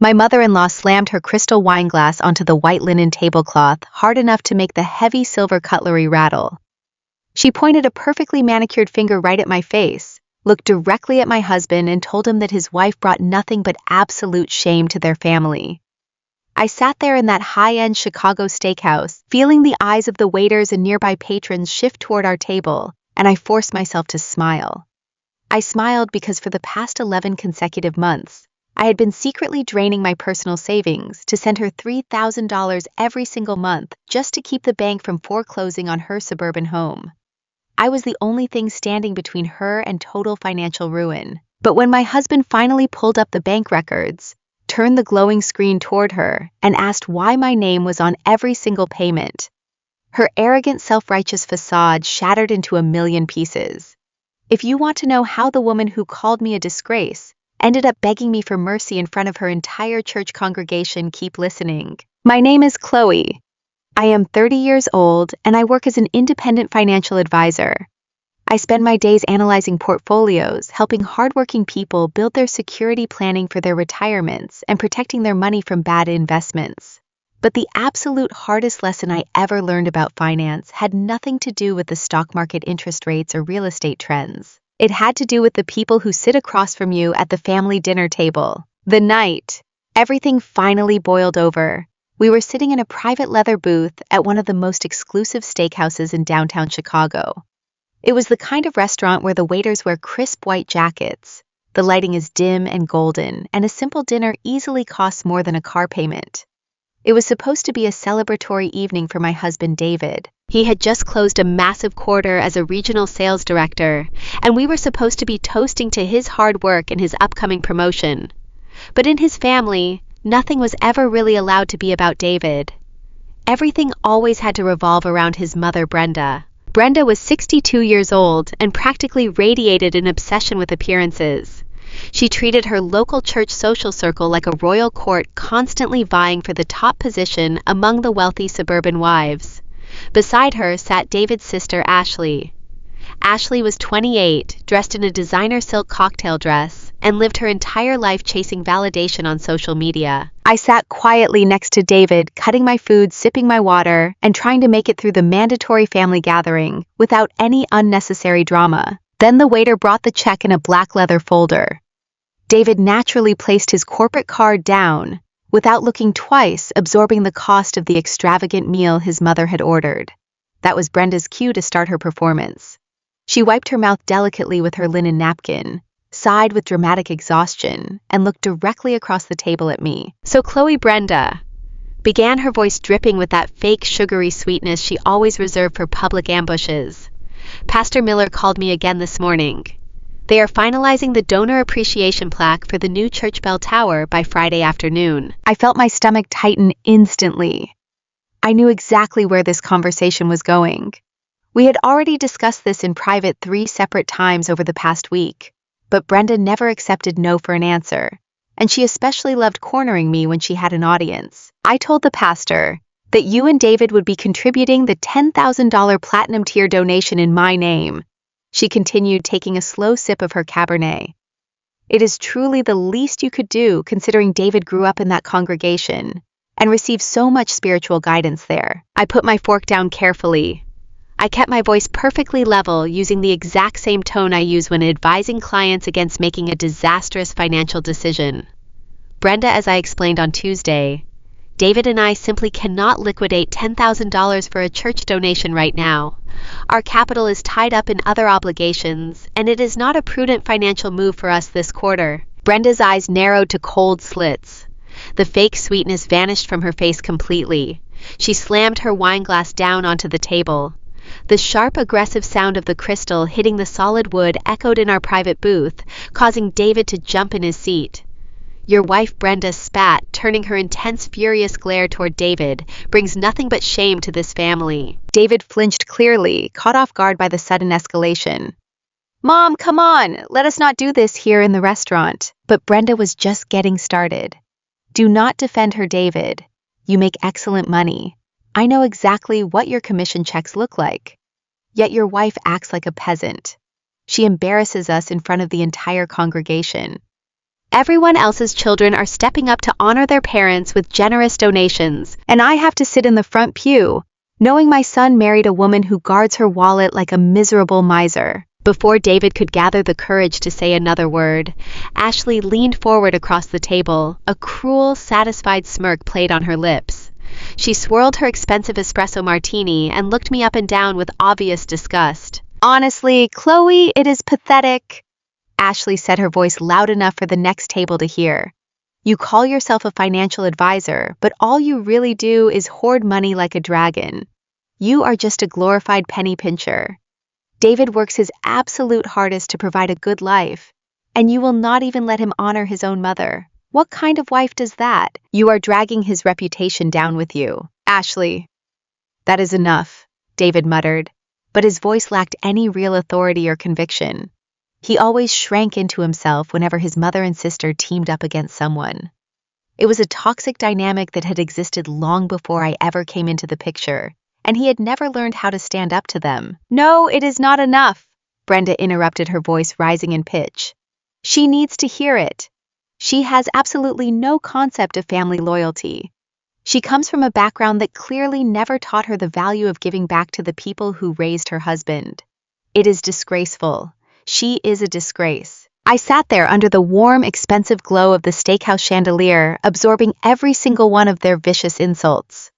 My mother-in-law slammed her crystal wine glass onto the white linen tablecloth hard enough to make the heavy silver cutlery rattle. She pointed a perfectly manicured finger right at my face, looked directly at my husband, and told him that his wife brought nothing but absolute shame to their family. I sat there in that high-end Chicago steakhouse, feeling the eyes of the waiters and nearby patrons shift toward our table, and I forced myself to smile. I smiled because for the past 11 consecutive months, I had been secretly draining my personal savings to send her $3,000 every single month just to keep the bank from foreclosing on her suburban home. I was the only thing standing between her and total financial ruin. But when my husband finally pulled up the bank records, turned the glowing screen toward her, and asked why my name was on every single payment, her arrogant self-righteous facade shattered into a million pieces. If you want to know how the woman who called me a disgrace ended up begging me for mercy in front of her entire church congregation, keep listening. My name is Chloe. I am 30 years old and I work as an independent financial advisor. I spend my days analyzing portfolios, helping hardworking people build their security, planning for their retirements, and protecting their money from bad investments. But the absolute hardest lesson I ever learned about finance had nothing to do with the stock market interest rates or real estate trends. It had to do with the people who sit across from you at the family dinner table. The night everything finally boiled over, we were sitting in a private leather booth at one of the most exclusive steakhouses in downtown Chicago. It was the kind of restaurant where the waiters wear crisp white jackets, the lighting is dim and golden, and a simple dinner easily costs more than a car payment. It was supposed to be a celebratory evening for my husband David. He had just closed a massive quarter as a regional sales director, and we were supposed to be toasting to his hard work and his upcoming promotion. But in his family, nothing was ever really allowed to be about David. Everything always had to revolve around his mother, Brenda. Brenda was 62 years old and practically radiated an obsession with appearances. She treated her local church social circle like a royal court, constantly vying for the top position among the wealthy suburban wives. Beside her sat David's sister, Ashley. Ashley was 28, dressed in a designer silk cocktail dress, and lived her entire life chasing validation on social media. I sat quietly next to David, cutting my food, sipping my water, and trying to make it through the mandatory family gathering without any unnecessary drama. Then the waiter brought the check in a black leather folder. David naturally placed his corporate card down, without looking twice, absorbing the cost of the extravagant meal his mother had ordered. That was Brenda's cue to start her performance. She wiped her mouth delicately with her linen napkin, sighed with dramatic exhaustion, and looked directly across the table at me. "So Chloe, Brenda," began, her voice dripping with that fake sugary sweetness she always reserved for public ambushes. "Pastor Miller called me again this morning. They are finalizing the donor appreciation plaque for the new church bell tower by Friday afternoon." I felt my stomach tighten instantly. I knew exactly where this conversation was going. We had already discussed this in private 3 separate times over the past week, but Brenda never accepted no for an answer, and she especially loved cornering me when she had an audience. I told the pastor that you and David would be contributing the $10,000 platinum tier donation in my name. She continued, taking a slow sip of her Cabernet. "It is truly the least you could do, considering David grew up in that congregation and received so much spiritual guidance there." I put my fork down carefully. I kept my voice perfectly level, using the exact same tone I use when advising clients against making a disastrous financial decision. "Brenda, as I explained on Tuesday, David and I simply cannot liquidate $10,000 for a church donation right now. Our capital is tied up in other obligations, and it is not a prudent financial move for us this quarter." Brenda's eyes narrowed to cold slits. The fake sweetness vanished from her face completely. She slammed her wine glass down onto the table. The sharp, aggressive sound of the crystal hitting the solid wood echoed in our private booth, causing David to jump in his seat. "Your wife," Brenda spat, turning her intense, furious glare toward David, "brings nothing but shame to this family." David flinched, clearly caught off guard by the sudden escalation. "Mom, come on, let us not do this here in the restaurant." But Brenda was just getting started. "Do not defend her, David. You make excellent money. I know exactly what your commission checks look like. Yet your wife acts like a peasant. She embarrasses us in front of the entire congregation. Everyone else's children are stepping up to honor their parents with generous donations, and I have to sit in the front pew, knowing my son married a woman who guards her wallet like a miserable miser. Before David could gather the courage to say another word, Ashley leaned forward across the table, a cruel, satisfied smirk played on her lips. She swirled her expensive espresso martini and looked me up and down with obvious disgust. "Honestly, Chloe, it is pathetic," Ashley said, her voice loud enough for the next table to hear. "You call yourself a financial advisor, but all you really do is hoard money like a dragon. You are just a glorified penny pincher. David works his absolute hardest to provide a good life, and you will not even let him honor his own mother. What kind of wife does that? You are dragging his reputation down with you." "Ashley, that is enough," David muttered, but his voice lacked any real authority or conviction. He always shrank into himself whenever his mother and sister teamed up against someone. It was a toxic dynamic that had existed long before I ever came into the picture, and he had never learned how to stand up to them. "No, it is not enough," Brenda interrupted, her voice rising in pitch. "She needs to hear it. She has absolutely no concept of family loyalty. She comes from a background that clearly never taught her the value of giving back to the people who raised her husband. It is disgraceful. She is a disgrace." I sat there under the warm, expensive glow of the steakhouse chandelier, absorbing every single one of their vicious insults.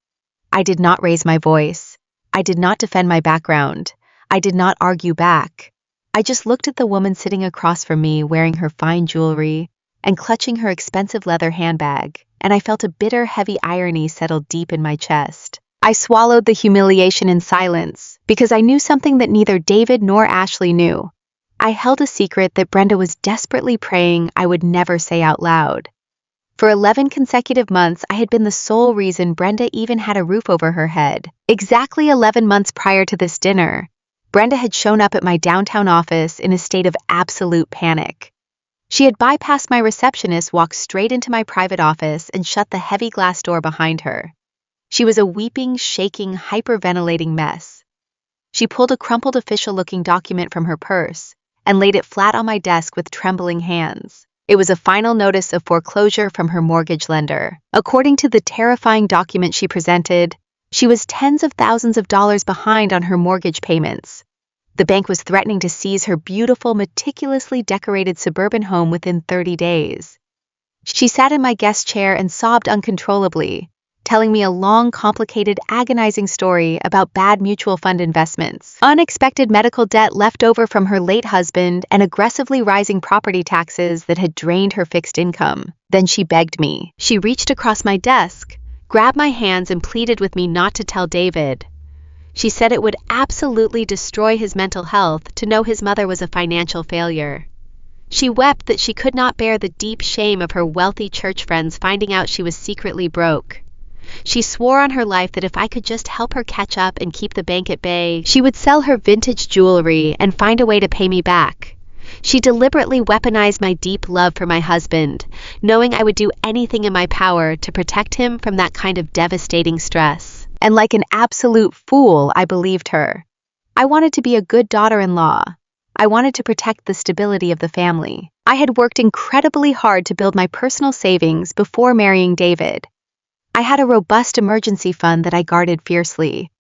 I did not raise my voice. I did not defend my background. I did not argue back. I just looked at the woman sitting across from me, wearing her fine jewelry and clutching her expensive leather handbag, and I felt a bitter, heavy irony settle deep in my chest. I swallowed the humiliation in silence, because I knew something that neither David nor Ashley knew. I held a secret that Brenda was desperately praying I would never say out loud. For 11 consecutive months, I had been the sole reason Brenda even had a roof over her head. Exactly 11 months prior to this dinner, Brenda had shown up at my downtown office in a state of absolute panic. She had bypassed my receptionist, walked straight into my private office, and shut the heavy glass door behind her. She was a weeping, shaking, hyperventilating mess. She pulled a crumpled official-looking document from her purse and laid it flat on my desk with trembling hands. It was a final notice of foreclosure from her mortgage lender. According to the terrifying document she presented, she was tens of thousands of dollars behind on her mortgage payments. The bank was threatening to seize her beautiful, meticulously decorated suburban home within 30 days. She sat in my guest chair and sobbed uncontrollably, telling me a long, complicated, agonizing story about bad mutual fund investments, unexpected medical debt left over from her late husband, and aggressively rising property taxes that had drained her fixed income. Then she begged me. She reached across my desk, grabbed my hands, and pleaded with me not to tell David. She said it would absolutely destroy his mental health to know his mother was a financial failure. She wept that she could not bear the deep shame of her wealthy church friends finding out she was secretly broke. She swore on her life that if I could just help her catch up and keep the bank at bay, she would sell her vintage jewelry and find a way to pay me back. She deliberately weaponized my deep love for my husband, knowing I would do anything in my power to protect him from that kind of devastating stress. And like an absolute fool, I believed her. I wanted to be a good daughter-in-law. I wanted to protect the stability of the family. I had worked incredibly hard to build my personal savings before marrying David. I had a robust emergency fund that I guarded fiercely.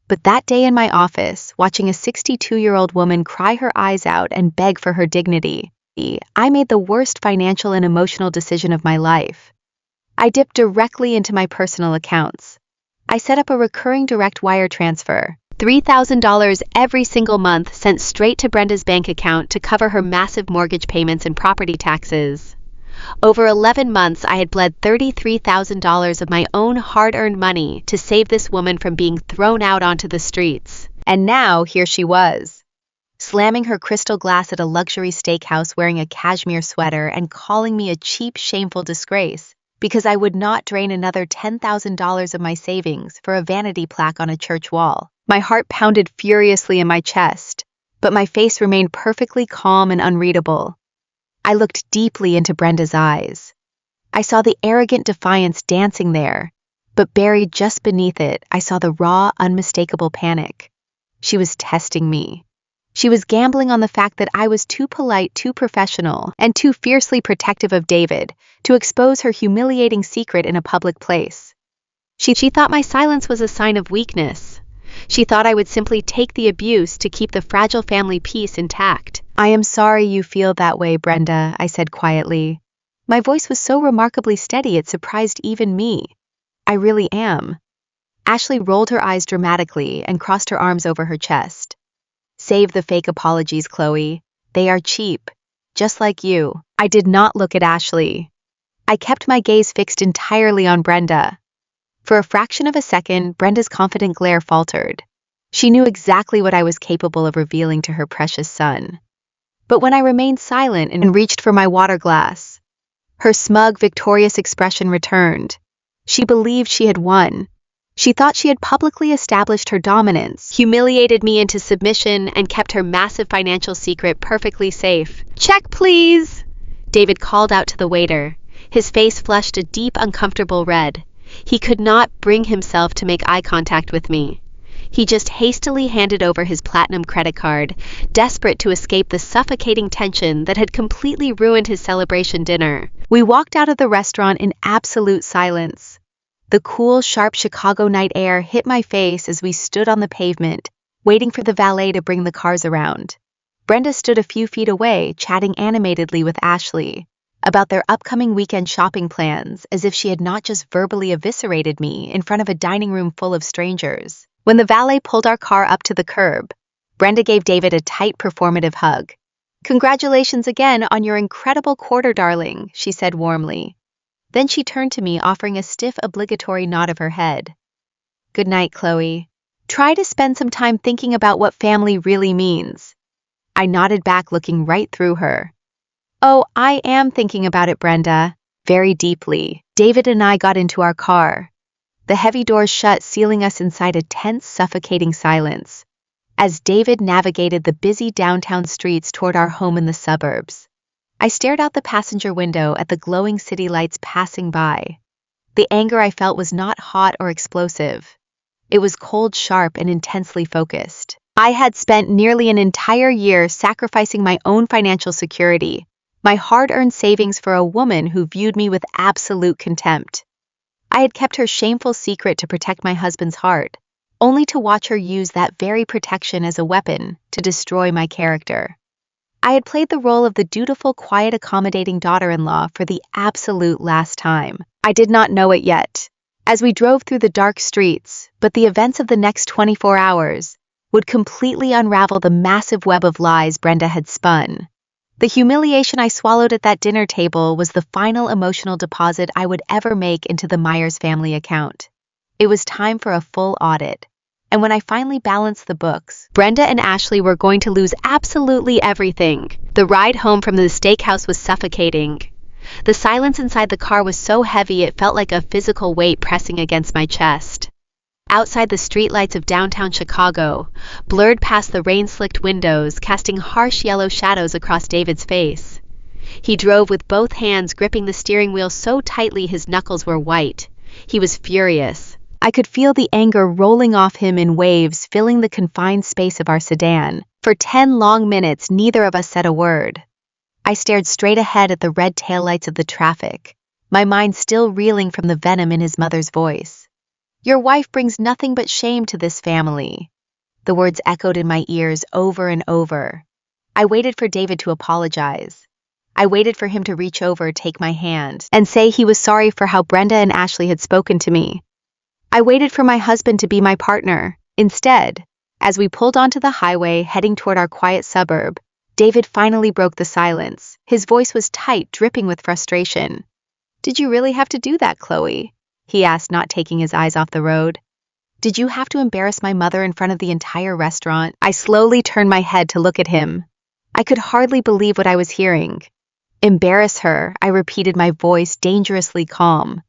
But that day in my office, watching a 62-year-old woman cry her eyes out and beg for her dignity, I made the worst financial and emotional decision of my life. I dipped directly into my personal accounts. I set up a recurring direct wire transfer, $3,000 every single month sent straight to Brenda's bank account to cover her massive mortgage payments and property taxes. Over 11 months, I had bled $33,000 of my own hard-earned money to save this woman from being thrown out onto the streets. And now, here she was, slamming her crystal glass at a luxury steakhouse wearing a cashmere sweater and calling me a cheap, shameful disgrace because I would not drain another $10,000 of my savings for a vanity plaque on a church wall. My heart pounded furiously in my chest, but my face remained perfectly calm and unreadable. I looked deeply into Brenda's eyes. I saw the arrogant defiance dancing there, but buried just beneath it, I saw the raw, unmistakable panic. She was testing me. She was gambling on the fact that I was too polite, too professional, and too fiercely protective of David to expose her humiliating secret in a public place. She thought my silence was a sign of weakness. She thought I would simply take the abuse to keep the fragile family peace intact. "I am sorry you feel that way, Brenda," I said quietly. My voice was so remarkably steady it surprised even me. "I really am." Ashley rolled her eyes dramatically and crossed her arms over her chest. "Save the fake apologies, Chloe. They are cheap. Just like you." I did not look at Ashley. I kept my gaze fixed entirely on Brenda. For a fraction of a second, Brenda's confident glare faltered. She knew exactly what I was capable of revealing to her precious son. But when I remained silent and reached for my water glass, her smug, victorious expression returned. She believed she had won. She thought she had publicly established her dominance, humiliated me into submission, and kept her massive financial secret perfectly safe. "Check, please!" David called out to the waiter. His face flushed a deep, uncomfortable red. He could not bring himself to make eye contact with me. He just hastily handed over his platinum credit card, desperate to escape the suffocating tension that had completely ruined his celebration dinner. We walked out of the restaurant in absolute silence. The cool, sharp Chicago night air hit my face as we stood on the pavement, waiting for the valet to bring the cars around. Brenda stood a few feet away, chatting animatedly with Ashley about their upcoming weekend shopping plans, as if she had not just verbally eviscerated me in front of a dining room full of strangers. When the valet pulled our car up to the curb, Brenda gave David a tight, performative hug. "Congratulations again on your incredible quarter, darling," she said warmly. Then she turned to me, offering a stiff, obligatory nod of her head. "Good night, Chloe. Try to spend some time thinking about what family really means." I nodded back, looking right through her. "Oh, I am thinking about it, Brenda. Very deeply." David and I got into our car. The heavy doors shut, sealing us inside a tense, suffocating silence, as David navigated the busy downtown streets toward our home in the suburbs. I stared out the passenger window at the glowing city lights passing by. The anger I felt was not hot or explosive. It was cold, sharp, and intensely focused. I had spent nearly an entire year sacrificing my own financial security, my hard-earned savings, for a woman who viewed me with absolute contempt. I had kept her shameful secret to protect my husband's heart, only to watch her use that very protection as a weapon to destroy my character. I had played the role of the dutiful, quiet, accommodating daughter-in-law for the absolute last time. I did not know it yet, as we drove through the dark streets, but the events of the next 24 hours would completely unravel the massive web of lies Brenda had spun. The humiliation I swallowed at that dinner table was the final emotional deposit I would ever make into the Myers family account. It was time for a full audit. And when I finally balanced the books, Brenda and Ashley were going to lose absolutely everything. The ride home from the steakhouse was suffocating. The silence inside the car was so heavy it felt like a physical weight pressing against my chest. Outside, the streetlights of downtown Chicago blurred past the rain-slicked windows, casting harsh yellow shadows across David's face. He drove with both hands gripping the steering wheel so tightly his knuckles were white. He was furious. I could feel the anger rolling off him in waves, filling the confined space of our sedan. For 10 long minutes, neither of us said a word. I stared straight ahead at the red taillights of the traffic, my mind still reeling from the venom in his mother's voice. "Your wife brings nothing but shame to this family." The words echoed in my ears over and over. I waited for David to apologize. I waited for him to reach over, take my hand, and say he was sorry for how Brenda and Ashley had spoken to me. I waited for my husband to be my partner. Instead, as we pulled onto the highway heading toward our quiet suburb, David finally broke the silence. His voice was tight, dripping with frustration. "Did you really have to do that, Chloe?" he asked, not taking his eyes off the road. "Did you have to embarrass my mother in front of the entire restaurant?" I slowly turned my head to look at him. I could hardly believe what I was hearing. "Embarrass her," I repeated, my voice dangerously calm.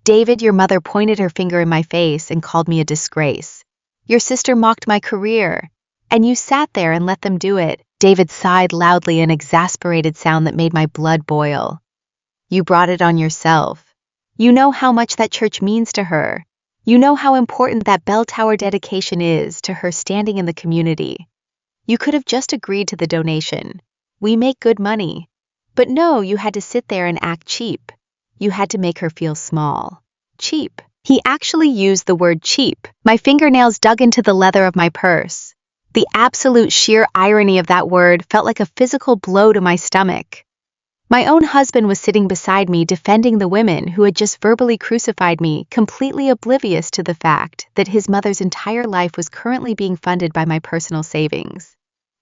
"David, your mother pointed her finger in my face and called me a disgrace. Your sister mocked my career, and you sat there and let them do it." David sighed loudly, an exasperated sound that made my blood boil. "You brought it on yourself. You know how much that church means to her. You know how important that bell tower dedication is to her standing in the community. You could have just agreed to the donation. We make good money. But no, you had to sit there and act cheap. You had to make her feel small. Cheap. He actually used the word cheap. My fingernails dug into the leather of my purse. The absolute sheer irony of that word felt like a physical blow to my stomach. My own husband was sitting beside me defending the women who had just verbally crucified me, completely oblivious to the fact that his mother's entire life was currently being funded by my personal savings.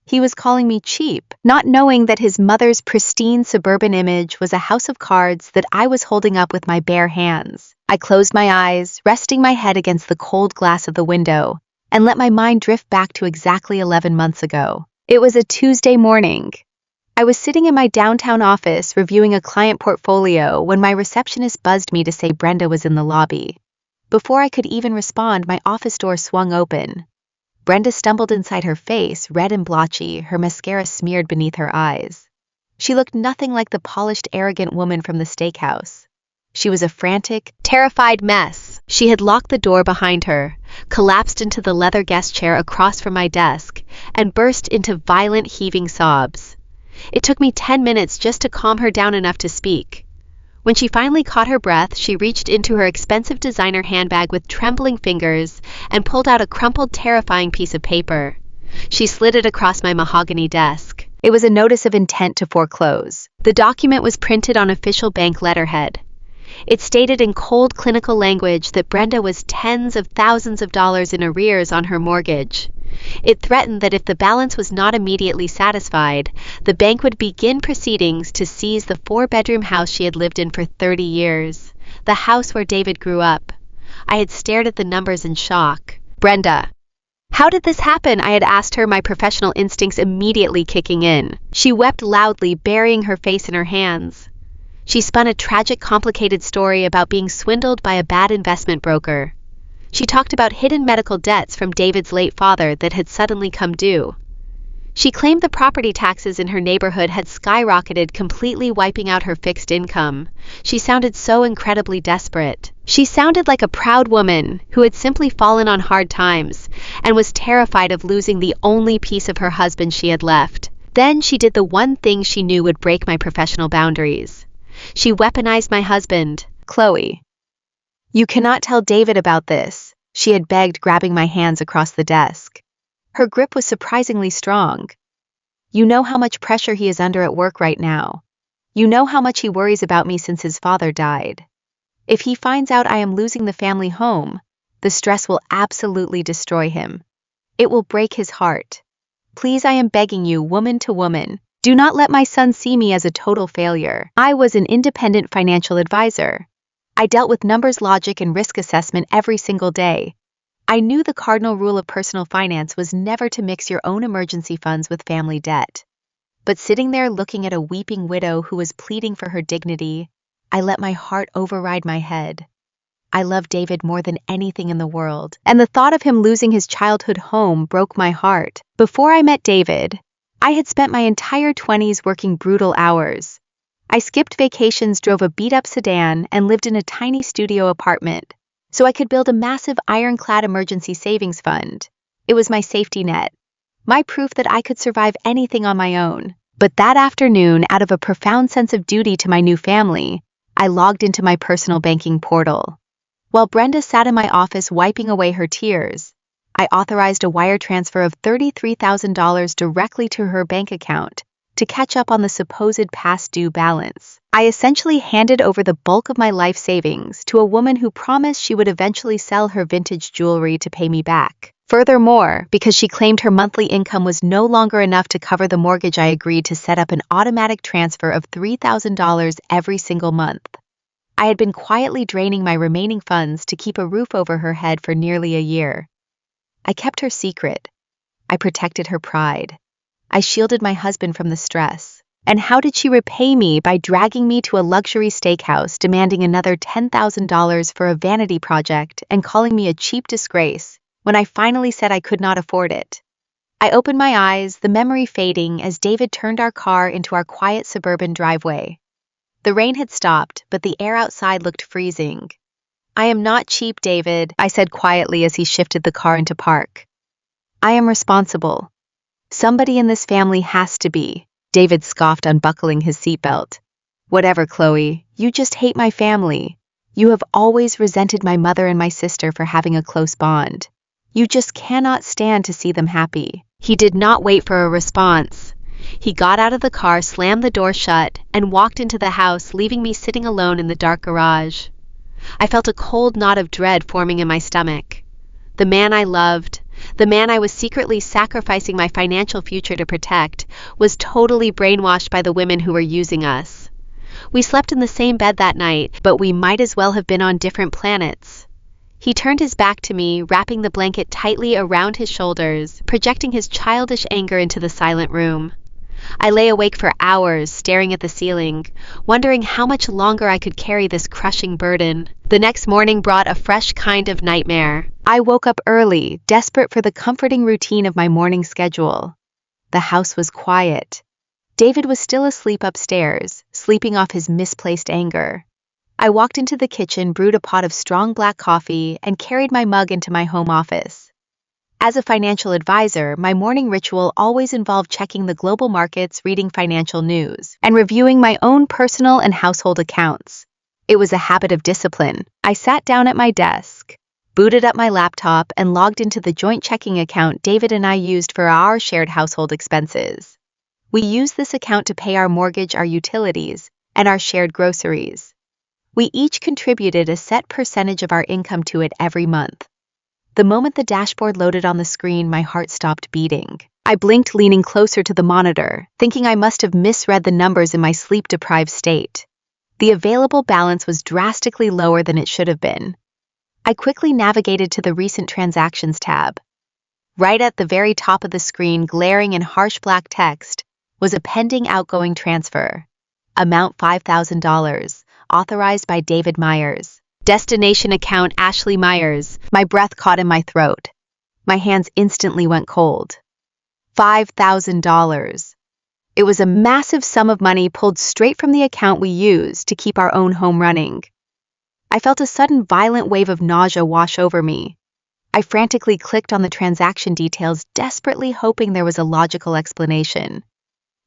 He was calling me cheap, not knowing that his mother's pristine suburban image was a house of cards that I was holding up with my bare hands. I closed my eyes, resting my head against the cold glass of the window, and let my mind drift back to exactly 11 months ago. It was a Tuesday morning. I was sitting in my downtown office reviewing a client portfolio when my receptionist buzzed me to say Brenda was in the lobby. Before I could even respond, my office door swung open. Brenda stumbled inside her face, red and blotchy, her mascara smeared beneath her eyes. She looked nothing like the polished, arrogant woman from the steakhouse. She was a frantic, terrified mess. She had locked the door behind her, collapsed into the leather guest chair across from my desk, and burst into violent, heaving sobs. It took me 10 minutes just to calm her down enough to speak. When she finally caught her breath, she reached into her expensive designer handbag with trembling fingers and pulled out a crumpled, terrifying piece of paper. She slid it across my mahogany desk. It was a notice of intent to foreclose. The document was printed on official bank letterhead. It stated in cold, clinical language that Brenda was tens of thousands of dollars in arrears on her mortgage. It threatened that if the balance was not immediately satisfied, the bank would begin proceedings to seize the 4-bedroom house she had lived in for 30 years, the house where David grew up. I had stared at the numbers in shock. Brenda, how did this happen? I had asked her, my professional instincts immediately kicking in. She wept loudly, burying her face in her hands. She spun a tragic, complicated story about being swindled by a bad investment broker. She talked about hidden medical debts from David's late father that had suddenly come due. She claimed the property taxes in her neighborhood had skyrocketed, completely wiping out her fixed income. She sounded so incredibly desperate. She sounded like a proud woman who had simply fallen on hard times and was terrified of losing the only piece of her husband she had left. Then she did the one thing she knew would break my professional boundaries. She weaponized my husband. Chloe, you cannot tell David about this, she had begged, grabbing my hands across the desk. Her grip was surprisingly strong. You know how much pressure he is under at work right now. You know how much he worries about me since his father died. If he finds out I am losing the family home, the stress will absolutely destroy him. It will break his heart. Please, I am begging you, woman to woman, do not let my son see me as a total failure. I was an independent financial advisor. I dealt with numbers, logic, and risk assessment every single day. I knew the cardinal rule of personal finance was never to mix your own emergency funds with family debt. But sitting there looking at a weeping widow who was pleading for her dignity, I let my heart override my head. I loved David more than anything in the world, and the thought of him losing his childhood home broke my heart. Before I met David, I had spent my entire 20s working brutal hours. I skipped vacations, drove a beat-up sedan, and lived in a tiny studio apartment, so I could build a massive ironclad emergency savings fund. It was my safety net, my proof that I could survive anything on my own. But that afternoon, out of a profound sense of duty to my new family, I logged into my personal banking portal. While Brenda sat in my office wiping away her tears, I authorized a wire transfer of $33,000 directly to her bank account to catch up on the supposed past due balance. I essentially handed over the bulk of my life savings to a woman who promised she would eventually sell her vintage jewelry to pay me back. Furthermore, because she claimed her monthly income was no longer enough to cover the mortgage, I agreed to set up an automatic transfer of $3,000 every single month. I had been quietly draining my remaining funds to keep a roof over her head for nearly a year. I kept her secret. I protected her pride. I shielded my husband from the stress. And how did she repay me? By dragging me to a luxury steakhouse, demanding another $10,000 for a vanity project, and calling me a cheap disgrace when I finally said I could not afford it. I opened my eyes, the memory fading, as David turned our car into our quiet suburban driveway. The rain had stopped, but the air outside looked freezing. I am not cheap, David, I said quietly as he shifted the car into park. I am responsible. Somebody in this family has to be. David scoffed, unbuckling his seatbelt. Whatever, Chloe, you just hate my family. You have always resented my mother and my sister for having a close bond. You just cannot stand to see them happy. He did not wait for a response. He got out of the car, slammed the door shut, and walked into the house, leaving me sitting alone in the dark garage. I felt a cold knot of dread forming in my stomach. The man I loved, the man I was secretly sacrificing my financial future to protect, was totally brainwashed by the women who were using us. We slept in the same bed that night, but we might as well have been on different planets. He turned his back to me, wrapping the blanket tightly around his shoulders, projecting his childish anger into the silent room. I lay awake for hours, staring at the ceiling, wondering how much longer I could carry this crushing burden. The next morning brought a fresh kind of nightmare. I woke up early, desperate for the comforting routine of my morning schedule. The house was quiet. David was still asleep upstairs, sleeping off his misplaced anger. I walked into the kitchen, brewed a pot of strong black coffee, and carried my mug into my home office. As a financial advisor, my morning ritual always involved checking the global markets, reading financial news, and reviewing my own personal and household accounts. It was a habit of discipline. I sat down at my desk, booted up my laptop, and logged into the joint checking account David and I used for our shared household expenses. We used this account to pay our mortgage, our utilities, and our shared groceries. We each contributed a set percentage of our income to it every month. The moment the dashboard loaded on the screen, my heart stopped beating. I blinked, leaning closer to the monitor, thinking I must have misread the numbers in my sleep-deprived state. The available balance was drastically lower than it should have been. I quickly navigated to the Recent Transactions tab. Right at the very top of the screen, glaring in harsh black text, was a pending outgoing transfer. Amount $5,000, authorized by David Myers. Destination account Ashley Myers. My breath caught in my throat. My hands instantly went cold. $5,000. It was a massive sum of money pulled straight from the account we used to keep our own home running. I felt a sudden violent wave of nausea wash over me. I frantically clicked on the transaction details, desperately hoping there was a logical explanation.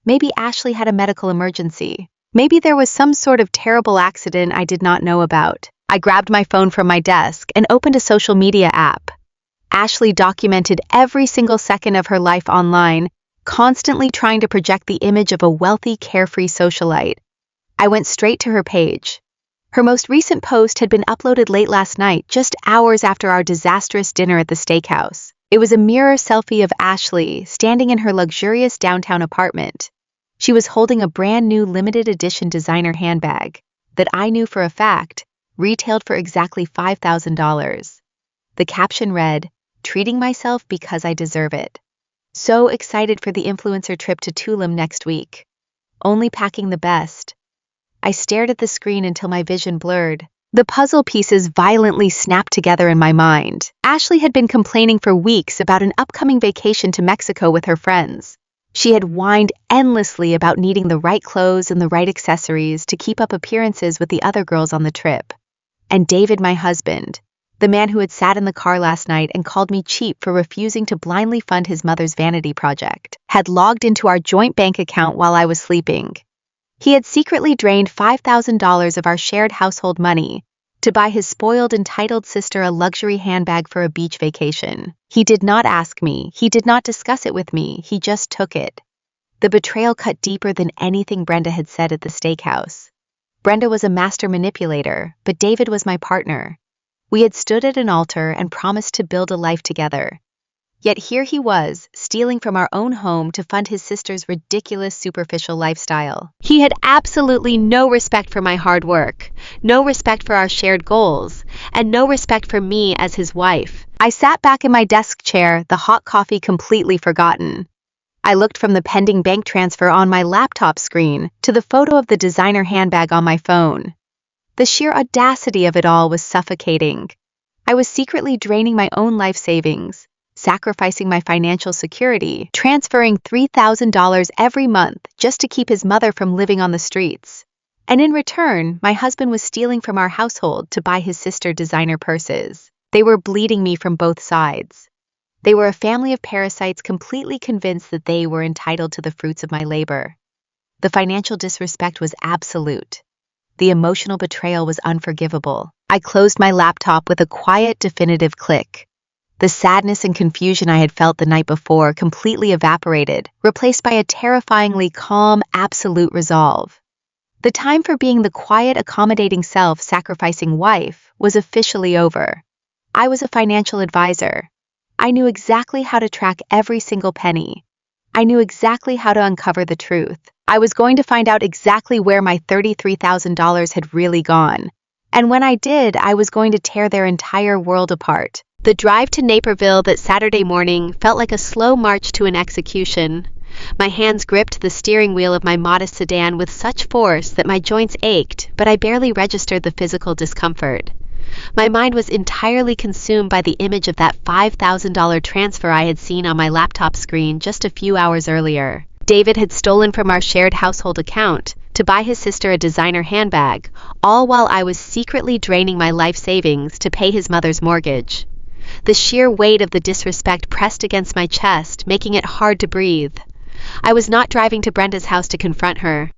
Maybe Ashley had a medical emergency. Maybe there was some sort of terrible accident I did not know about. I grabbed my phone from my desk and opened a social media app. Ashley documented every single second of her life online, constantly trying to project the image of a wealthy, carefree socialite. I went straight to her page. Her most recent post had been uploaded late last night, just hours after our disastrous dinner at the steakhouse. It was a mirror selfie of Ashley standing in her luxurious downtown apartment. She was holding a brand new limited edition designer handbag that I knew for a fact retailed for exactly $5,000. The caption read, "Treating myself because I deserve it. So excited for the influencer trip to Tulum next week. Only packing the best." I stared at the screen until my vision blurred. The puzzle pieces violently snapped together in my mind. Ashley had been complaining for weeks about an upcoming vacation to Mexico with her friends. She had whined endlessly about needing the right clothes and the right accessories to keep up appearances with the other girls on the trip. And David, my husband, the man who had sat in the car last night and called me cheap for refusing to blindly fund his mother's vanity project, had logged into our joint bank account while I was sleeping. He had secretly drained $5,000 of our shared household money to buy his spoiled, entitled sister a luxury handbag for a beach vacation. He did not ask me. He did not discuss it with me. He just took it. The betrayal cut deeper than anything Brenda had said at the steakhouse. Brenda was a master manipulator, but David was my partner. We had stood at an altar and promised to build a life together. Yet here he was, stealing from our own home to fund his sister's ridiculous superficial lifestyle. He had absolutely no respect for my hard work, no respect for our shared goals, and no respect for me as his wife. I sat back in my desk chair, the hot coffee completely forgotten. I looked from the pending bank transfer on my laptop screen to the photo of the designer handbag on my phone. The sheer audacity of it all was suffocating. I was secretly draining my own life savings, sacrificing my financial security, transferring $3,000 every month just to keep his mother from living on the streets. And in return, my husband was stealing from our household to buy his sister designer purses. They were bleeding me from both sides. They were a family of parasites completely convinced that they were entitled to the fruits of my labor. The financial disrespect was absolute. The emotional betrayal was unforgivable. I closed my laptop with a quiet, definitive click. The sadness and confusion I had felt the night before completely evaporated, replaced by a terrifyingly calm, absolute resolve. The time for being the quiet, accommodating self-sacrificing wife was officially over. I was a financial advisor. I knew exactly how to track every single penny. I knew exactly how to uncover the truth. I was going to find out exactly where my $33,000 had really gone. And when I did, I was going to tear their entire world apart. The drive to Naperville that Saturday morning felt like a slow march to an execution. My hands gripped the steering wheel of my modest sedan with such force that my joints ached, but I barely registered the physical discomfort. My mind was entirely consumed by the image of that $5,000 transfer I had seen on my laptop screen just a few hours earlier. David had stolen from our shared household account to buy his sister a designer handbag, all while I was secretly draining my life savings to pay his mother's mortgage. The sheer weight of the disrespect pressed against my chest, making it hard to breathe. I was not driving to Brenda's house to confront her.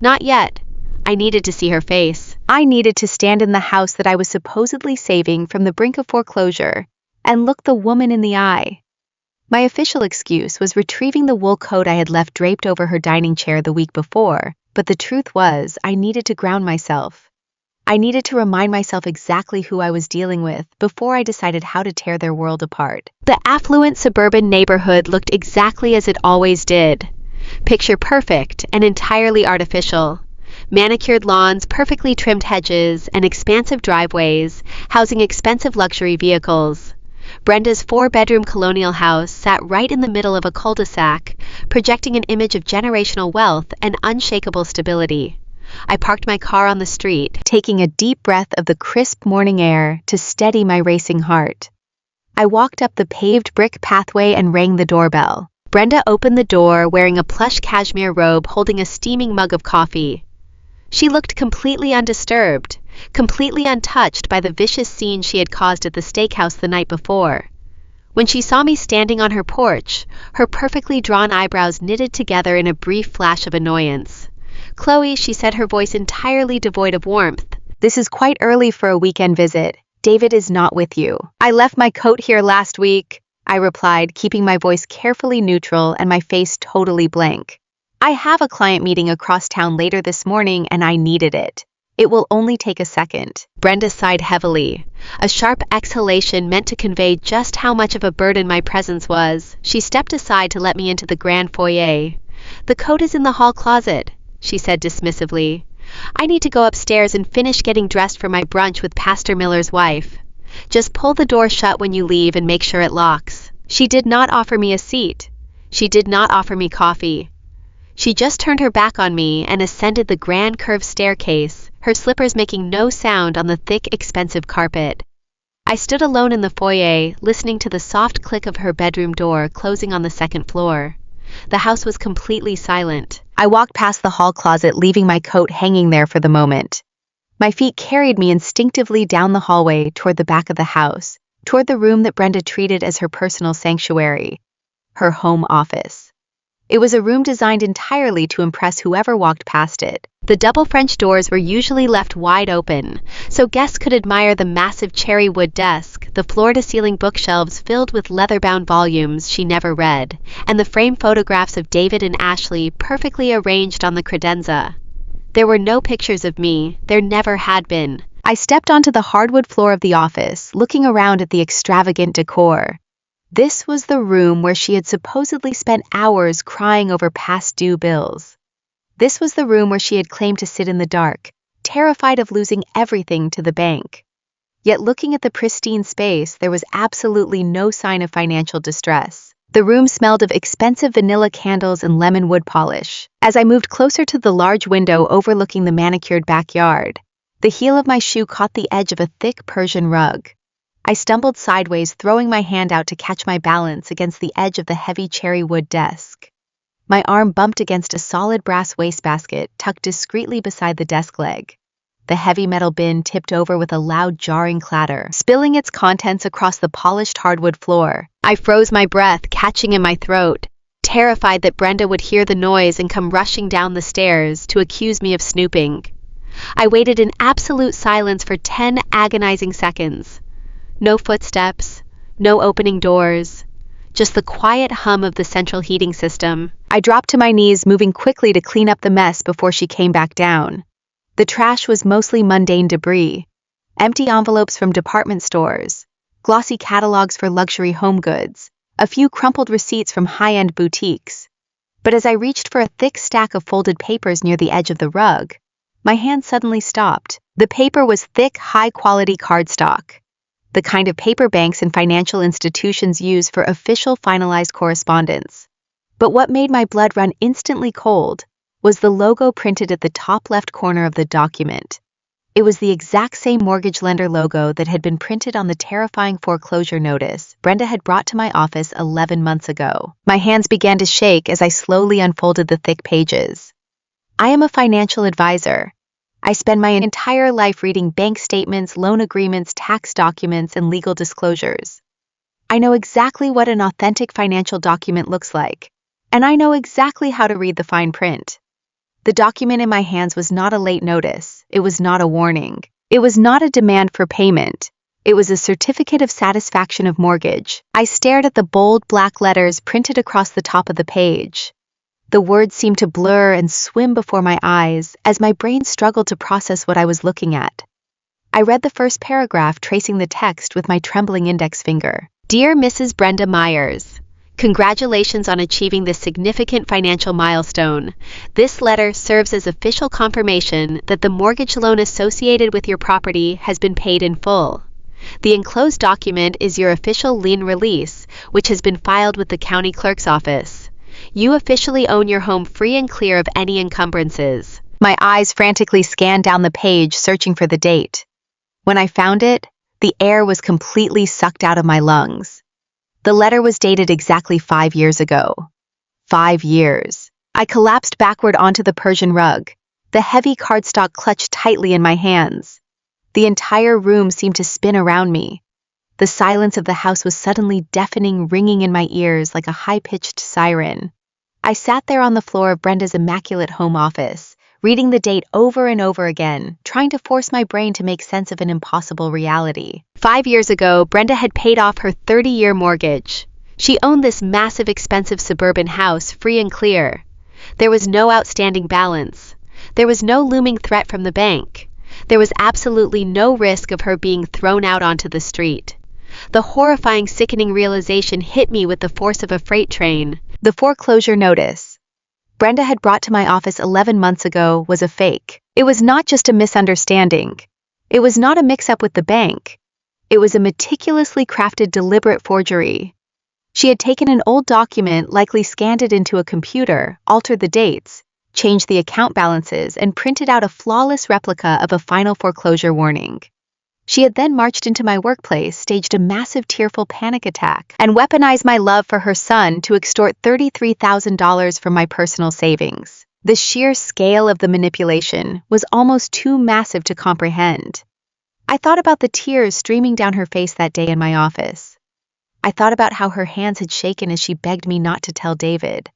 Not yet. I needed to see her face. I needed to stand in the house that I was supposedly saving from the brink of foreclosure and look the woman in the eye. My official excuse was retrieving the wool coat I had left draped over her dining chair the week before, but the truth was I needed to ground myself. I needed to remind myself exactly who I was dealing with before I decided how to tear their world apart. The affluent suburban neighborhood looked exactly as it always did. Picture perfect and entirely artificial. Manicured lawns, perfectly trimmed hedges, and expansive driveways, housing expensive luxury vehicles. Brenda's 4-bedroom colonial house sat right in the middle of a cul-de-sac, projecting an image of generational wealth and unshakable stability. I parked my car on the street, taking a deep breath of the crisp morning air to steady my racing heart. I walked up the paved brick pathway and rang the doorbell. Brenda opened the door wearing a plush cashmere robe holding a steaming mug of coffee. She looked completely undisturbed, completely untouched by the vicious scene she had caused at the steakhouse the night before. When she saw me standing on her porch, her perfectly drawn eyebrows knitted together in a brief flash of annoyance. "Chloe," she said, her voice entirely devoid of warmth, "this is quite early for a weekend visit. David is not with you." "I left my coat here last week," I replied, keeping my voice carefully neutral and my face totally blank. "I have a client meeting across town later this morning and I needed it. It will only take a second." Brenda sighed heavily. A sharp exhalation meant to convey just how much of a burden my presence was. She stepped aside to let me into the grand foyer. "The coat is in the hall closet," she said dismissively. "I need to go upstairs and finish getting dressed for my brunch with Pastor Miller's wife. Just pull the door shut when you leave and make sure it locks." She did not offer me a seat. She did not offer me coffee. She just turned her back on me and ascended the grand curved staircase, her slippers making no sound on the thick, expensive carpet. I stood alone in the foyer, listening to the soft click of her bedroom door closing on the second floor. The house was completely silent. I walked past the hall closet, leaving my coat hanging there for the moment. My feet carried me instinctively down the hallway toward the back of the house, toward the room that Brenda treated as her personal sanctuary, her home office. It was a room designed entirely to impress whoever walked past it. The double French doors were usually left wide open, so guests could admire the massive cherry wood desk, the floor-to-ceiling bookshelves filled with leather-bound volumes she never read, and the framed photographs of David and Ashley perfectly arranged on the credenza. There were no pictures of me. There never had been. I stepped onto the hardwood floor of the office, looking around at the extravagant decor. This was the room where she had supposedly spent hours crying over past due bills. This was the room where she had claimed to sit in the dark, terrified of losing everything to the bank. Yet looking at the pristine space, there was absolutely no sign of financial distress. The room smelled of expensive vanilla candles and lemon wood polish. As I moved closer to the large window overlooking the manicured backyard, the heel of my shoe caught the edge of a thick Persian rug. I stumbled sideways, throwing my hand out to catch my balance against the edge of the heavy cherry wood desk. My arm bumped against a solid brass wastebasket tucked discreetly beside the desk leg. The heavy metal bin tipped over with a loud jarring clatter, spilling its contents across the polished hardwood floor. I froze my breath, catching in my throat, terrified that Brenda would hear the noise and come rushing down the stairs to accuse me of snooping. I waited in absolute silence for 10 agonizing seconds. No footsteps, no opening doors, just the quiet hum of the central heating system. I dropped to my knees, moving quickly to clean up the mess before she came back down. The trash was mostly mundane debris, empty envelopes from department stores, glossy catalogs for luxury home goods, a few crumpled receipts from high-end boutiques. But as I reached for a thick stack of folded papers near the edge of the rug, my hand suddenly stopped. The paper was thick, high-quality cardstock, the kind of paper banks and financial institutions use for official finalized correspondence. But what made my blood run instantly cold was the logo printed at the top left corner of the document. It was the exact same mortgage lender logo that had been printed on the terrifying foreclosure notice Brenda had brought to my office 11 months ago. My hands began to shake as I slowly unfolded the thick pages. I am a financial advisor. I spend my entire life reading bank statements, loan agreements, tax documents, and legal disclosures. I know exactly what an authentic financial document looks like, and I know exactly how to read the fine print. The document in my hands was not a late notice. It was not a warning. It was not a demand for payment. It was a certificate of satisfaction of mortgage. I stared at the bold black letters printed across the top of the page. The words seemed to blur and swim before my eyes as my brain struggled to process what I was looking at. I read the first paragraph, tracing the text with my trembling index finger. Dear Mrs. Brenda Myers, congratulations on achieving this significant financial milestone. This letter serves as official confirmation that the mortgage loan associated with your property has been paid in full. The enclosed document is your official lien release, which has been filed with the county clerk's office. You officially own your home free and clear of any encumbrances. My eyes frantically scanned down the page, searching for the date. When I found it, the air was completely sucked out of my lungs. The letter was dated exactly 5 years ago. 5 years. I collapsed backward onto the Persian rug, the heavy cardstock clutched tightly in my hands. The entire room seemed to spin around me. The silence of the house was suddenly deafening, ringing in my ears like a high-pitched siren. I sat there on the floor of Brenda's immaculate home office, reading the date over and over again, trying to force my brain to make sense of an impossible reality. 5 years ago, Brenda had paid off her 30-year mortgage. She owned this massive, expensive suburban house free and clear. There was no outstanding balance. There was no looming threat from the bank. There was absolutely no risk of her being thrown out onto the street. The horrifying, sickening realization hit me with the force of a freight train. The foreclosure notice Brenda had brought to my office 11 months ago was a fake. It was not just a misunderstanding. It was not a mix-up with the bank. It was a meticulously crafted, deliberate forgery. She had taken an old document, likely scanned it into a computer, altered the dates, changed the account balances, and printed out a flawless replica of a final foreclosure warning. She had then marched into my workplace, staged a massive tearful panic attack, and weaponized my love for her son to extort $33,000 from my personal savings. The sheer scale of the manipulation was almost too massive to comprehend. I thought about the tears streaming down her face that day in my office. I thought about how her hands had shaken as she begged me not to tell David.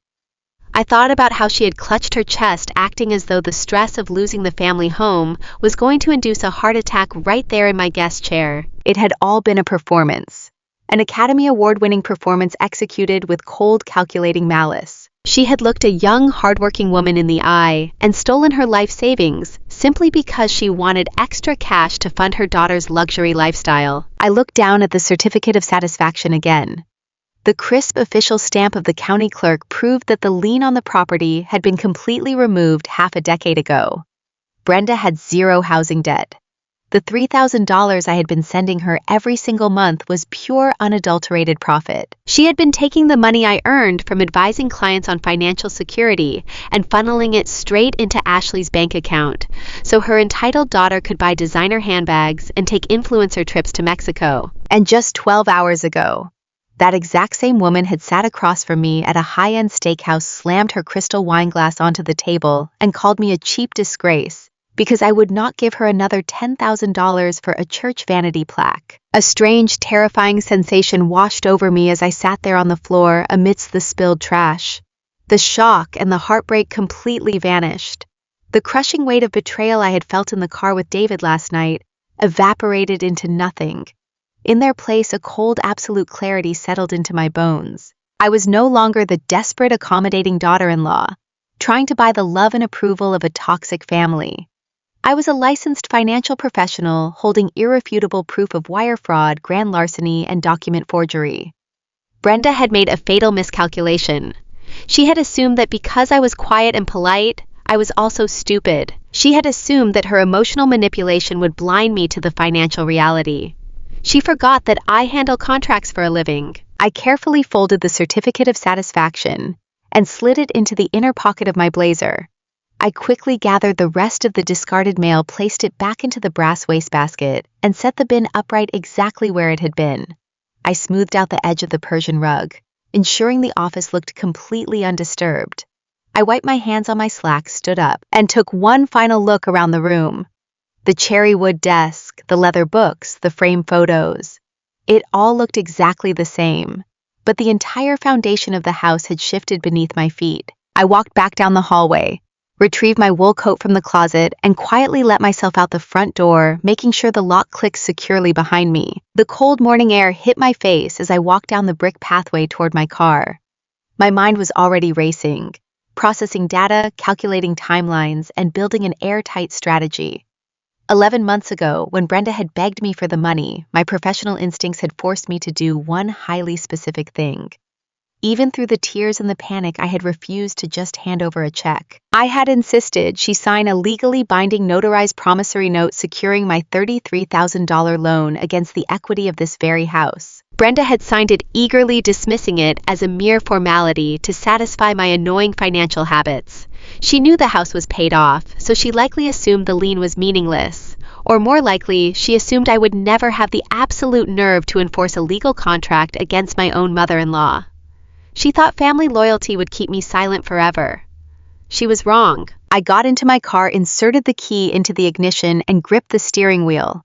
I thought about how she had clutched her chest, acting as though the stress of losing the family home was going to induce a heart attack right there in my guest chair. It had all been a performance. An Academy Award-winning performance executed with cold, calculating malice. She had looked a young, hardworking woman in the eye and stolen her life savings simply because she wanted extra cash to fund her daughter's luxury lifestyle. I looked down at the certificate of satisfaction again. The crisp official stamp of the county clerk proved that the lien on the property had been completely removed half a decade ago. Brenda had zero housing debt. The $3,000 I had been sending her every single month was pure, unadulterated profit. She had been taking the money I earned from advising clients on financial security and funneling it straight into Ashley's bank account, so her entitled daughter could buy designer handbags and take influencer trips to Mexico. And just 12 hours ago, that exact same woman had sat across from me at a high-end steakhouse, slammed her crystal wine glass onto the table, and called me a cheap disgrace, because I would not give her another $10,000 for a church vanity plaque. A strange, terrifying sensation washed over me as I sat there on the floor amidst the spilled trash. The shock and the heartbreak completely vanished. The crushing weight of betrayal I had felt in the car with David last night evaporated into nothing. In their place, a cold, absolute clarity settled into my bones. I was no longer the desperate, accommodating daughter-in-law, trying to buy the love and approval of a toxic family. I was a licensed financial professional holding irrefutable proof of wire fraud, grand larceny, and document forgery. Brenda had made a fatal miscalculation. She had assumed that because I was quiet and polite, I was also stupid. She had assumed that her emotional manipulation would blind me to the financial reality. She forgot that I handle contracts for a living. I carefully folded the certificate of satisfaction and slid it into the inner pocket of my blazer. I quickly gathered the rest of the discarded mail, placed it back into the brass wastebasket, and set the bin upright exactly where it had been. I smoothed out the edge of the Persian rug, ensuring the office looked completely undisturbed. I wiped my hands on my slacks, stood up, and took one final look around the room. The cherry wood desk, the leather books, the framed photos. It all looked exactly the same, but the entire foundation of the house had shifted beneath my feet. I walked back down the hallway, retrieved my wool coat from the closet, and quietly let myself out the front door, making sure the lock clicked securely behind me. The cold morning air hit my face as I walked down the brick pathway toward my car. My mind was already racing, processing data, calculating timelines, and building an airtight strategy. 11 months ago, when Brenda had begged me for the money, my professional instincts had forced me to do one highly specific thing. Even through the tears and the panic, I had refused to just hand over a check. I had insisted she sign a legally binding notarized promissory note securing my $33,000 loan against the equity of this very house. Brenda had signed it, eagerly dismissing it as a mere formality to satisfy my annoying financial habits. She knew the house was paid off, so she likely assumed the lien was meaningless. Or more likely, she assumed I would never have the absolute nerve to enforce a legal contract against my own mother-in-law. She thought family loyalty would keep me silent forever. She was wrong. I got into my car, inserted the key into the ignition, and gripped the steering wheel.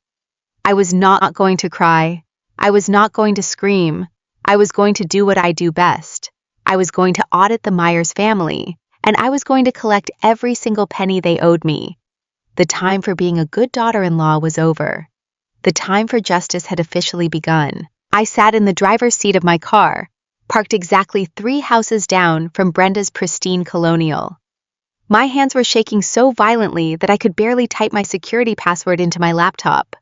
I was not going to cry. I was not going to scream. I was going to do what I do best. I was going to audit the Myers family, and I was going to collect every single penny they owed me. The time for being a good daughter-in-law was over. The time for justice had officially begun. I sat in the driver's seat of my car, parked exactly 3 houses down from Brenda's pristine colonial. My hands were shaking so violently that I could barely type my security password into my laptop.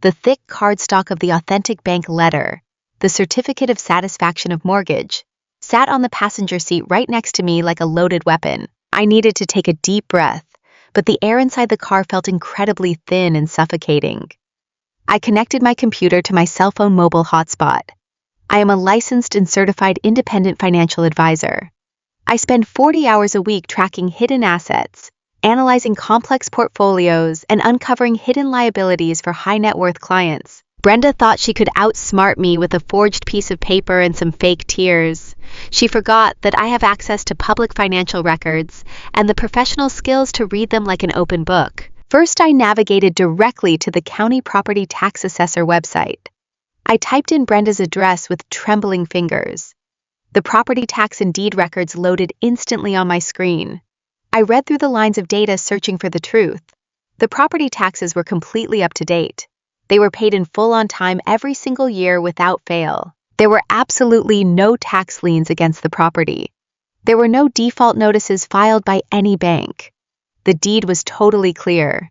The thick cardstock of the authentic bank letter, the certificate of satisfaction of mortgage, sat on the passenger seat right next to me like a loaded weapon. I needed to take a deep breath, but the air inside the car felt incredibly thin and suffocating. I connected my computer to my cell phone mobile hotspot. I am a licensed and certified independent financial advisor. I spend 40 hours a week tracking hidden assets, analyzing complex portfolios, and uncovering hidden liabilities for high net worth clients. Brenda thought she could outsmart me with a forged piece of paper and some fake tears. She forgot that I have access to public financial records and the professional skills to read them like an open book. First, I navigated directly to the county property tax assessor website. I typed in Brenda's address with trembling fingers. The property tax and deed records loaded instantly on my screen. I read through the lines of data, searching for the truth. The property taxes were completely up to date. They were paid in full on time every single year without fail. There were absolutely no tax liens against the property. There were no default notices filed by any bank. The deed was totally clear.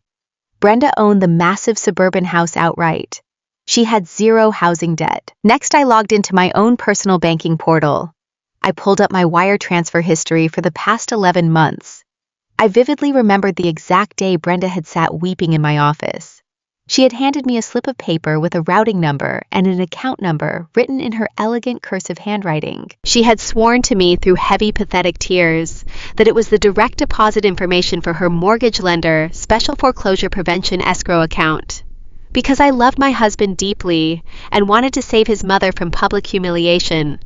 Brenda owned the massive suburban house outright. She had 0 housing debt. Next, I logged into my own personal banking portal. I pulled up my wire transfer history for the past 11 months. I vividly remembered the exact day Brenda had sat weeping in my office. She had handed me a slip of paper with a routing number and an account number written in her elegant cursive handwriting. She had sworn to me through heavy, pathetic tears that it was the direct deposit information for her mortgage lender, special foreclosure prevention escrow account. Because I loved my husband deeply and wanted to save his mother from public humiliation,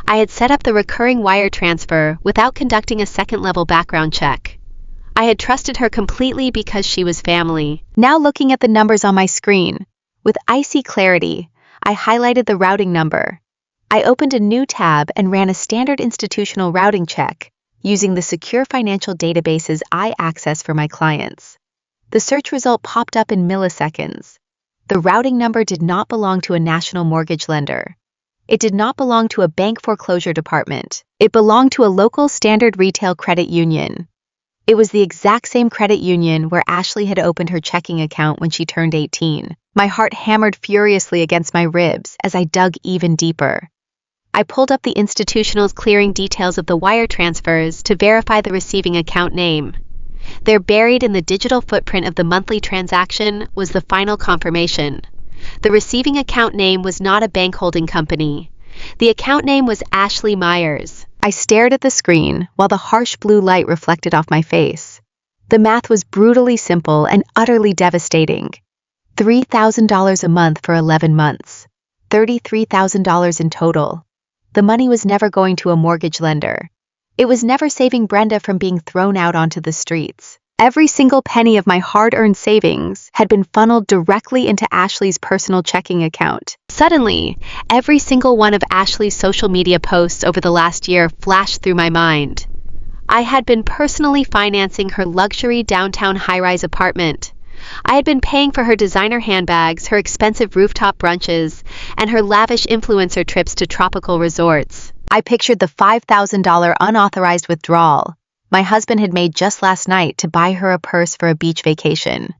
I had set up the recurring wire transfer without conducting a second-level background check. I had trusted her completely because she was family. Now looking at the numbers on my screen, with icy clarity, I highlighted the routing number. I opened a new tab and ran a standard institutional routing check, using the secure financial databases I access for my clients. The search result popped up in milliseconds. The routing number did not belong to a national mortgage lender. It did not belong to a bank foreclosure department. It belonged to a local standard retail credit union. It was the exact same credit union where Ashley had opened her checking account when she turned 18. My heart hammered furiously against my ribs as I dug even deeper. I pulled up the institutional's clearing details of the wire transfers to verify the receiving account name. There, buried in the digital footprint of the monthly transaction, was the final confirmation. The receiving account name was not a bank holding company. The account name was Ashley Myers. I stared at the screen while the harsh blue light reflected off my face. The math was brutally simple and utterly devastating. $3,000 a month for 11 months. $33,000 in total. The money was never going to a mortgage lender. It was never saving Brenda from being thrown out onto the streets. Every single penny of my hard-earned savings had been funneled directly into Ashley's personal checking account. Suddenly, every single one of Ashley's social media posts over the last year flashed through my mind. I had been personally financing her luxury downtown high-rise apartment. I had been paying for her designer handbags, her expensive rooftop brunches, and her lavish influencer trips to tropical resorts. I pictured the $5,000 unauthorized withdrawal my husband had made just last night to buy her a purse for a beach vacation.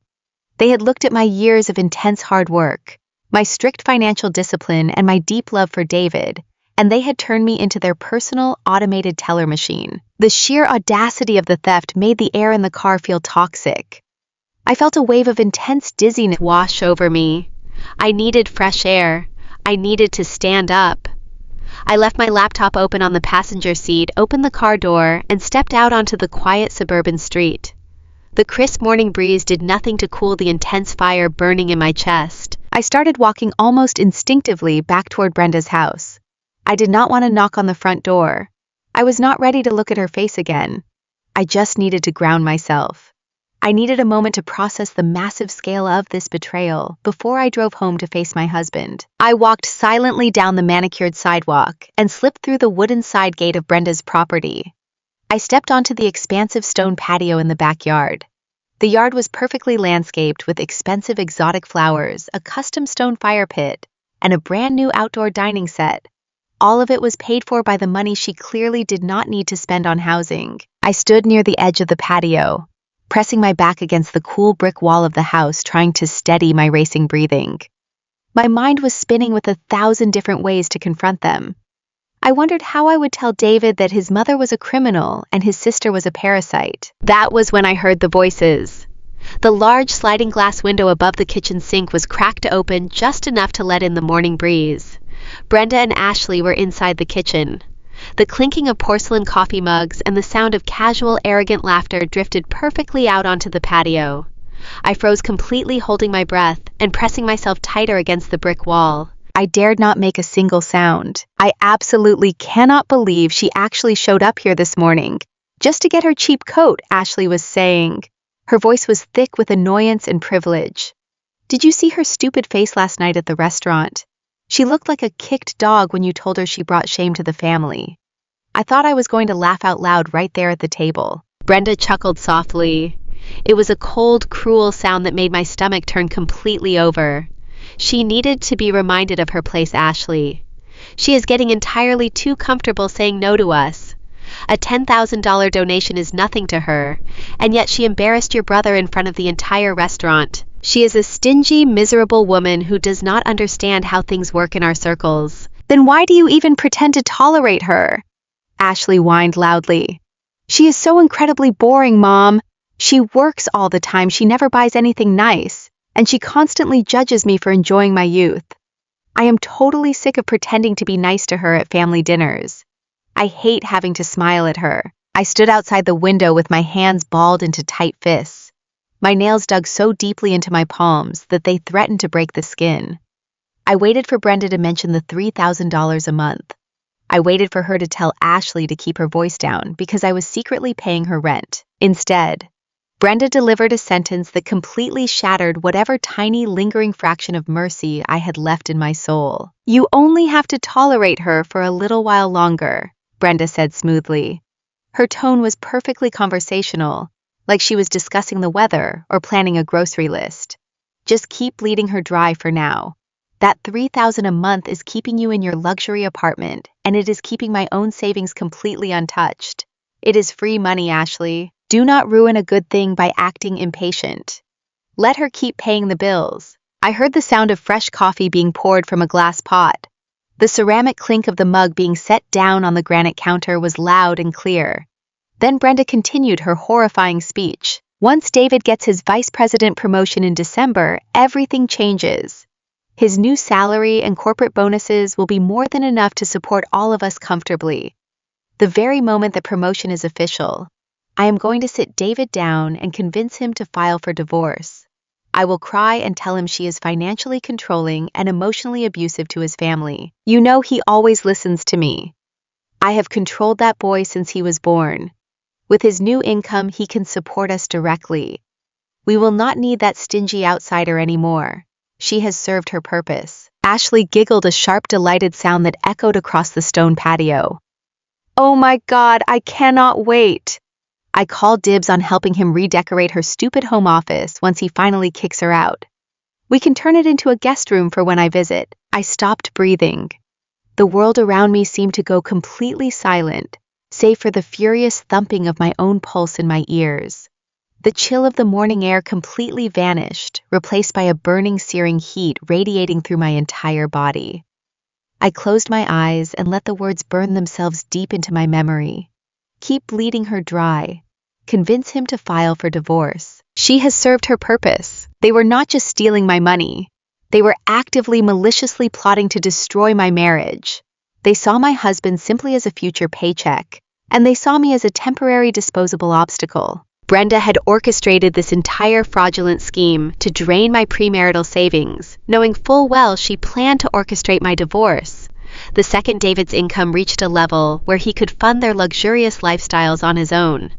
They had looked at my years of intense hard work, my strict financial discipline, and my deep love for David, and they had turned me into their personal automated teller machine. The sheer audacity of the theft made the air in the car feel toxic. I felt a wave of intense dizziness wash over me. I needed fresh air. I needed to stand up. I left my laptop open on the passenger seat, opened the car door, and stepped out onto the quiet suburban street. The crisp morning breeze did nothing to cool the intense fire burning in my chest. I started walking almost instinctively back toward Brenda's house. I did not want to knock on the front door. I was not ready to look at her face again. I just needed to ground myself. I needed a moment to process the massive scale of this betrayal before I drove home to face my husband. I walked silently down the manicured sidewalk and slipped through the wooden side gate of Brenda's property. I stepped onto the expansive stone patio in the backyard. The yard was perfectly landscaped with expensive exotic flowers, a custom stone fire pit, and a brand new outdoor dining set. All of it was paid for by the money she clearly did not need to spend on housing. I stood near the edge of the patio, pressing my back against the cool brick wall of the house, trying to steady my racing breathing. My mind was spinning with 1,000 different ways to confront them. I wondered how I would tell David that his mother was a criminal and his sister was a parasite. That was when I heard the voices. The large sliding glass window above the kitchen sink was cracked open just enough to let in the morning breeze. Brenda and Ashley were inside the kitchen. The clinking of porcelain coffee mugs and the sound of casual, arrogant laughter drifted perfectly out onto the patio. I froze completely, holding my breath and pressing myself tighter against the brick wall. I dared not make a single sound. I absolutely cannot believe she actually showed up here this morning, just to get her cheap coat, Ashley was saying. Her voice was thick with annoyance and privilege. Did you see her stupid face last night at the restaurant? She looked like a kicked dog when you told her she brought shame to the family. I thought I was going to laugh out loud right there at the table. Brenda chuckled softly. It was a cold, cruel sound that made my stomach turn completely over. She needed to be reminded of her place, Ashley. She is getting entirely too comfortable saying no to us. A $10,000 donation is nothing to her, and yet she embarrassed your brother in front of the entire restaurant. She is a stingy, miserable woman who does not understand how things work in our circles. Then why do you even pretend to tolerate her? Ashley whined loudly. She is so incredibly boring, Mom. She works all the time, she never buys anything nice, and she constantly judges me for enjoying my youth. I am totally sick of pretending to be nice to her at family dinners. I hate having to smile at her. I stood outside the window with my hands balled into tight fists. My nails dug so deeply into my palms that they threatened to break the skin. I waited for Brenda to mention the $3,000 a month. I waited for her to tell Ashley to keep her voice down because I was secretly paying her rent. Instead, Brenda delivered a sentence that completely shattered whatever tiny lingering fraction of mercy I had left in my soul. "You only have to tolerate her for a little while longer," Brenda said smoothly. Her tone was perfectly conversational, like she was discussing the weather or planning a grocery list. "Just keep bleeding her dry for now. That $3,000 a month is keeping you in your luxury apartment, and it is keeping my own savings completely untouched. It is free money, Ashley. Do not ruin a good thing by acting impatient. Let her keep paying the bills." I heard the sound of fresh coffee being poured from a glass pot. The ceramic clink of the mug being set down on the granite counter was loud and clear. Then Brenda continued her horrifying speech. "Once David gets his vice president promotion in December, everything changes. His new salary and corporate bonuses will be more than enough to support all of us comfortably. The very moment the promotion is official, I am going to sit David down and convince him to file for divorce. I will cry and tell him she is financially controlling and emotionally abusive to his family. You know he always listens to me. I have controlled that boy since he was born. With his new income, he can support us directly. We will not need that stingy outsider anymore. She has served her purpose." Ashley giggled, a sharp, delighted sound that echoed across the stone patio. "Oh my God, I cannot wait." I called dibs on helping him redecorate her stupid home office once he finally kicks her out. "We can turn it into a guest room for when I visit." I stopped breathing. The world around me seemed to go completely silent, save for the furious thumping of my own pulse in my ears. The chill of the morning air completely vanished, replaced by a burning, searing heat radiating through my entire body. I closed my eyes and let the words burn themselves deep into my memory. "Keep bleeding her dry. Convince him to file for divorce. She has served her purpose." They were not just stealing my money. They were actively, maliciously plotting to destroy my marriage. They saw my husband simply as a future paycheck, and they saw me as a temporary disposable obstacle. Brenda had orchestrated this entire fraudulent scheme to drain my premarital savings, knowing full well she planned to orchestrate my divorce. The second David's income reached a level where he could fund their luxurious lifestyles on his own.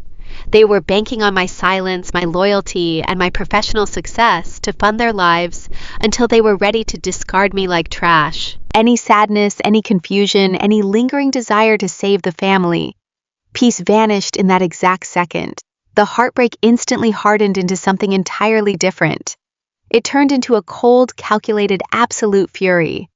They were banking on my silence, my loyalty, and my professional success to fund their lives until they were ready to discard me like trash. Any sadness, any confusion, any lingering desire to save the family, peace vanished in that exact second. The heartbreak instantly hardened into something entirely different. It turned into a cold, calculated, absolute fury.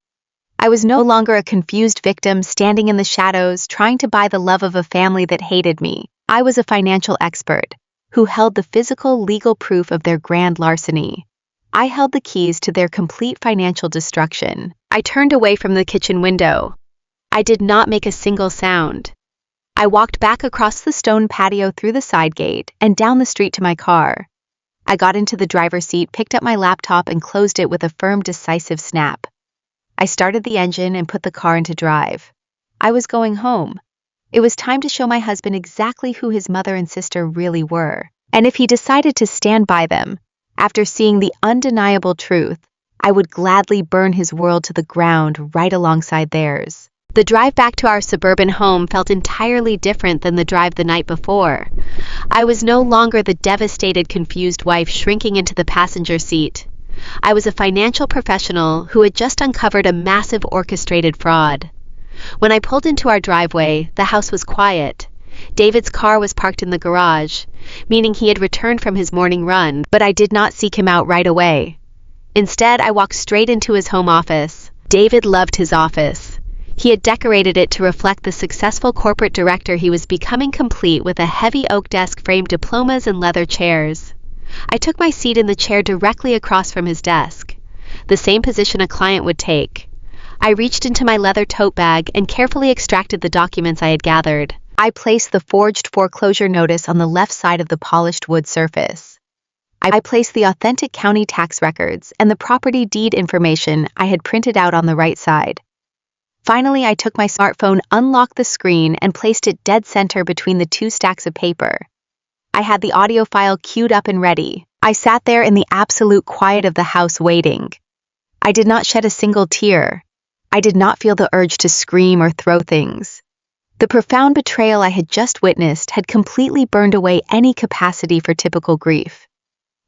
I was no longer a confused victim standing in the shadows trying to buy the love of a family that hated me. I was a financial expert who held the physical, legal proof of their grand larceny. I held the keys to their complete financial destruction. I turned away from the kitchen window. I did not make a single sound. I walked back across the stone patio through the side gate and down the street to my car. I got into the driver's seat, picked up my laptop, and closed it with a firm, decisive snap. I started the engine and put the car into drive. I was going home. It was time to show my husband exactly who his mother and sister really were. And if he decided to stand by them, after seeing the undeniable truth, I would gladly burn his world to the ground right alongside theirs. The drive back to our suburban home felt entirely different than the drive the night before. I was no longer the devastated, confused wife shrinking into the passenger seat. I was a financial professional who had just uncovered a massive orchestrated fraud. When I pulled into our driveway, the house was quiet. David's car was parked in the garage, meaning he had returned from his morning run, but I did not seek him out right away. Instead, I walked straight into his home office. David loved his office. He had decorated it to reflect the successful corporate director he was becoming, complete with a heavy oak desk, framed diplomas, and leather chairs. I took my seat in the chair directly across from his desk, the same position a client would take. I reached into my leather tote bag and carefully extracted the documents I had gathered. I placed the forged foreclosure notice on the left side of the polished wood surface. I placed the authentic county tax records and the property deed information I had printed out on the right side. Finally, I took my smartphone, unlocked the screen, and placed it dead center between the two stacks of paper. I had the audio file queued up and ready. I sat there in the absolute quiet of the house waiting. I did not shed a single tear. I did not feel the urge to scream or throw things. The profound betrayal I had just witnessed had completely burned away any capacity for typical grief.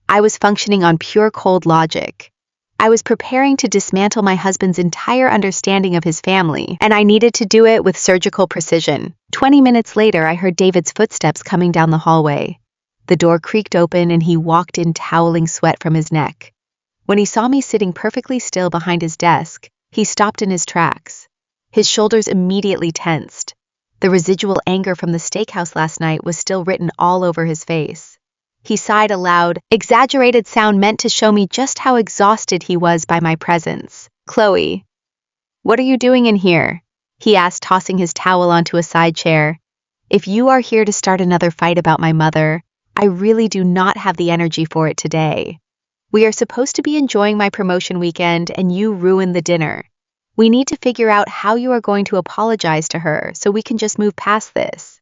I was functioning on pure cold logic. I was preparing to dismantle my husband's entire understanding of his family, and I needed to do it with surgical precision. 20 minutes later, I heard David's footsteps coming down the hallway. The door creaked open and he walked in, toweling sweat from his neck. When he saw me sitting perfectly still behind his desk, he stopped in his tracks. His shoulders immediately tensed. The residual anger from the steakhouse last night was still written all over his face. He sighed a loud, exaggerated sound meant to show me just how exhausted he was by my presence. "Chloe, what are you doing in here?" he asked, tossing his towel onto a side chair. "If you are here to start another fight about my mother, I really do not have the energy for it today. We are supposed to be enjoying my promotion weekend and you ruined the dinner. We need to figure out how you are going to apologize to her so we can just move past this."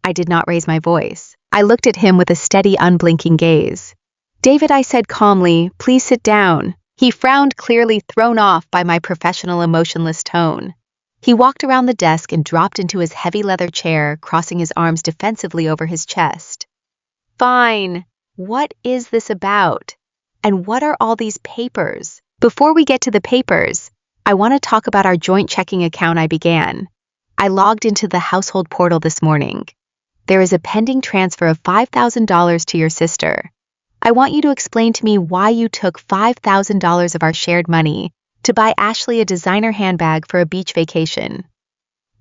I did not raise my voice. I looked at him with a steady, unblinking gaze. "David," I said calmly, "please sit down." He frowned, clearly thrown off by my professional, emotionless tone. He walked around the desk and dropped into his heavy leather chair, crossing his arms defensively over his chest. "Fine. What is this about? And what are all these papers?" "Before we get to the papers, I want to talk about our joint checking account," I began. "I logged into the household portal this morning. There is a pending transfer of $5,000 to your sister. I want you to explain to me why you took $5,000 of our shared money to buy Ashley a designer handbag for a beach vacation."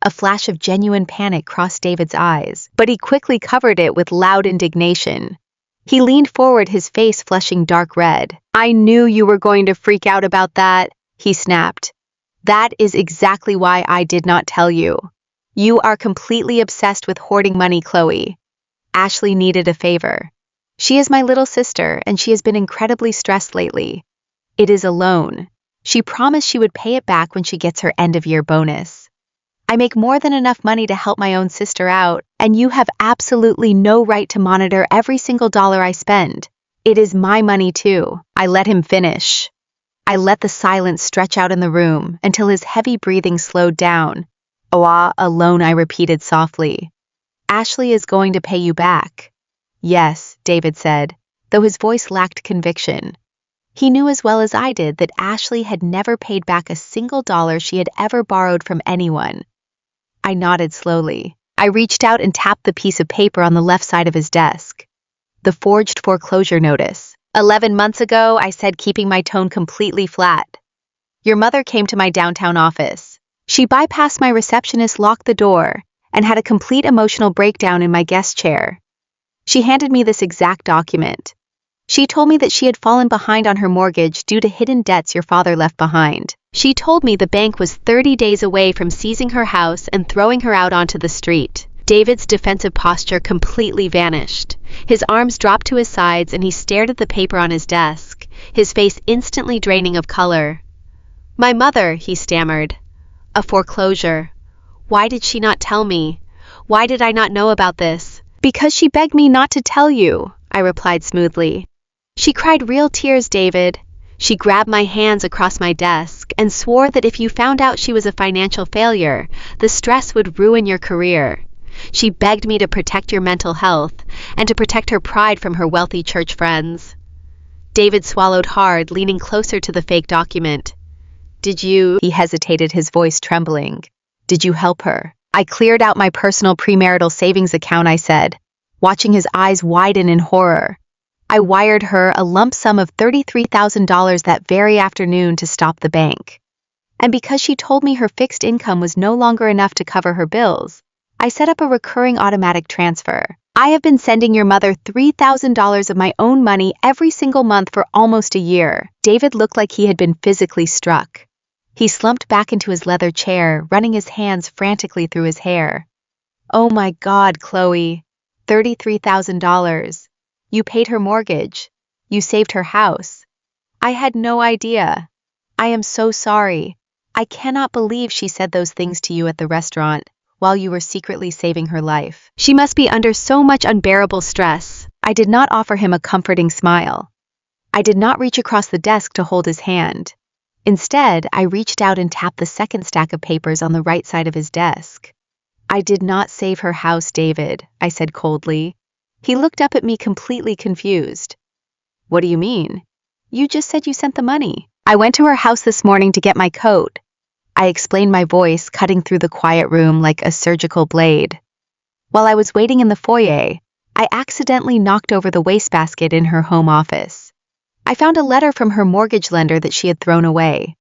A flash of genuine panic crossed David's eyes, but he quickly covered it with loud indignation. He leaned forward, his face flushing dark red. "I knew you were going to freak out about that," he snapped. "That is exactly why I did not tell you. You are completely obsessed with hoarding money, Chloe. Ashley needed a favor. She is my little sister, and she has been incredibly stressed lately. It is a loan. She promised she would pay it back when she gets her end-of-year bonus. I make more than enough money to help my own sister out, and you have absolutely no right to monitor every single dollar I spend. It is my money too." I let him finish. I let the silence stretch out in the room until his heavy breathing slowed down. "A loan," I repeated softly. "Ashley is going to pay you back." "Yes," David said, though his voice lacked conviction. He knew as well as I did that Ashley had never paid back a single dollar she had ever borrowed from anyone. I nodded slowly. I reached out and tapped the piece of paper on the left side of his desk. The forged foreclosure notice. 11 months ago, I said, keeping my tone completely flat. "Your mother came to my downtown office. She bypassed my receptionist, locked the door, and had a complete emotional breakdown in my guest chair. She handed me this exact document. She told me that she had fallen behind on her mortgage due to hidden debts your father left behind. She told me the bank was 30 days away from seizing her house and throwing her out onto the street." David's defensive posture completely vanished. His arms dropped to his sides and he stared at the paper on his desk, his face instantly draining of color. "My mother," he stammered. "A foreclosure. Why did she not tell me? Why did I not know about this?" "Because she begged me not to tell you," I replied smoothly. "She cried real tears, David. She grabbed my hands across my desk and swore that if you found out she was a financial failure, the stress would ruin your career. She begged me to protect your mental health and to protect her pride from her wealthy church friends." David swallowed hard, leaning closer to the fake document. "Did you?" He hesitated, his voice trembling. "Did you help her?" "I cleared out my personal premarital savings account," I said, watching his eyes widen in horror. "I wired her a lump sum of $33,000 that very afternoon to stop the bank. And because she told me her fixed income was no longer enough to cover her bills, I set up a recurring automatic transfer. I have been sending your mother $3,000 of my own money every single month for almost a year." David looked like he had been physically struck. He slumped back into his leather chair, running his hands frantically through his hair. "Oh my God, Chloe. $33,000. You paid her mortgage. You saved her house. I had no idea. I am so sorry. I cannot believe she said those things to you at the restaurant while you were secretly saving her life. She must be under so much unbearable stress." I did not offer him a comforting smile. I did not reach across the desk to hold his hand. Instead, I reached out and tapped the second stack of papers on the right side of his desk. I did not save her house, David, I said coldly. He looked up at me completely confused. What do you mean? You just said you sent the money. I went to her house this morning to get my coat. I explained, my voice cutting through the quiet room like a surgical blade. While I was waiting in the foyer, I accidentally knocked over the wastebasket in her home office. I found a letter from her mortgage lender that she had thrown away.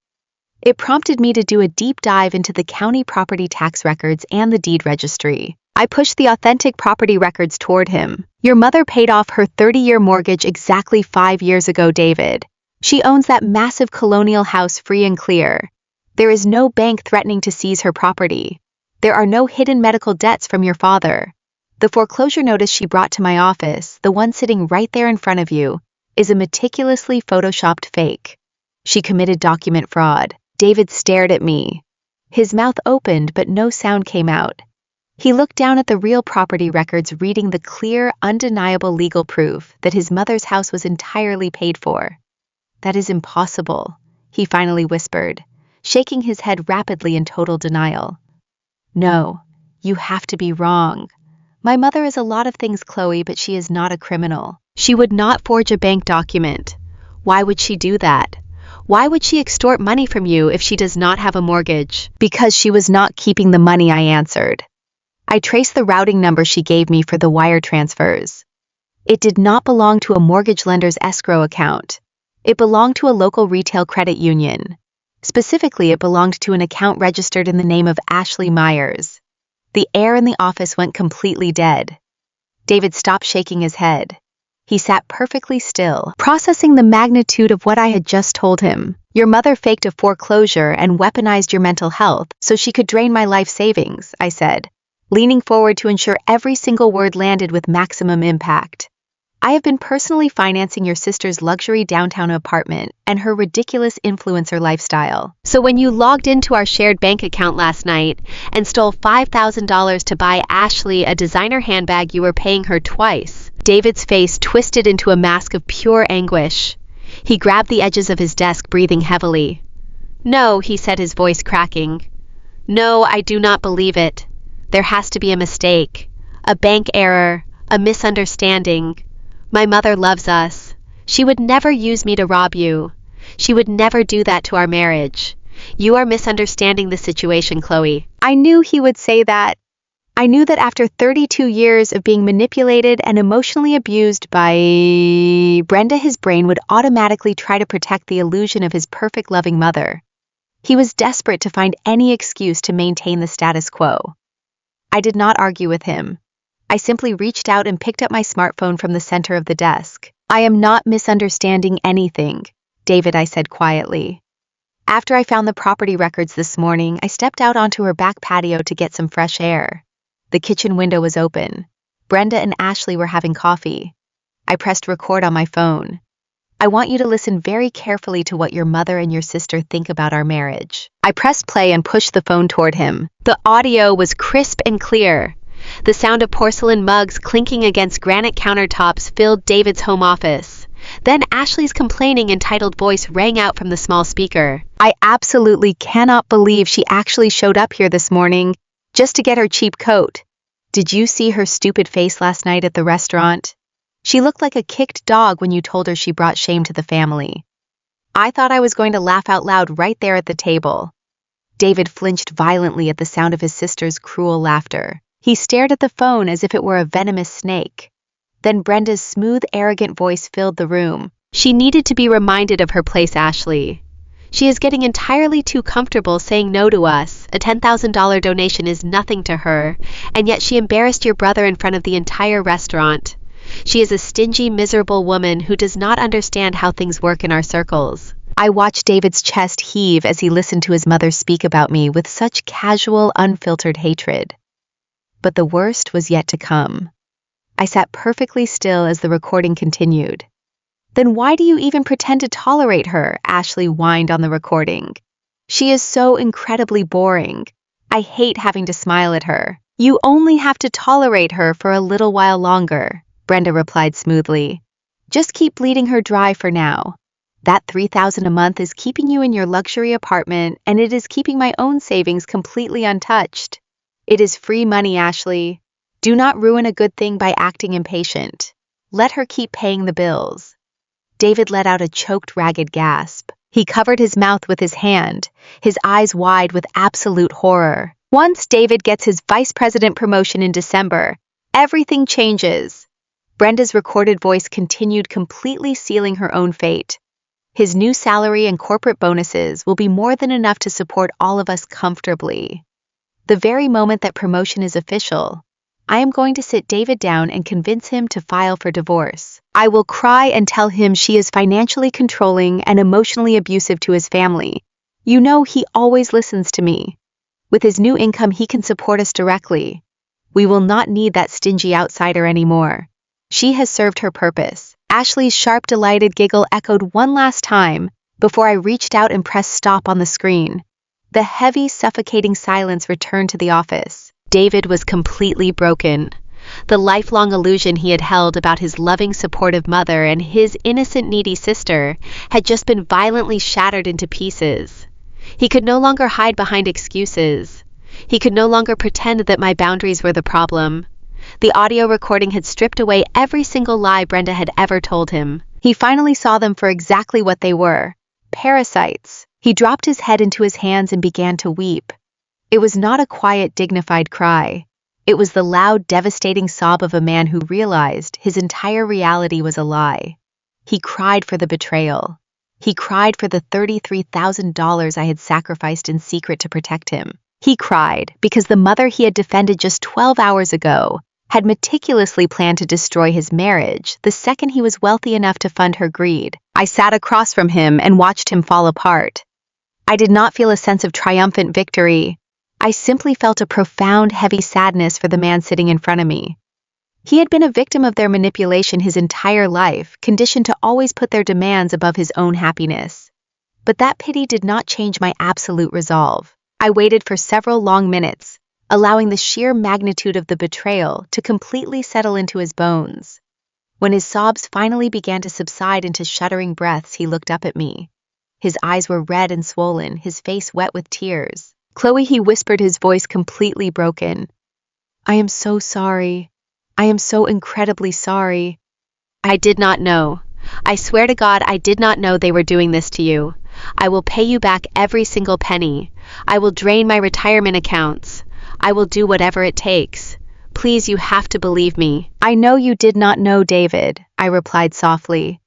It prompted me to do a deep dive into the county property tax records and the deed registry. I pushed the authentic property records toward him. Your mother paid off her 30-year mortgage exactly 5 years ago, David. She owns that massive colonial house free and clear. There is no bank threatening to seize her property. There are no hidden medical debts from your father. The foreclosure notice she brought to my office, the one sitting right there in front of you, is a meticulously photoshopped fake. She committed document fraud. David stared at me. His mouth opened, but no sound came out. He looked down at the real property records, reading the clear, undeniable legal proof that his mother's house was entirely paid for. That is impossible, he finally whispered, shaking his head rapidly in total denial. No, you have to be wrong. My mother is a lot of things, Chloe, but she is not a criminal. She would not forge a bank document. Why would she do that? Why would she extort money from you if she does not have a mortgage? Because she was not keeping the money, I answered. I traced the routing number she gave me for the wire transfers. It did not belong to a mortgage lender's escrow account. It belonged to a local retail credit union. Specifically, it belonged to an account registered in the name of Ashley Myers. The air in the office went completely dead. David stopped shaking his head. He sat perfectly still, processing the magnitude of what I had just told him. Your mother faked a foreclosure and weaponized your mental health so she could drain my life savings, I said, leaning forward to ensure every single word landed with maximum impact. I have been personally financing your sister's luxury downtown apartment and her ridiculous influencer lifestyle. So when you logged into our shared bank account last night and stole $5,000 to buy Ashley a designer handbag, you were paying her twice. David's face twisted into a mask of pure anguish. He grabbed the edges of his desk, breathing heavily. No, he said, his voice cracking. No, I do not believe it. There has to be a mistake, a bank error, a misunderstanding. My mother loves us. She would never use me to rob you. She would never do that to our marriage. You are misunderstanding the situation, Chloe. I knew he would say that. I knew that after 32 years of being manipulated and emotionally abused by Brenda, his brain would automatically try to protect the illusion of his perfect loving mother. He was desperate to find any excuse to maintain the status quo. I did not argue with him. I simply reached out and picked up my smartphone from the center of the desk. I am not misunderstanding anything, David, I said quietly. After I found the property records this morning, I stepped out onto her back patio to get some fresh air. The kitchen window was open. Brenda and Ashley were having coffee. I pressed record on my phone. I want you to listen very carefully to what your mother and your sister think about our marriage. I pressed play and pushed the phone toward him. The audio was crisp and clear. The sound of porcelain mugs clinking against granite countertops filled David's home office. Then Ashley's complaining, entitled voice rang out from the small speaker. I absolutely cannot believe she actually showed up here this morning just to get her cheap coat. Did you see her stupid face last night at the restaurant? She looked like a kicked dog when you told her she brought shame to the family. I thought I was going to laugh out loud right there at the table. David flinched violently at the sound of his sister's cruel laughter. He stared at the phone as if it were a venomous snake. Then Brenda's smooth, arrogant voice filled the room. She needed to be reminded of her place, Ashley. She is getting entirely too comfortable saying no to us. A $10,000 donation is nothing to her, and yet she embarrassed your brother in front of the entire restaurant. She is a stingy, miserable woman who does not understand how things work in our circles. I watched David's chest heave as he listened to his mother speak about me with such casual, unfiltered hatred. But the worst was yet to come. I sat perfectly still as the recording continued. Then why do you even pretend to tolerate her? Ashley whined on the recording. She is so incredibly boring. I hate having to smile at her. You only have to tolerate her for a little while longer, Brenda replied smoothly. Just keep bleeding her dry for now. That $3,000 a month is keeping you in your luxury apartment, and it is keeping my own savings completely untouched. It is free money, Ashley. Do not ruin a good thing by acting impatient. Let her keep paying the bills. David let out a choked, ragged gasp. He covered his mouth with his hand, his eyes wide with absolute horror. Once David gets his vice president promotion in December, everything changes. Brenda's recorded voice continued, completely sealing her own fate. His new salary and corporate bonuses will be more than enough to support all of us comfortably. The very moment that promotion is official, I am going to sit David down and convince him to file for divorce. I will cry and tell him she is financially controlling and emotionally abusive to his family. You know, he always listens to me. With his new income, he can support us directly. We will not need that stingy outsider anymore. She has served her purpose. Ashley's sharp, delighted giggle echoed one last time before I reached out and pressed stop on the screen. The heavy, suffocating silence returned to the office. David was completely broken. The lifelong illusion he had held about his loving, supportive mother and his innocent, needy sister had just been violently shattered into pieces. He could no longer hide behind excuses. He could no longer pretend that my boundaries were the problem. The audio recording had stripped away every single lie Brenda had ever told him. He finally saw them for exactly what they were: parasites. He dropped his head into his hands and began to weep. It was not a quiet, dignified cry. It was the loud, devastating sob of a man who realized his entire reality was a lie. He cried for the betrayal. He cried for the $33,000 I had sacrificed in secret to protect him. He cried because the mother he had defended just 12 hours ago had meticulously planned to destroy his marriage the second he was wealthy enough to fund her greed. I sat across from him and watched him fall apart. I did not feel a sense of triumphant victory. I simply felt a profound, heavy sadness for the man sitting in front of me. He had been a victim of their manipulation his entire life, conditioned to always put their demands above his own happiness. But that pity did not change my absolute resolve. I waited for several long minutes, allowing the sheer magnitude of the betrayal to completely settle into his bones. When his sobs finally began to subside into shuddering breaths, he looked up at me. His eyes were red and swollen, his face wet with tears. "Chloe," he whispered, his voice completely broken. "I am so sorry. I am so incredibly sorry. I did not know. I swear to God, I did not know they were doing this to you. I will pay you back every single penny. I will drain my retirement accounts. I will do whatever it takes. Please, you have to believe me." "I know you did not know, David," I replied softly.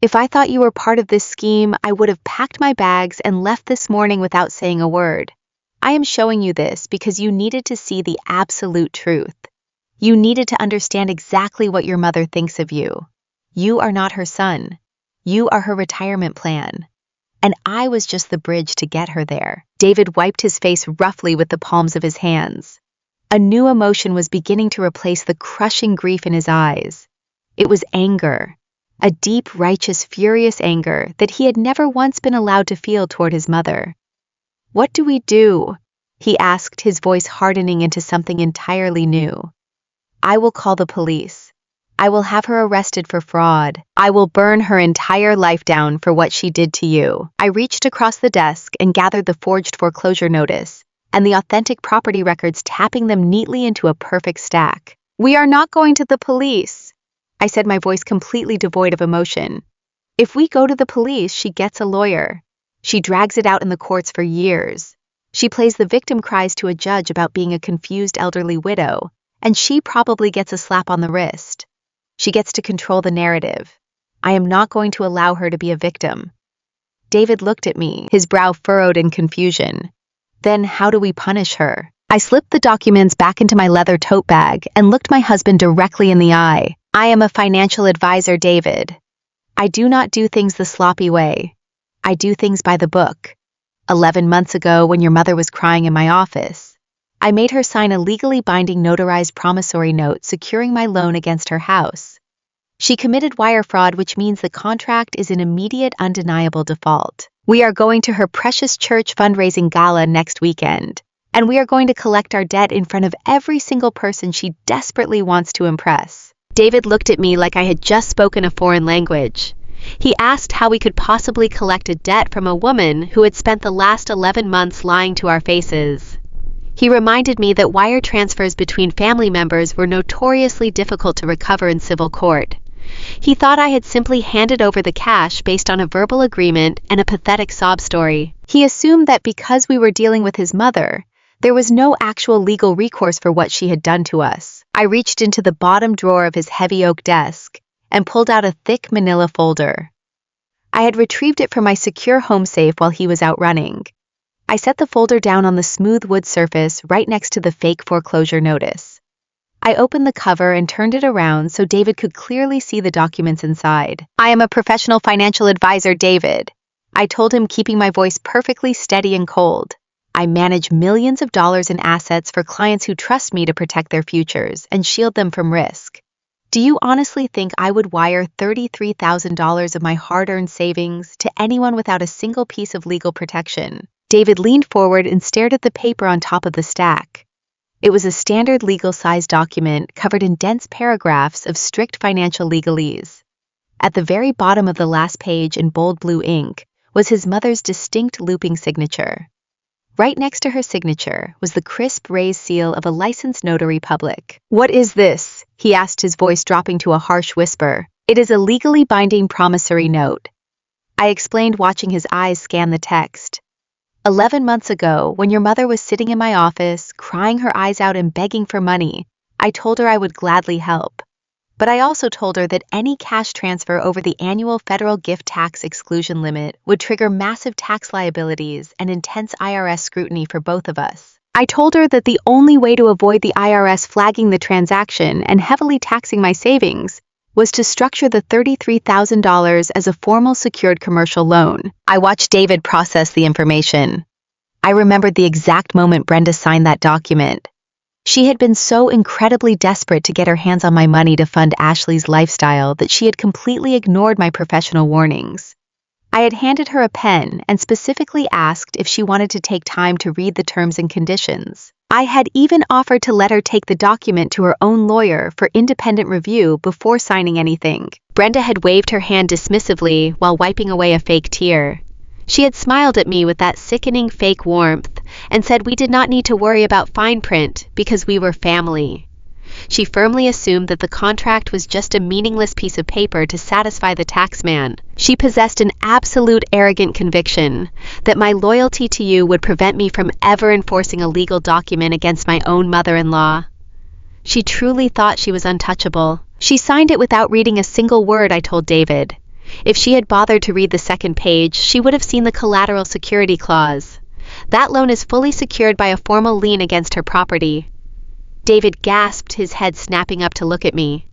"If I thought you were part of this scheme, I would have packed my bags and left this morning without saying a word. I am showing you this because you needed to see the absolute truth. You needed to understand exactly what your mother thinks of you. You are not her son. You are her retirement plan. And I was just the bridge to get her there." David wiped his face roughly with the palms of his hands. A new emotion was beginning to replace the crushing grief in his eyes. It was anger. A deep, righteous, furious anger that he had never once been allowed to feel toward his mother. "What do we do?" he asked, his voice hardening into something entirely new. "I will call the police. I will have her arrested for fraud. I will burn her entire life down for what she did to you." I reached across the desk and gathered the forged foreclosure notice and the authentic property records, tapping them neatly into a perfect stack. "We are not going to the police," I said, my voice completely devoid of emotion. "If we go to the police, she gets a lawyer. She drags it out in the courts for years. She plays the victim cries to a judge about being a confused elderly widow, and she probably gets a slap on the wrist. She gets to control the narrative. I am not going to allow her to be a victim." David looked at me, his brow furrowed in confusion. "Then how do we punish her?" I slipped the documents back into my leather tote bag and looked my husband directly in the eye. "I am a financial advisor, David. I do not do things the sloppy way. I do things by the book. 11 months ago, when your mother was crying in my office, I made her sign a legally binding notarized promissory note securing my loan against her house. She committed wire fraud, which means the contract is in immediate, undeniable default. We are going to her precious church fundraising gala next weekend, and we are going to collect our debt in front of every single person she desperately wants to impress." David looked at me like I had just spoken a foreign language. He asked how we could possibly collect a debt from a woman who had spent the last 11 months lying to our faces. He reminded me that wire transfers between family members were notoriously difficult to recover in civil court. He thought I had simply handed over the cash based on a verbal agreement and a pathetic sob story. He assumed that because we were dealing with his mother, there was no actual legal recourse for what she had done to us. I reached into the bottom drawer of his heavy oak desk and pulled out a thick manila folder. I had retrieved it from my secure home safe while he was out running. I set the folder down on the smooth wood surface right next to the fake foreclosure notice. I opened the cover and turned it around so David could clearly see the documents inside. "I am a professional financial advisor, David," I told him, keeping my voice perfectly steady and cold. "I manage millions of dollars in assets for clients who trust me to protect their futures and shield them from risk. Do you honestly think I would wire $33,000 of my hard-earned savings to anyone without a single piece of legal protection?" David leaned forward and stared at the paper on top of the stack. It was a standard legal-sized document covered in dense paragraphs of strict financial legalese. At the very bottom of the last page in bold blue ink was his mother's distinct looping signature. Right next to her signature was the crisp raised seal of a licensed notary public. "What is this?" he asked, his voice dropping to a harsh whisper. "It is a legally binding promissory note," I explained, watching his eyes scan the text. 11 months ago, when your mother was sitting in my office, crying her eyes out and begging for money, I told her I would gladly help. But I also told her that any cash transfer over the annual federal gift tax exclusion limit would trigger massive tax liabilities and intense IRS scrutiny for both of us. I told her that the only way to avoid the IRS flagging the transaction and heavily taxing my savings was to structure the $33,000 as a formal secured commercial loan. I watched David process the information. I remembered the exact moment Brenda signed that document. She had been so incredibly desperate to get her hands on my money to fund Ashley's lifestyle that she had completely ignored my professional warnings. I had handed her a pen and specifically asked if she wanted to take time to read the terms and conditions. I had even offered to let her take the document to her own lawyer for independent review before signing anything. Brenda had waved her hand dismissively while wiping away a fake tear. She had smiled at me with that sickening fake warmth and said we did not need to worry about fine print because we were family. She firmly assumed that the contract was just a meaningless piece of paper to satisfy the taxman. She possessed an absolute arrogant conviction that my loyalty to you would prevent me from ever enforcing a legal document against my own mother-in-law. She truly thought she was untouchable. She signed it without reading a single word, I told David. If she had bothered to read the second page, she would have seen the collateral security clause. That loan is fully secured by a formal lien against her property. David gasped, his head snapping up to look at me.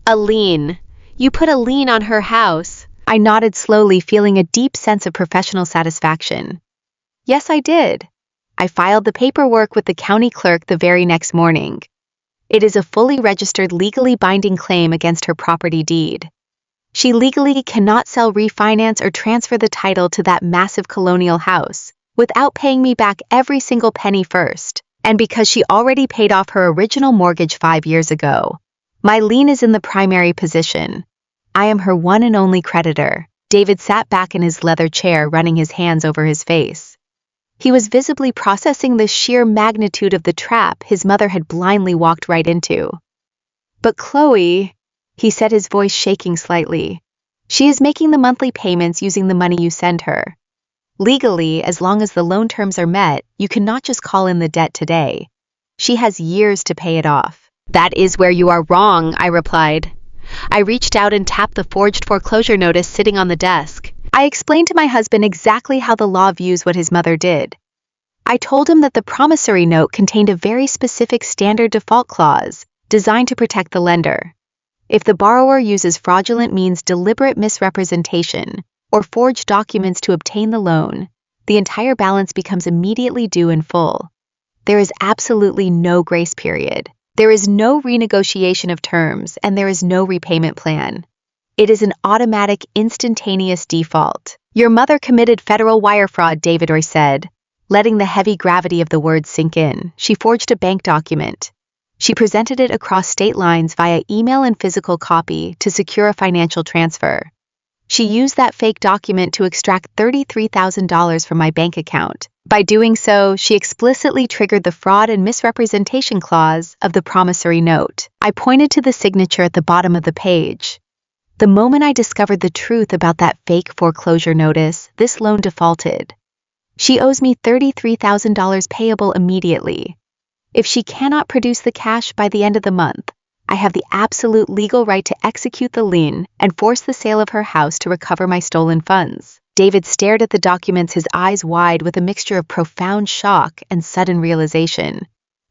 "A lien? You put a lien on her house?" I nodded slowly, feeling a deep sense of professional satisfaction. "Yes, I did. I filed the paperwork with the county clerk the very next morning. It is a fully registered, legally binding claim against her property deed. She legally cannot sell, refinance, or transfer the title to that massive colonial house without paying me back every single penny first. And because she already paid off her original mortgage 5 years ago, my lien is in the primary position. I am her one and only creditor." David sat back in his leather chair, running his hands over his face. He was visibly processing the sheer magnitude of the trap his mother had blindly walked right into. "But Chloe," he said, his voice shaking slightly, "she is making the monthly payments using the money you send her. Legally, as long as the loan terms are met, you cannot just call in the debt today. She has years to pay it off." "That is where you are wrong," I replied. I reached out and tapped the forged foreclosure notice sitting on the desk. I explained to my husband exactly how the law views what his mother did. I told him that the promissory note contained a very specific standard default clause designed to protect the lender. If the borrower uses fraudulent means, deliberate misrepresentation, or forged documents to obtain the loan, the entire balance becomes immediately due in full. There is absolutely no grace period. There is no renegotiation of terms, and there is no repayment plan. It is an automatic, instantaneous default. "Your mother committed federal wire fraud," David Roy said, letting the heavy gravity of the words sink in. "She forged a bank document. She presented it across state lines via email and physical copy to secure a financial transfer. She used that fake document to extract $33,000 from my bank account. By doing so, she explicitly triggered the fraud and misrepresentation clause of the promissory note. I pointed to the signature at the bottom of the page. The moment I discovered the truth about that fake foreclosure notice, this loan defaulted. She owes me $33,000 payable immediately. If she cannot produce the cash by the end of the month, I have the absolute legal right to execute the lien and force the sale of her house to recover my stolen funds. David stared at the documents, his eyes wide with a mixture of profound shock and sudden realization.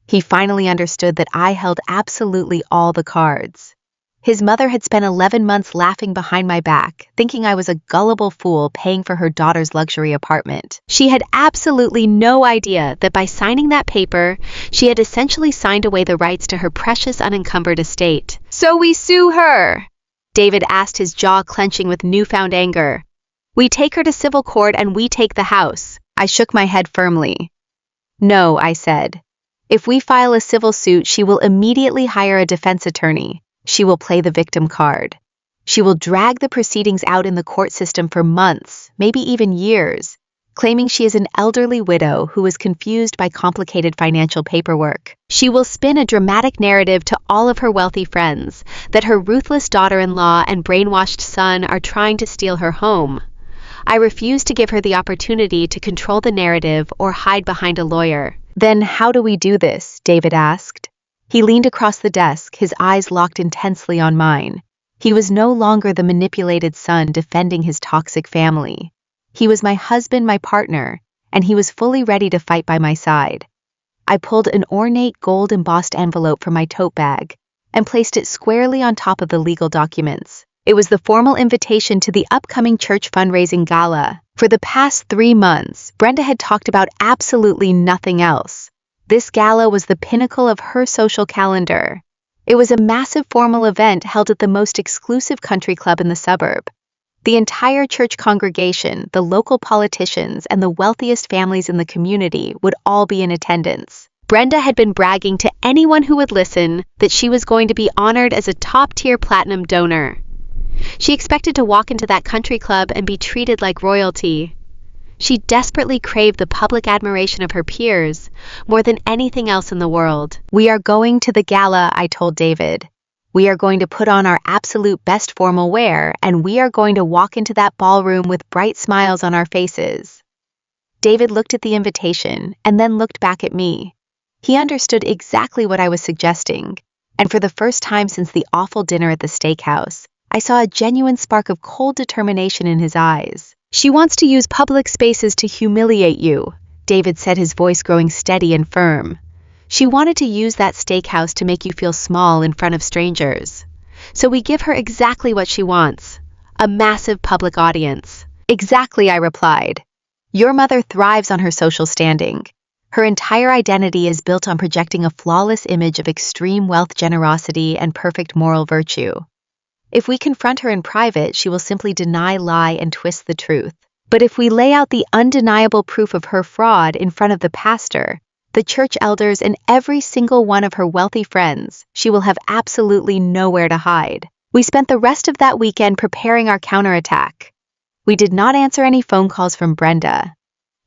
He finally understood that I held absolutely all the cards. His mother had spent 11 months laughing behind my back, thinking I was a gullible fool paying for her daughter's luxury apartment. She had absolutely no idea that by signing that paper, she had essentially signed away the rights to her precious unencumbered estate. "So we sue her?" David asked, his jaw clenching with newfound anger. "We take her to civil court and we take the house." I shook my head firmly. "No," I said. "If we file a civil suit, she will immediately hire a defense attorney. She will play the victim card. She will drag the proceedings out in the court system for months, maybe even years, claiming she is an elderly widow who is confused by complicated financial paperwork. She will spin a dramatic narrative to all of her wealthy friends that her ruthless daughter-in-law and brainwashed son are trying to steal her home. I refuse to give her the opportunity to control the narrative or hide behind a lawyer." "Then how do we do this?" David asked. He leaned across the desk, his eyes locked intensely on mine. He was no longer the manipulated son defending his toxic family. He was my husband, my partner, and he was fully ready to fight by my side. I pulled an ornate gold-embossed envelope from my tote bag and placed it squarely on top of the legal documents. It was the formal invitation to the upcoming church fundraising gala. For the past 3 months, Brenda had talked about absolutely nothing else. This gala was the pinnacle of her social calendar. It was a massive formal event held at the most exclusive country club in the suburb. The entire church congregation, the local politicians, and the wealthiest families in the community would all be in attendance. Brenda had been bragging to anyone who would listen that she was going to be honored as a top-tier platinum donor. She expected to walk into that country club and be treated like royalty. She desperately craved the public admiration of her peers more than anything else in the world. "We are going to the gala," I told David. "We are going to put on our absolute best formal wear, and we are going to walk into that ballroom with bright smiles on our faces." David looked at the invitation and then looked back at me. He understood exactly what I was suggesting, and for the first time since the awful dinner at the steakhouse, I saw a genuine spark of cold determination in his eyes. "She wants to use public spaces to humiliate you," David said, his voice growing steady and firm. "She wanted to use that steakhouse to make you feel small in front of strangers. So we give her exactly what she wants, a massive public audience." "Exactly," I replied. "Your mother thrives on her social standing. Her entire identity is built on projecting a flawless image of extreme wealth, generosity, and perfect moral virtue. If we confront her in private, she will simply deny, lie, and twist the truth. But if we lay out the undeniable proof of her fraud in front of the pastor, the church elders, and every single one of her wealthy friends, she will have absolutely nowhere to hide." We spent the rest of that weekend preparing our counterattack. We did not answer any phone calls from Brenda.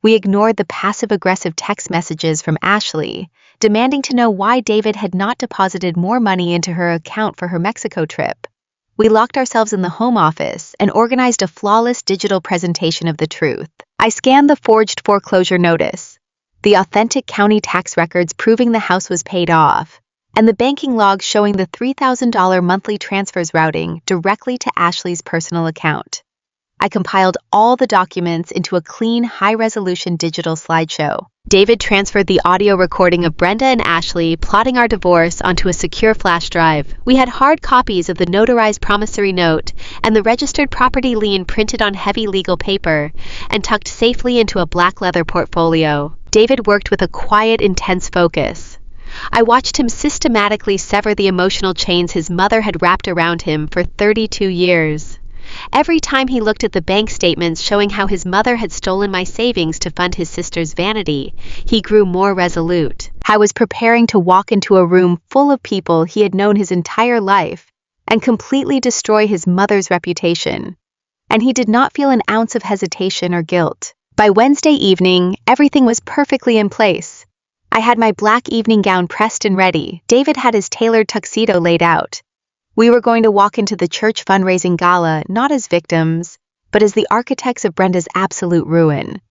We ignored the passive-aggressive text messages from Ashley, demanding to know why David had not deposited more money into her account for her Mexico trip. We locked ourselves in the home office and organized a flawless digital presentation of the truth. I scanned the forged foreclosure notice, the authentic county tax records proving the house was paid off, and the banking logs showing the $3,000 monthly transfers routing directly to Ashley's personal account. I compiled all the documents into a clean, high-resolution digital slideshow. David transferred the audio recording of Brenda and Ashley plotting our divorce onto a secure flash drive. We had hard copies of the notarized promissory note and the registered property lien printed on heavy legal paper and tucked safely into a black leather portfolio. David worked with a quiet, intense focus. I watched him systematically sever the emotional chains his mother had wrapped around him for 32 years. Every time he looked at the bank statements showing how his mother had stolen my savings to fund his sister's vanity, he grew more resolute. I was preparing to walk into a room full of people he had known his entire life and completely destroy his mother's reputation. and he did not feel an ounce of hesitation or guilt. By Wednesday evening, everything was perfectly in place. I had my black evening gown pressed and ready. David had his tailored tuxedo laid out. We were going to walk into the church fundraising gala not as victims, but as the architects of Brenda's absolute ruin.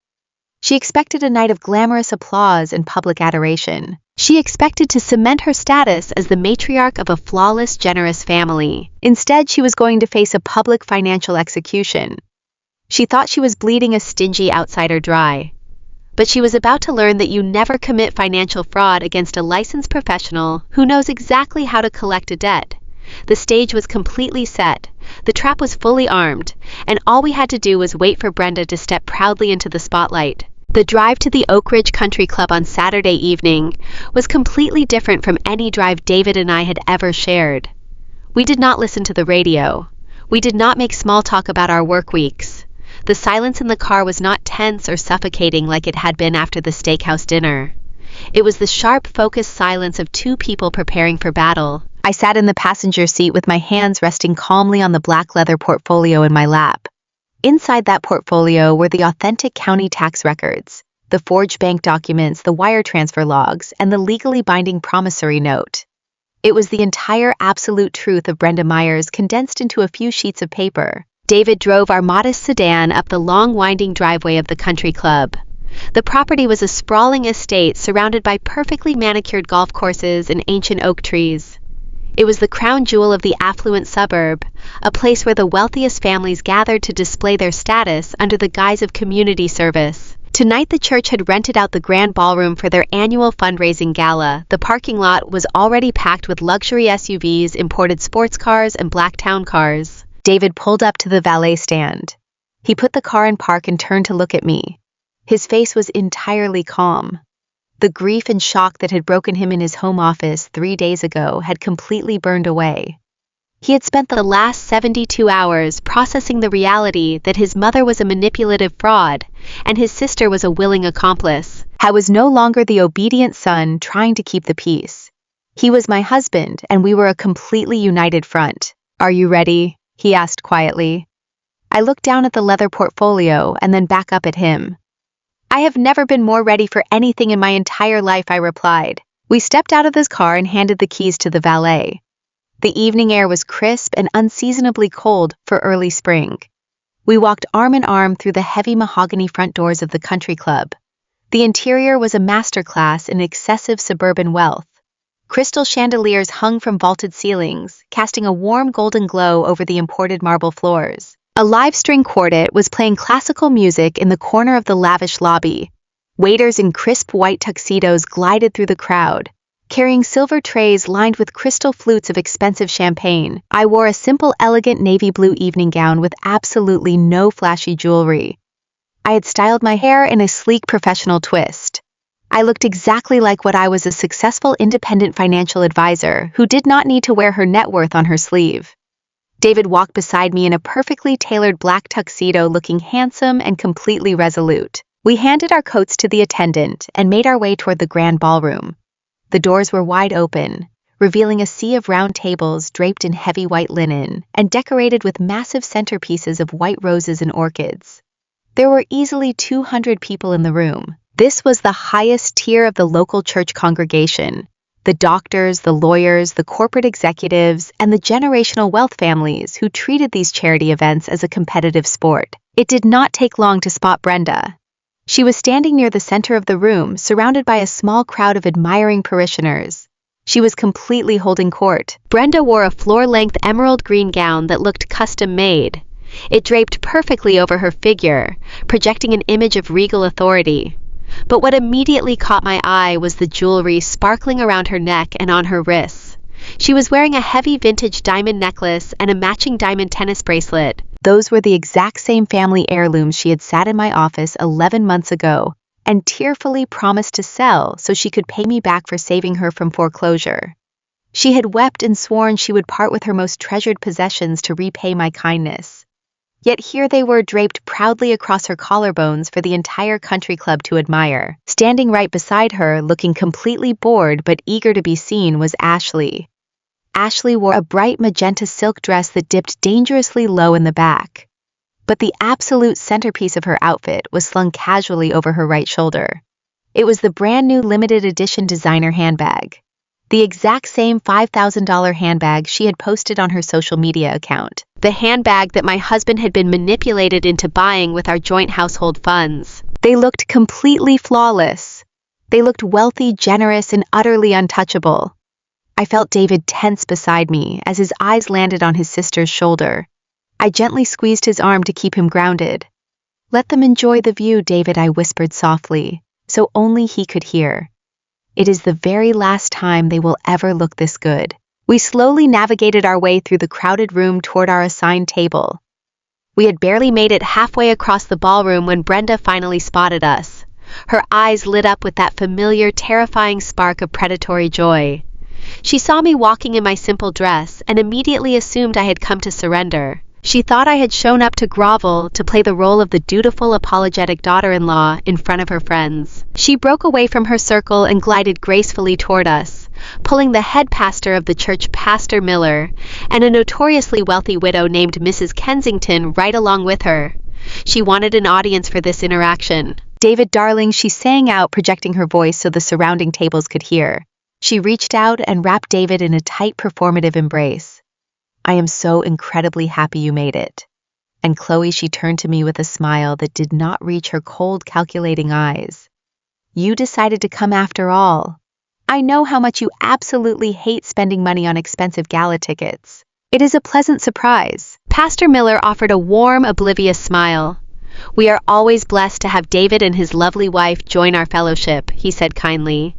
She expected a night of glamorous applause and public adoration. She expected to cement her status as the matriarch of a flawless, generous family. Instead, she was going to face a public financial execution. She thought she was bleeding a stingy outsider dry. But she was about to learn that you never commit financial fraud against a licensed professional who knows exactly how to collect a debt. The stage was completely set, the trap was fully armed, and all we had to do was wait for Brenda to step proudly into the spotlight. The drive to the Oak Ridge Country Club on Saturday evening was completely different from any drive David and I had ever shared. We did not listen to the radio. We did not make small talk about our work weeks. The silence in the car was not tense or suffocating like it had been after the steakhouse dinner. It was the sharp, focused silence of two people preparing for battle. I sat in the passenger seat with my hands resting calmly on the black leather portfolio in my lap. Inside that portfolio were the authentic county tax records, the forged bank documents, the wire transfer logs, and the legally binding promissory note. It was the entire absolute truth of Brenda Myers condensed into a few sheets of paper. David drove our modest sedan up the long winding driveway of the country club. The property was a sprawling estate surrounded by perfectly manicured golf courses and ancient oak trees. It was the crown jewel of the affluent suburb, a place where the wealthiest families gathered to display their status under the guise of community service. Tonight the church had rented out the grand ballroom for their annual fundraising gala. The parking lot was already packed with luxury SUVs, imported sports cars, and black town cars. David pulled up to the valet stand. He put the car in park and turned to look at me. His face was entirely calm. The grief and shock that had broken him in his home office 3 days ago had completely burned away. He had spent the last 72 hours processing the reality that his mother was a manipulative fraud and his sister was a willing accomplice. I was no longer the obedient son trying to keep the peace. He was my husband, and we were a completely united front. "Are you ready?" he asked quietly. I looked down at the leather portfolio and then back up at him. "I have never been more ready for anything in my entire life," I replied. We stepped out of this car and handed the keys to the valet. The evening air was crisp and unseasonably cold for early spring. We walked arm in arm through the heavy mahogany front doors of the country club. The interior was a masterclass in excessive suburban wealth. Crystal chandeliers hung from vaulted ceilings, casting a warm golden glow over the imported marble floors. A live string quartet was playing classical music in the corner of the lavish lobby. Waiters in crisp white tuxedos glided through the crowd, carrying silver trays lined with crystal flutes of expensive champagne. I wore a simple, elegant navy blue evening gown with absolutely no flashy jewelry. I had styled my hair in a sleek professional twist. I looked exactly like what I was, a successful independent financial advisor who did not need to wear her net worth on her sleeve. David walked beside me in a perfectly tailored black tuxedo, looking handsome and completely resolute. We handed our coats to the attendant and made our way toward the grand ballroom. The doors were wide open, revealing a sea of round tables draped in heavy white linen and decorated with massive centerpieces of white roses and orchids. There were easily 200 people in the room. This was the highest tier of the local church congregation. The doctors, the lawyers, the corporate executives, and the generational wealth families who treated these charity events as a competitive sport. It did not take long to spot Brenda. She was standing near the center of the room, surrounded by a small crowd of admiring parishioners. She was completely holding court. Brenda wore a floor-length emerald green gown that looked custom-made. It draped perfectly over her figure, projecting an image of regal authority. But what immediately caught my eye was the jewelry sparkling around her neck and on her wrists. She was wearing a heavy vintage diamond necklace and a matching diamond tennis bracelet. Those were the exact same family heirlooms she had sat in my office 11 months ago and tearfully promised to sell so she could pay me back for saving her from foreclosure. She had wept and sworn she would part with her most treasured possessions to repay my kindness. Yet here they were, draped proudly across her collarbones for the entire country club to admire. Standing right beside her, looking completely bored but eager to be seen, was Ashley. Ashley wore a bright magenta silk dress that dipped dangerously low in the back. but the absolute centerpiece of her outfit was slung casually over her right shoulder. It was the brand new limited edition designer handbag. The exact same $5,000 handbag she had posted on her social media account. The handbag that my husband had been manipulated into buying with our joint household funds. They looked completely flawless. They looked wealthy, generous, and utterly untouchable. I felt David tense beside me as his eyes landed on his sister's shoulder. I gently squeezed his arm to keep him grounded. "Let them enjoy the view, David," I whispered softly, so only he could hear. "It is the very last time they will ever look this good." We slowly navigated our way through the crowded room toward our assigned table. We had barely made it halfway across the ballroom when Brenda finally spotted us. Her eyes lit up with that familiar, terrifying spark of predatory joy. She saw me walking in my simple dress and immediately assumed I had come to surrender. She thought I had shown up to grovel, to play the role of the dutiful, apologetic daughter-in-law in front of her friends. She broke away from her circle and glided gracefully toward us, pulling the head pastor of the church, Pastor Miller, and a notoriously wealthy widow named Mrs. Kensington right along with her. She wanted an audience for this interaction. "David, darling," she sang out, projecting her voice so the surrounding tables could hear. She reached out and wrapped David in a tight, performative embrace. "I am so incredibly happy you made it." And Chloe, she turned to me with a smile that did not reach her cold, calculating eyes. "You decided to come after all. I know how much you absolutely hate spending money on expensive gala tickets. It is a pleasant surprise." Pastor Miller offered a warm, oblivious smile. "We are always blessed to have David and his lovely wife join our fellowship," he said kindly.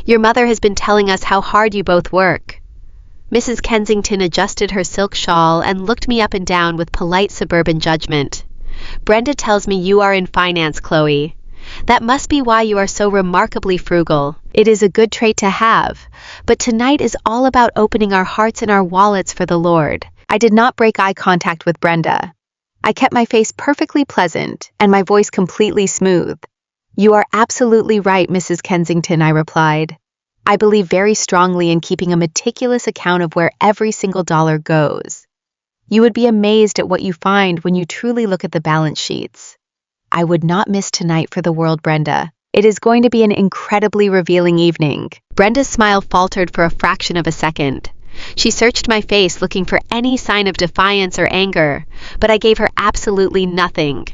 "Your mother has been telling us how hard you both work." Mrs. Kensington adjusted her silk shawl and looked me up and down with polite suburban judgment. "Brenda tells me you are in finance, Chloe. That must be why you are so remarkably frugal. It is a good trait to have, but tonight is all about opening our hearts and our wallets for the Lord." I did not break eye contact with Brenda. I kept my face perfectly pleasant and my voice completely smooth. "You are absolutely right, Mrs. Kensington," I replied. "I believe very strongly in keeping a meticulous account of where every single dollar goes. You would be amazed at what you find when you truly look at the balance sheets." "I would not miss tonight for the world, Brenda. It is going to be an incredibly revealing evening." Brenda's smile faltered for a fraction of a second. She searched my face looking for any sign of defiance or anger, but I gave her absolutely nothing.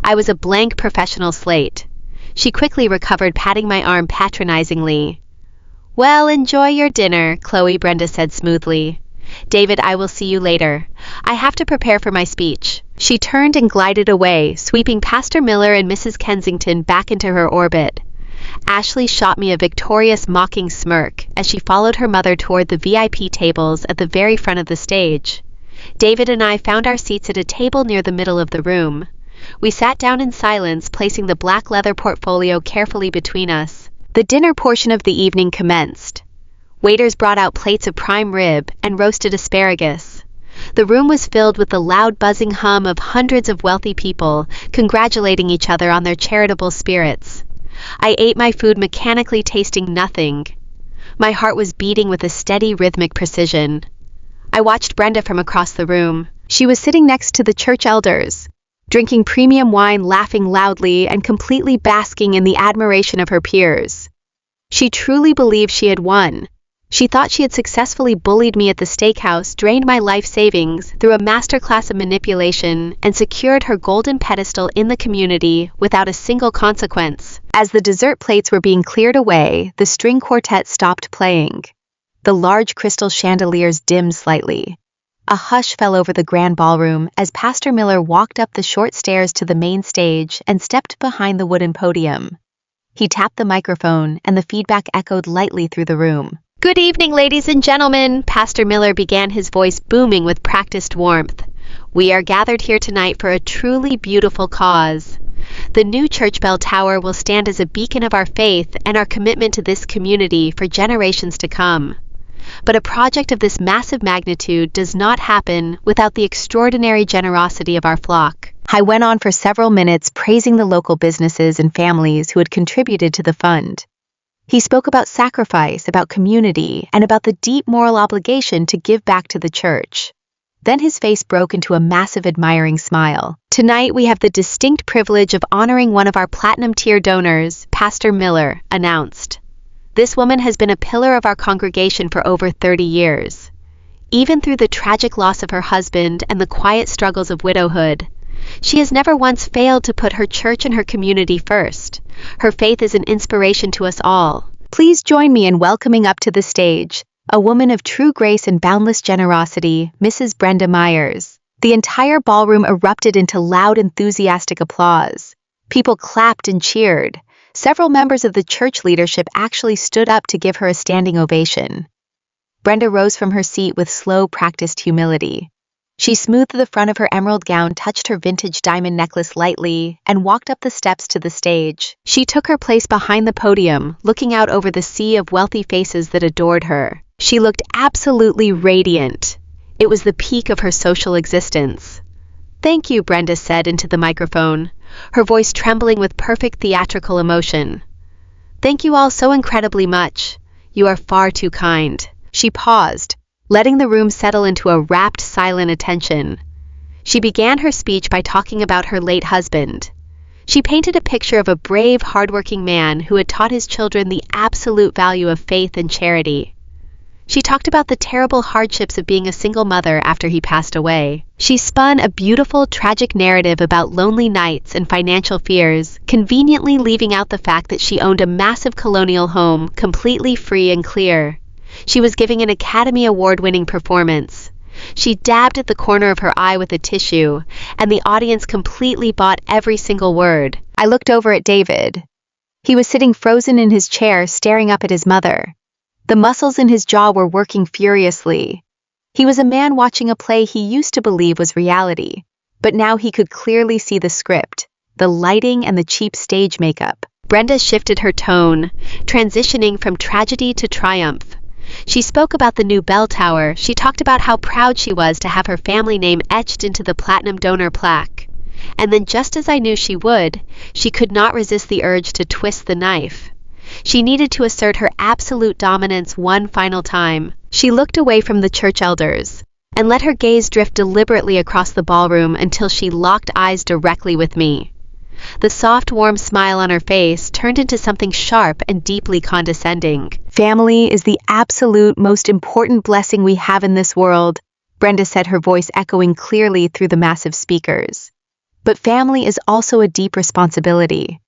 I was a blank professional slate. She quickly recovered, patting my arm patronizingly. "Well, enjoy your dinner," Chloe, Brenda said smoothly. "David, I will see you later. I have to prepare for my speech." She turned and glided away, sweeping Pastor Miller and Mrs. Kensington back into her orbit. Ashley shot me a victorious, mocking smirk as she followed her mother toward the VIP tables at the very front of the stage. David and I found our seats at a table near the middle of the room. We sat down in silence, placing the black leather portfolio carefully between us. The dinner portion of the evening commenced. Waiters brought out plates of prime rib and roasted asparagus. The room was filled with the loud, buzzing hum of hundreds of wealthy people congratulating each other on their charitable spirits. I ate my food mechanically, tasting nothing. My heart was beating with a steady, rhythmic precision. I watched Brenda from across the room. She was sitting next to the church elders, drinking premium wine, laughing loudly, and completely basking in the admiration of her peers. She truly believed she had won. She thought she had successfully bullied me at the steakhouse, drained my life savings through a masterclass of manipulation, and secured her golden pedestal in the community without a single consequence. As the dessert plates were being cleared away, the string quartet stopped playing. The large crystal chandeliers dimmed slightly. A hush fell over the grand ballroom as Pastor Miller walked up the short stairs to the main stage and stepped behind the wooden podium. He tapped the microphone, and the feedback echoed lightly through the room. "Good evening, ladies and gentlemen," Pastor Miller began, his voice booming with practiced warmth. "We are gathered here tonight for a truly beautiful cause. The new church bell tower will stand as a beacon of our faith and our commitment to this community for generations to come. But a project of this massive magnitude does not happen without the extraordinary generosity of our flock." I went on for several minutes praising the local businesses and families who had contributed to the fund. He spoke about sacrifice, about community, and about the deep moral obligation to give back to the church. Then his face broke into a massive admiring smile. "Tonight we have the distinct privilege of honoring one of our platinum tier donors," Pastor Miller announced. "This woman has been a pillar of our congregation for over 30 years. Even through the tragic loss of her husband and the quiet struggles of widowhood, she has never once failed to put her church and her community first. Her faith is an inspiration to us all. Please join me in welcoming up to the stage a woman of true grace and boundless generosity, Mrs. Brenda Myers." The entire ballroom erupted into loud, enthusiastic applause. People clapped and cheered. Several members of the church leadership actually stood up to give her a standing ovation. Brenda rose from her seat with slow, practiced humility. She smoothed the front of her emerald gown, touched her vintage diamond necklace lightly, and walked up the steps to the stage. She took her place behind the podium, looking out over the sea of wealthy faces that adored her. She looked absolutely radiant. It was the peak of her social existence. "Thank you," Brenda said into the microphone, her voice trembling with perfect theatrical emotion. "Thank you all so incredibly much. You are far too kind." She paused, letting the room settle into a rapt, silent attention. She began her speech by talking about her late husband. She painted a picture of a brave, hardworking man who had taught his children the absolute value of faith and charity. She talked about the terrible hardships of being a single mother after he passed away. She spun a beautiful, tragic narrative about lonely nights and financial fears, conveniently leaving out the fact that she owned a massive colonial home, completely free and clear. She was giving an Academy Award-winning performance. She dabbed at the corner of her eye with a tissue, and the audience completely bought every single word. I looked over at David. He was sitting frozen in his chair, staring up at his mother. The muscles in his jaw were working furiously. He was a man watching a play he used to believe was reality, but now he could clearly see the script, the lighting, and the cheap stage makeup. Brenda shifted her tone, transitioning from tragedy to triumph. She spoke about the new bell tower. She talked about how proud she was to have her family name etched into the platinum donor plaque. And then, just as I knew she would, she could not resist the urge to twist the knife. She needed to assert her absolute dominance one final time. She looked away from the church elders and let her gaze drift deliberately across the ballroom until she locked eyes directly with me. The soft, warm smile on her face turned into something sharp and deeply condescending. "Family is the absolute most important blessing we have in this world," Brenda said, her voice echoing clearly through the massive speakers. "But family is also a deep responsibility.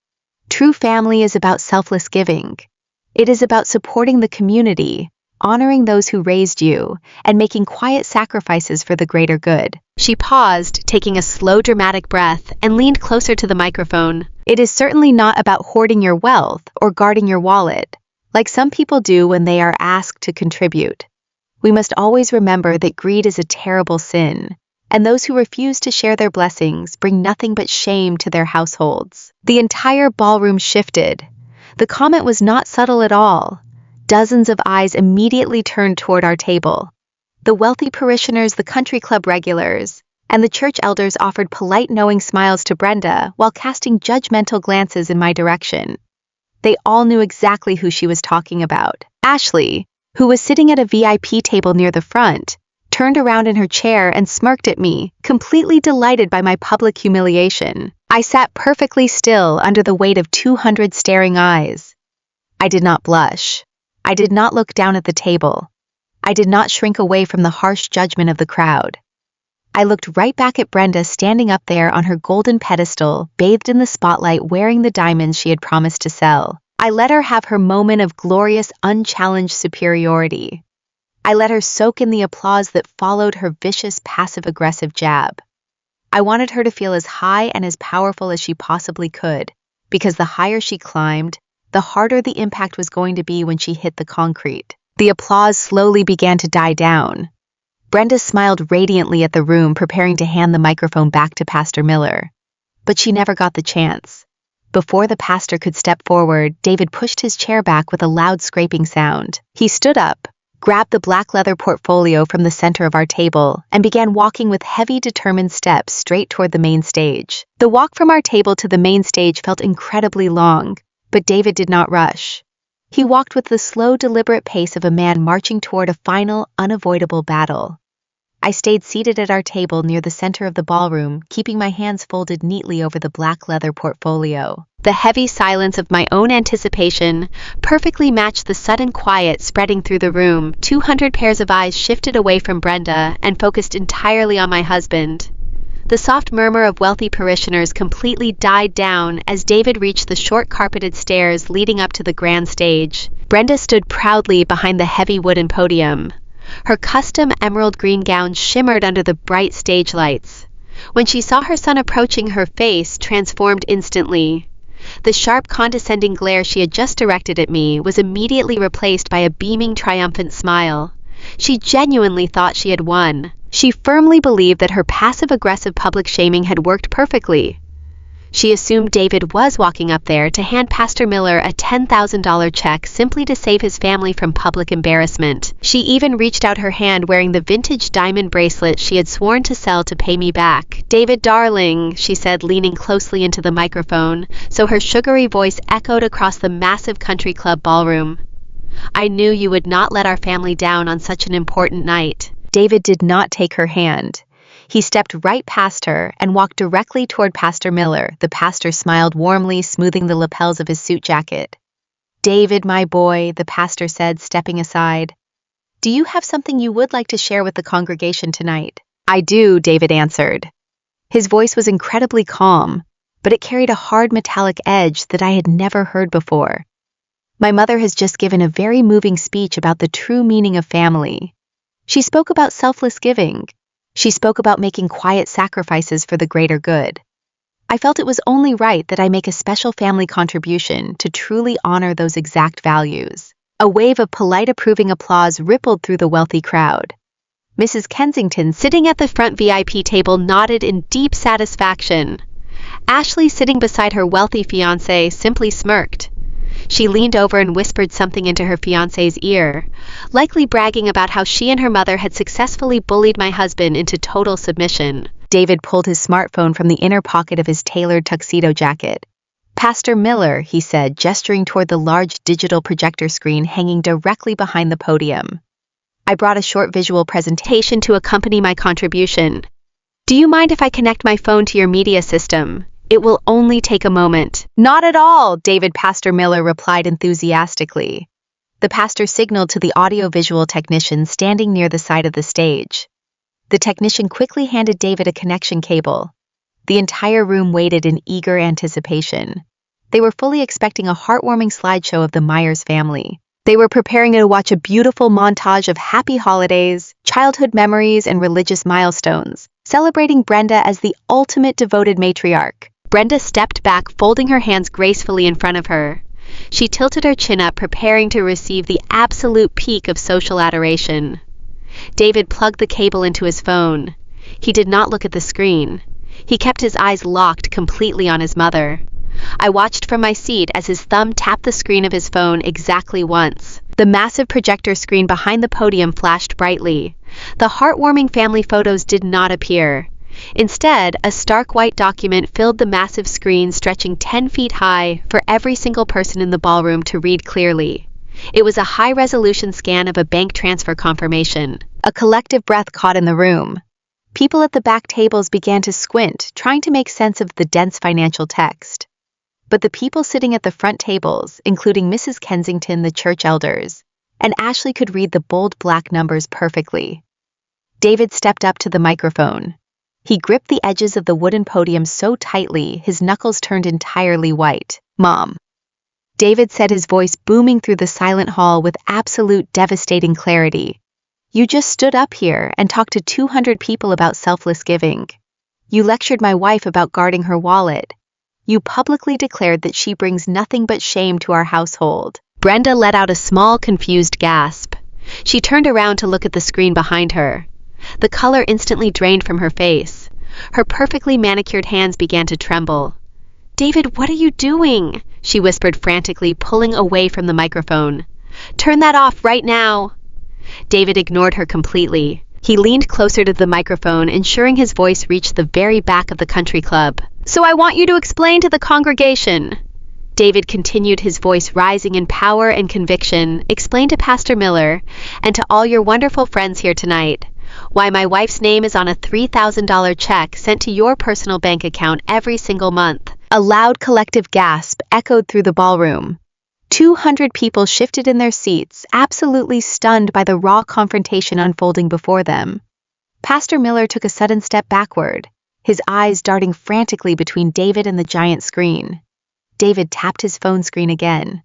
True family is about selfless giving. It is about supporting the community, honoring those who raised you, and making quiet sacrifices for the greater good." She paused, taking a slow, dramatic breath, and leaned closer to the microphone. "It is certainly not about hoarding your wealth or guarding your wallet, like some people do when they are asked to contribute. We must always remember that greed is a terrible sin, and those who refuse to share their blessings bring nothing but shame to their households." The entire ballroom shifted. The comment was not subtle at all. Dozens of eyes immediately turned toward our table. The wealthy parishioners, the country club regulars, and the church elders offered polite, knowing smiles to Brenda while casting judgmental glances in my direction. They all knew exactly who she was talking about. Ashley, who was sitting at a VIP table near the front, turned around in her chair and smirked at me, completely delighted by my public humiliation. I sat perfectly still under the weight of 200 staring eyes. I did not blush. I did not look down at the table. I did not shrink away from the harsh judgment of the crowd. I looked right back at Brenda, standing up there on her golden pedestal, bathed in the spotlight, wearing the diamonds she had promised to sell. I let her have her moment of glorious, unchallenged superiority. I let her soak in the applause that followed her vicious, passive-aggressive jab. I wanted her to feel as high and as powerful as she possibly could, because the higher she climbed, the harder the impact was going to be when she hit the concrete. The applause slowly began to die down. Brenda smiled radiantly at the room, preparing to hand the microphone back to Pastor Miller. But she never got the chance. Before the pastor could step forward, David pushed his chair back with a loud scraping sound. He stood up, grabbed the black leather portfolio from the center of our table, and began walking with heavy, determined steps straight toward the main stage. The walk from our table to the main stage felt incredibly long, but David did not rush. He walked with the slow, deliberate pace of a man marching toward a final, unavoidable battle. I I stayed seated at our table near the center of the ballroom, keeping my hands folded neatly over the black leather portfolio. The heavy silence of my own anticipation perfectly matched the sudden quiet spreading through the room. 200 pairs of eyes shifted away from Brenda and focused entirely on my husband. The soft murmur of wealthy parishioners completely died down as David reached the short carpeted stairs leading up to the grand stage. Brenda stood proudly behind the heavy wooden podium. Her custom emerald green gown shimmered under the bright stage lights. When she saw her son approaching, her face transformed instantly. The sharp, condescending glare she had just directed at me was immediately replaced by a beaming, triumphant smile. She genuinely thought she had won. She firmly believed that her passive-aggressive public shaming had worked perfectly. She assumed David was walking up there to hand Pastor Miller a $10,000 check simply to save his family from public embarrassment. She even reached out her hand wearing the vintage diamond bracelet she had sworn to sell to pay me back. "David, darling," she said, leaning closely into the microphone, so her sugary voice echoed across the massive country club ballroom. "I knew you would not let our family down on such an important night." David did not take her hand. He stepped right past her and walked directly toward Pastor Miller. The pastor smiled warmly, smoothing the lapels of his suit jacket. "David, my boy," the pastor said, stepping aside. "Do you have something you would like to share with the congregation tonight?" "I do," David answered. His voice was incredibly calm, but it carried a hard metallic edge that I had never heard before. "My mother has just given a very moving speech about the true meaning of family. She spoke about selfless giving. She spoke about making quiet sacrifices for the greater good. I felt it was only right that I make a special family contribution to truly honor those exact values." A wave of polite approving applause rippled through the wealthy crowd. Mrs. Kensington, sitting at the front VIP table, nodded in deep satisfaction. Ashley, sitting beside her wealthy fiancé, simply smirked. She leaned over and whispered something into her fiancé's ear, likely bragging about how she and her mother had successfully bullied my husband into total submission. David pulled his smartphone from the inner pocket of his tailored tuxedo jacket. "Pastor Miller," he said, gesturing toward the large digital projector screen hanging directly behind the podium. "I brought a short visual presentation to accompany my contribution. Do you mind if I connect my phone to your media system? It will only take a moment." "Not at all," Pastor Miller replied enthusiastically. The pastor signaled to the audiovisual technician standing near the side of the stage. The technician quickly handed David a connection cable. The entire room waited in eager anticipation. They were fully expecting a heartwarming slideshow of the Myers family. They were preparing to watch a beautiful montage of happy holidays, childhood memories, and religious milestones, celebrating Brenda as the ultimate devoted matriarch. Brenda stepped back, folding her hands gracefully in front of her. She tilted her chin up, preparing to receive the absolute peak of social adoration. David plugged the cable into his phone. He did not look at the screen. He kept his eyes locked completely on his mother. I watched from my seat as his thumb tapped the screen of his phone exactly once. The massive projector screen behind the podium flashed brightly. The heartwarming family photos did not appear. Instead, a stark white document filled the massive screen stretching 10 feet high for every single person in the ballroom to read clearly. It was a high-resolution scan of a bank transfer confirmation. A collective breath caught in the room. People at the back tables began to squint, trying to make sense of the dense financial text. But the people sitting at the front tables, including Mrs. Kensington, the church elders, and Ashley, could read the bold black numbers perfectly. David stepped up to the microphone. He gripped the edges of the wooden podium so tightly his knuckles turned entirely white. "Mom," David said, his voice booming through the silent hall with absolute devastating clarity. "You just stood up here and talked to 200 people about selfless giving. You lectured my wife about guarding her wallet. You publicly declared that she brings nothing but shame to our household." Brenda let out a small, confused gasp. She turned around to look at the screen behind her. The color instantly drained from her face. Her perfectly manicured hands began to tremble. "David, what are you doing?" she whispered frantically, pulling away from the microphone. "Turn that off right now." David ignored her completely. He leaned closer to the microphone, ensuring his voice reached the very back of the country club. "So I want you to explain to the congregation." David continued, his voice rising in power and conviction. "Explain to Pastor Miller and to all your wonderful friends here tonight Why my wife's name is on a $3,000 check sent to your personal bank account every single month. A loud collective gasp echoed through the ballroom. 200 people shifted in their seats, absolutely stunned by the raw confrontation unfolding before them. Pastor Miller took a sudden step backward, his eyes darting frantically between David and the giant screen. David tapped his phone screen again.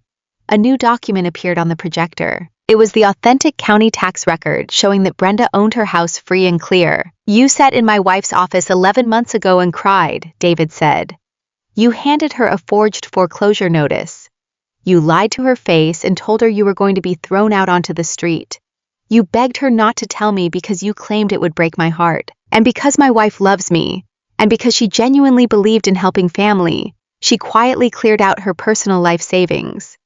A new document appeared on the projector. It was the authentic county tax record showing that Brenda owned her house free and clear. "You sat in my wife's office 11 months ago and cried," David said. "You handed her a forged foreclosure notice. You lied to her face and told her you were going to be thrown out onto the street. You begged her not to tell me because you claimed it would break my heart. And because my wife loves me, and because she genuinely believed in helping family, she quietly cleared out her personal life savings.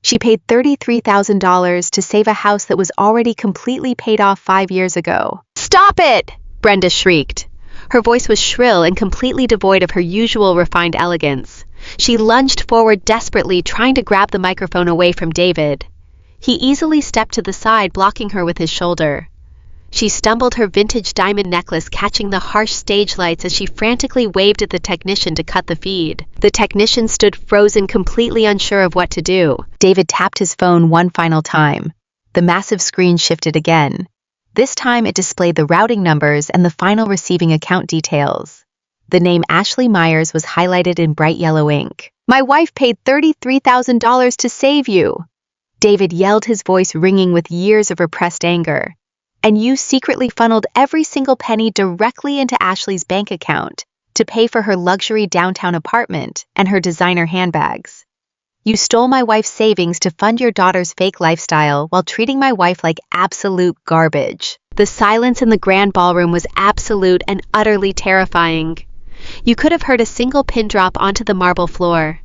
She paid $33,000 to save a house that was already completely paid off 5 years ago." "Stop it!" Brenda shrieked. Her voice was shrill and completely devoid of her usual refined elegance. She lunged forward desperately, trying to grab the microphone away from David. He easily stepped to the side, blocking her with his shoulder. She stumbled, her vintage diamond necklace catching the harsh stage lights as she frantically waved at the technician to cut the feed. The technician stood frozen, completely unsure of what to do. David tapped his phone one final time. The massive screen shifted again. This time it displayed the routing numbers and the final receiving account details. The name Ashley Myers was highlighted in bright yellow ink. "My wife paid $33,000 to save you," David yelled, his voice ringing with years of repressed anger. "And you secretly funneled every single penny directly into Ashley's bank account to pay for her luxury downtown apartment and her designer handbags. You stole my wife's savings to fund your daughter's fake lifestyle while treating my wife like absolute garbage." The silence in the grand ballroom was absolute and utterly terrifying. You could have heard a single pin drop onto the marble floor.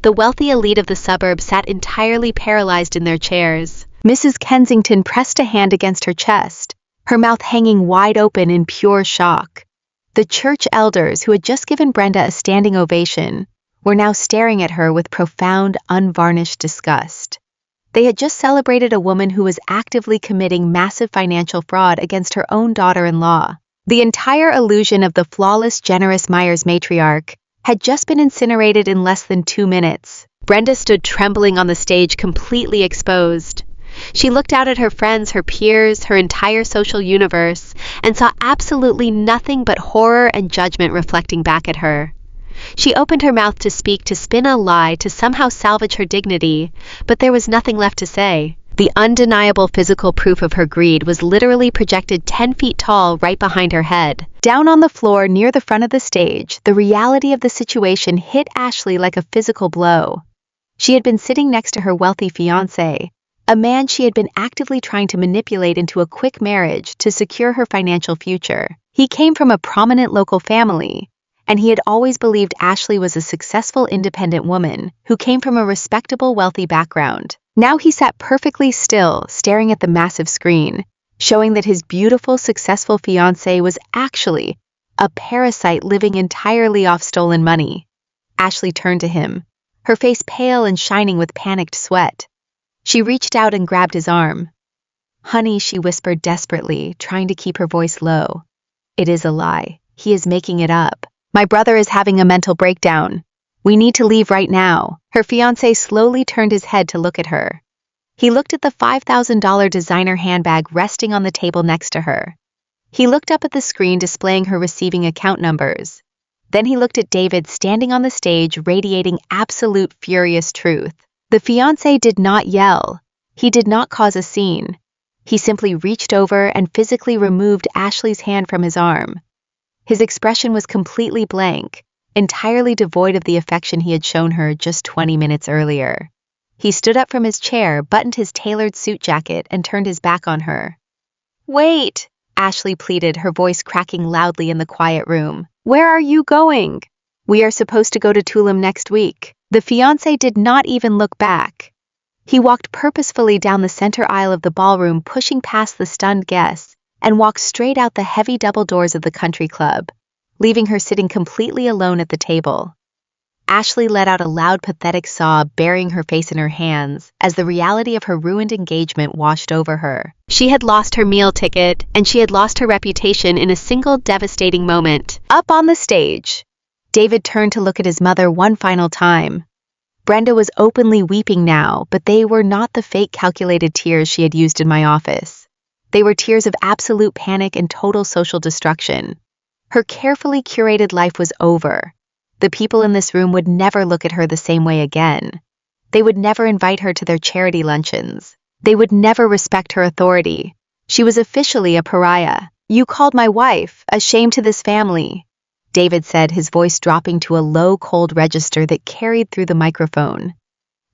The wealthy elite of the suburb sat entirely paralyzed in their chairs. Mrs. Kensington pressed a hand against her chest, her mouth hanging wide open in pure shock. The church elders, who had just given Brenda a standing ovation, were now staring at her with profound, unvarnished disgust. They had just celebrated a woman who was actively committing massive financial fraud against her own daughter-in-law. The entire illusion of the flawless, generous Myers matriarch had just been incinerated in less than 2 minutes. Brenda stood trembling on the stage, completely exposed. She looked out at her friends, her peers, her entire social universe, and saw absolutely nothing but horror and judgment reflecting back at her. She opened her mouth to speak, to spin a lie, to somehow salvage her dignity, but there was nothing left to say. The undeniable physical proof of her greed was literally projected 10 feet tall right behind her head. Down on the floor near the front of the stage, the reality of the situation hit Ashley like a physical blow. She had been sitting next to her wealthy fiancé, a man she had been actively trying to manipulate into a quick marriage to secure her financial future. He came from a prominent local family, and he had always believed Ashley was a successful, independent woman who came from a respectable, wealthy background. Now he sat perfectly still, staring at the massive screen, showing that his beautiful, successful fiancée was actually a parasite living entirely off stolen money. Ashley turned to him, her face pale and shining with panicked sweat. She reached out and grabbed his arm. "Honey," she whispered desperately, trying to keep her voice low. "It is a lie. He is making it up. My brother is having a mental breakdown. We need to leave right now." Her fiancé slowly turned his head to look at her. He looked at the $5,000 designer handbag resting on the table next to her. He looked up at the screen displaying her receiving account numbers. Then he looked at David standing on the stage, radiating absolute furious truth. The fiancé did not yell. He did not cause a scene. He simply reached over and physically removed Ashley's hand from his arm. His expression was completely blank, entirely devoid of the affection he had shown her just 20 minutes earlier. He stood up from his chair, buttoned his tailored suit jacket, and turned his back on her. "Wait," Ashley pleaded, her voice cracking loudly in the quiet room. "Where are you going?" "We are supposed to go to Tulum next week." The fiancé did not even look back. He walked purposefully down the center aisle of the ballroom, pushing past the stunned guests, and walked straight out the heavy double doors of the country club, leaving her sitting completely alone at the table. Ashley let out a loud, pathetic sob, burying her face in her hands as the reality of her ruined engagement washed over her. She had lost her meal ticket, and she had lost her reputation in a single devastating moment. Up on the stage, David turned to look at his mother one final time. Brenda was openly weeping now, but they were not the fake calculated tears she had used in my office. They were tears of absolute panic and total social destruction. Her carefully curated life was over. The people in this room would never look at her the same way again. They would never invite her to their charity luncheons. They would never respect her authority. She was officially a pariah. "You called my wife a shame to this family," David said, his voice dropping to a low, cold register that carried through the microphone.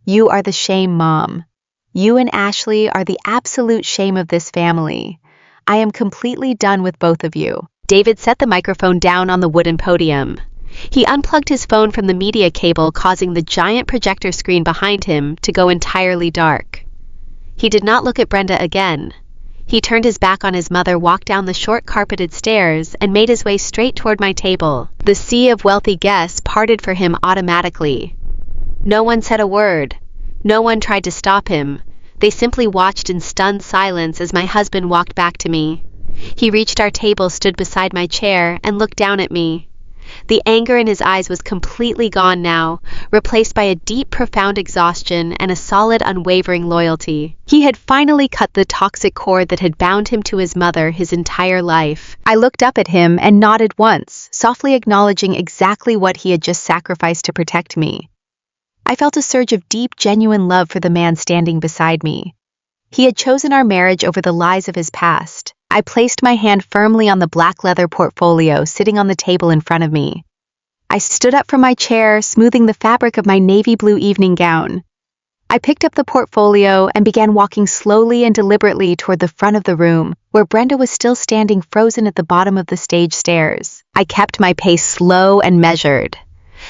"You are the shame, Mom. You and Ashley are the absolute shame of this family. I am completely done with both of you." David set the microphone down on the wooden podium. He unplugged his phone from the media cable, causing the giant projector screen behind him to go entirely dark. He did not look at Brenda again. He turned his back on his mother, walked down the short carpeted stairs, and made his way straight toward my table. The sea of wealthy guests parted for him automatically. No one said a word. No one tried to stop him. They simply watched in stunned silence as my husband walked back to me. He reached our table, stood beside my chair, and looked down at me. The anger in his eyes was completely gone now, replaced by a deep, profound exhaustion and a solid, unwavering loyalty. He had finally cut the toxic cord that had bound him to his mother his entire life. I looked up at him and nodded once, softly acknowledging exactly what he had just sacrificed to protect me. I felt a surge of deep, genuine love for the man standing beside me. He had chosen our marriage over the lies of his past. I placed my hand firmly on the black leather portfolio sitting on the table in front of me. I stood up from my chair, smoothing the fabric of my navy blue evening gown. I picked up the portfolio and began walking slowly and deliberately toward the front of the room, where Brenda was still standing frozen at the bottom of the stage stairs. I kept my pace slow and measured.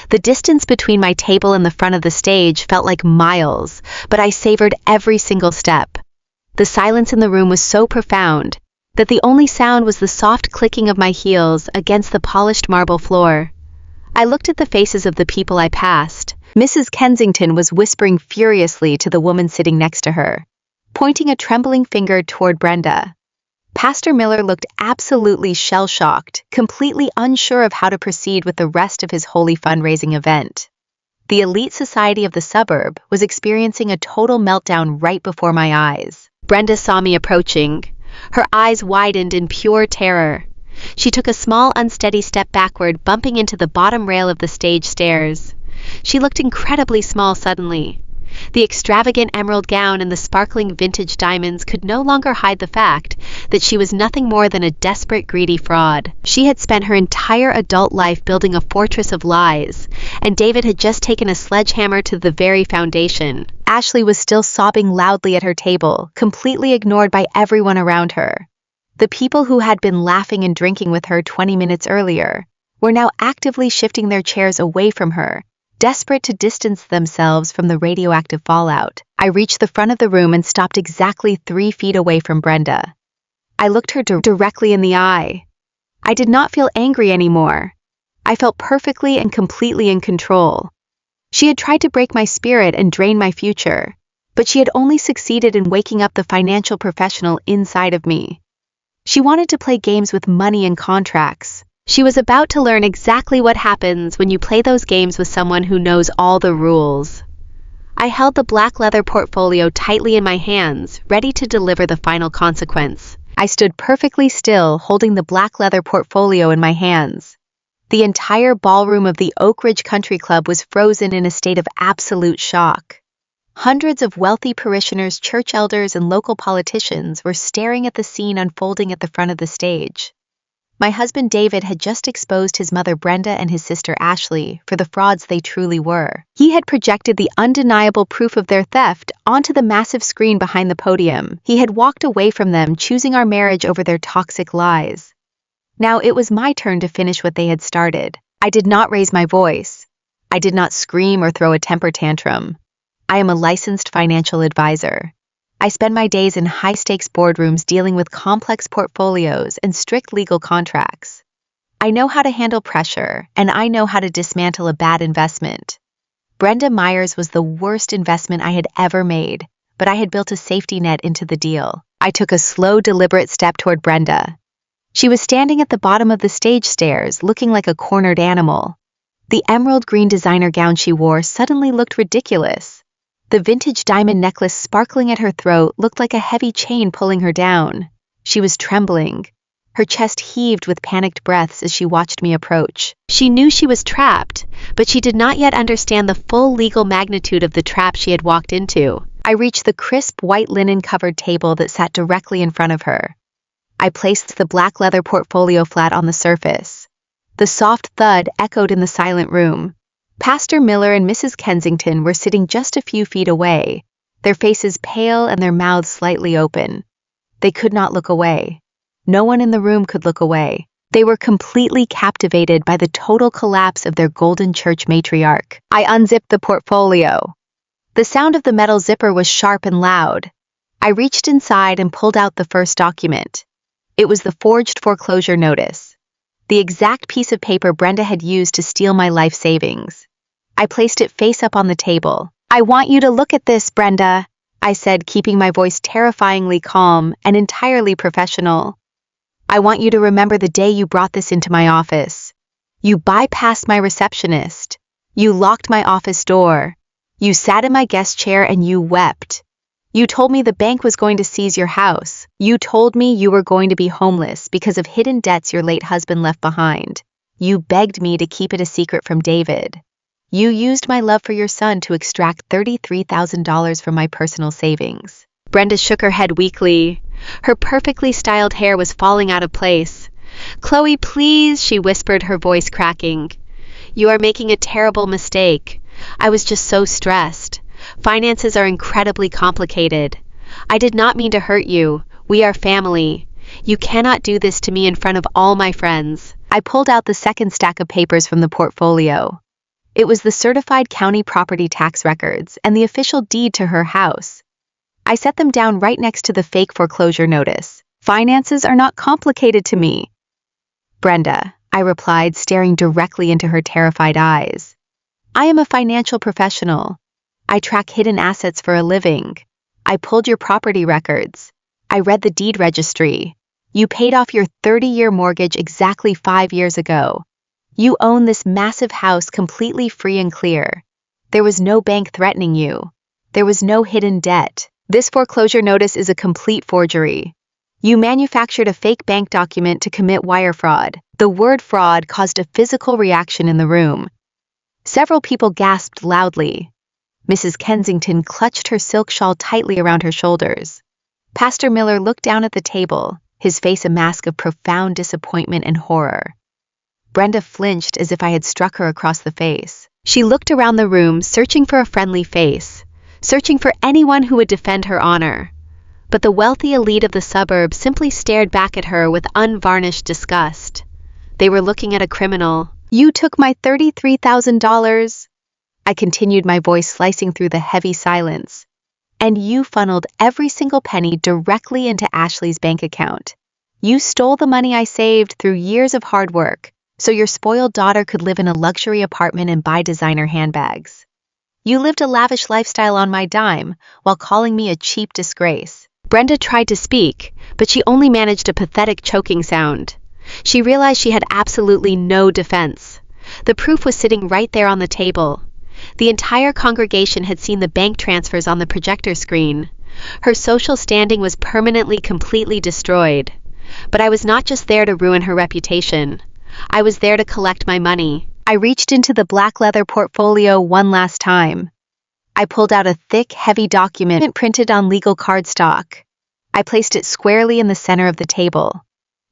The distance between my table and the front of the stage felt like miles, but I savored every single step. The silence in the room was so profound that the only sound was the soft clicking of my heels against the polished marble floor. I looked at the faces of the people I passed. Mrs. Kensington was whispering furiously to the woman sitting next to her, pointing a trembling finger toward Brenda. Pastor Miller looked absolutely shell-shocked, completely unsure of how to proceed with the rest of his holy fundraising event. The elite society of the suburb was experiencing a total meltdown right before my eyes. Brenda saw me approaching. Her eyes widened in pure terror. She took a small, unsteady step backward, bumping into the bottom rail of the stage stairs. She looked incredibly small suddenly. The extravagant emerald gown and the sparkling vintage diamonds could no longer hide the fact that she was nothing more than a desperate, greedy fraud. She had spent her entire adult life building a fortress of lies, and David had just taken a sledgehammer to the very foundation. Ashley was still sobbing loudly at her table, completely ignored by everyone around her. The people who had been laughing and drinking with her 20 minutes earlier were now actively shifting their chairs away from her, desperate to distance themselves from the radioactive fallout. I reached the front of the room and stopped exactly 3 feet away from Brenda. I looked her directly in the eye. I did not feel angry anymore. I felt perfectly and completely in control. She had tried to break my spirit and drain my future, but she had only succeeded in waking up the financial professional inside of me. She wanted to play games with money and contracts. She was about to learn exactly what happens when you play those games with someone who knows all the rules. I held the black leather portfolio tightly in my hands, ready to deliver the final consequence. I stood perfectly still, holding the black leather portfolio in my hands. The entire ballroom of the Oak Ridge Country Club was frozen in a state of absolute shock. Hundreds of wealthy parishioners, church elders, and local politicians were staring at the scene unfolding at the front of the stage. My husband David had just exposed his mother Brenda and his sister Ashley for the frauds they truly were. He had projected the undeniable proof of their theft onto the massive screen behind the podium. He had walked away from them, choosing our marriage over their toxic lies. Now it was my turn to finish what they had started. I did not raise my voice. I did not scream or throw a temper tantrum. I am a licensed financial advisor. I spend my days in high-stakes boardrooms dealing with complex portfolios and strict legal contracts. I know how to handle pressure, and I know how to dismantle a bad investment. Brenda Myers was the worst investment I had ever made, but I had built a safety net into the deal. I took a slow, deliberate step toward Brenda. She was standing at the bottom of the stage stairs, looking like a cornered animal. The emerald green designer gown she wore suddenly looked ridiculous. The vintage diamond necklace sparkling at her throat looked like a heavy chain pulling her down. She was trembling. Her chest heaved with panicked breaths as she watched me approach. She knew she was trapped, but she did not yet understand the full legal magnitude of the trap she had walked into. I reached the crisp white linen-covered table that sat directly in front of her. I placed the black leather portfolio flat on the surface. The soft thud echoed in the silent room. Pastor Miller and Mrs. Kensington were sitting just a few feet away, their faces pale and their mouths slightly open. They could not look away. No one in the room could look away. They were completely captivated by the total collapse of their Golden Church matriarch. I unzipped the portfolio. The sound of the metal zipper was sharp and loud. I reached inside and pulled out the first document. It was the forged foreclosure notice, the exact piece of paper Brenda had used to steal my life savings. I placed it face up on the table. "I want you to look at this, Brenda," I said, keeping my voice terrifyingly calm and entirely professional. "I want you to remember the day you brought this into my office. You bypassed my receptionist. You locked my office door. You sat in my guest chair and you wept. You told me the bank was going to seize your house. You told me you were going to be homeless because of hidden debts your late husband left behind. You begged me to keep it a secret from David. You used my love for your son to extract $33,000 from my personal savings." Brenda shook her head weakly. Her perfectly styled hair was falling out of place. "Chloe, please," she whispered, her voice cracking. "You are making a terrible mistake. I was just so stressed. Finances are incredibly complicated. I did not mean to hurt you. We are family. You cannot do this to me in front of all my friends." I pulled out the second stack of papers from the portfolio. It was the certified county property tax records and the official deed to her house. I set them down right next to the fake foreclosure notice. "Finances are not complicated to me." "Brenda," I replied, staring directly into her terrified eyes. "I am a financial professional. I track hidden assets for a living. I pulled your property records. I read the deed registry. You paid off your 30-year mortgage exactly 5 years ago. You own this massive house completely free and clear. There was no bank threatening you. There was no hidden debt. This foreclosure notice is a complete forgery. You manufactured a fake bank document to commit wire fraud." The word fraud caused a physical reaction in the room. Several people gasped loudly. Mrs. Kensington clutched her silk shawl tightly around her shoulders. Pastor Miller looked down at the table, his face a mask of profound disappointment and horror. Brenda flinched as if I had struck her across the face. She looked around the room, searching for a friendly face, searching for anyone who would defend her honor. But the wealthy elite of the suburbs simply stared back at her with unvarnished disgust. They were looking at a criminal. "You took my $33,000. I continued, my voice slicing through the heavy silence. "And you funneled every single penny directly into Ashley's bank account. You stole the money I saved through years of hard work, so your spoiled daughter could live in a luxury apartment and buy designer handbags. You lived a lavish lifestyle on my dime while calling me a cheap disgrace." Brenda tried to speak, but she only managed a pathetic choking sound. She realized she had absolutely no defense. The proof was sitting right there on the table. The entire congregation had seen the bank transfers on the projector screen. Her social standing was permanently, completely destroyed. But I was not just there to ruin her reputation. I was there to collect my money. I reached into the black leather portfolio one last time. I pulled out a thick, heavy document printed on legal cardstock. I placed it squarely in the center of the table.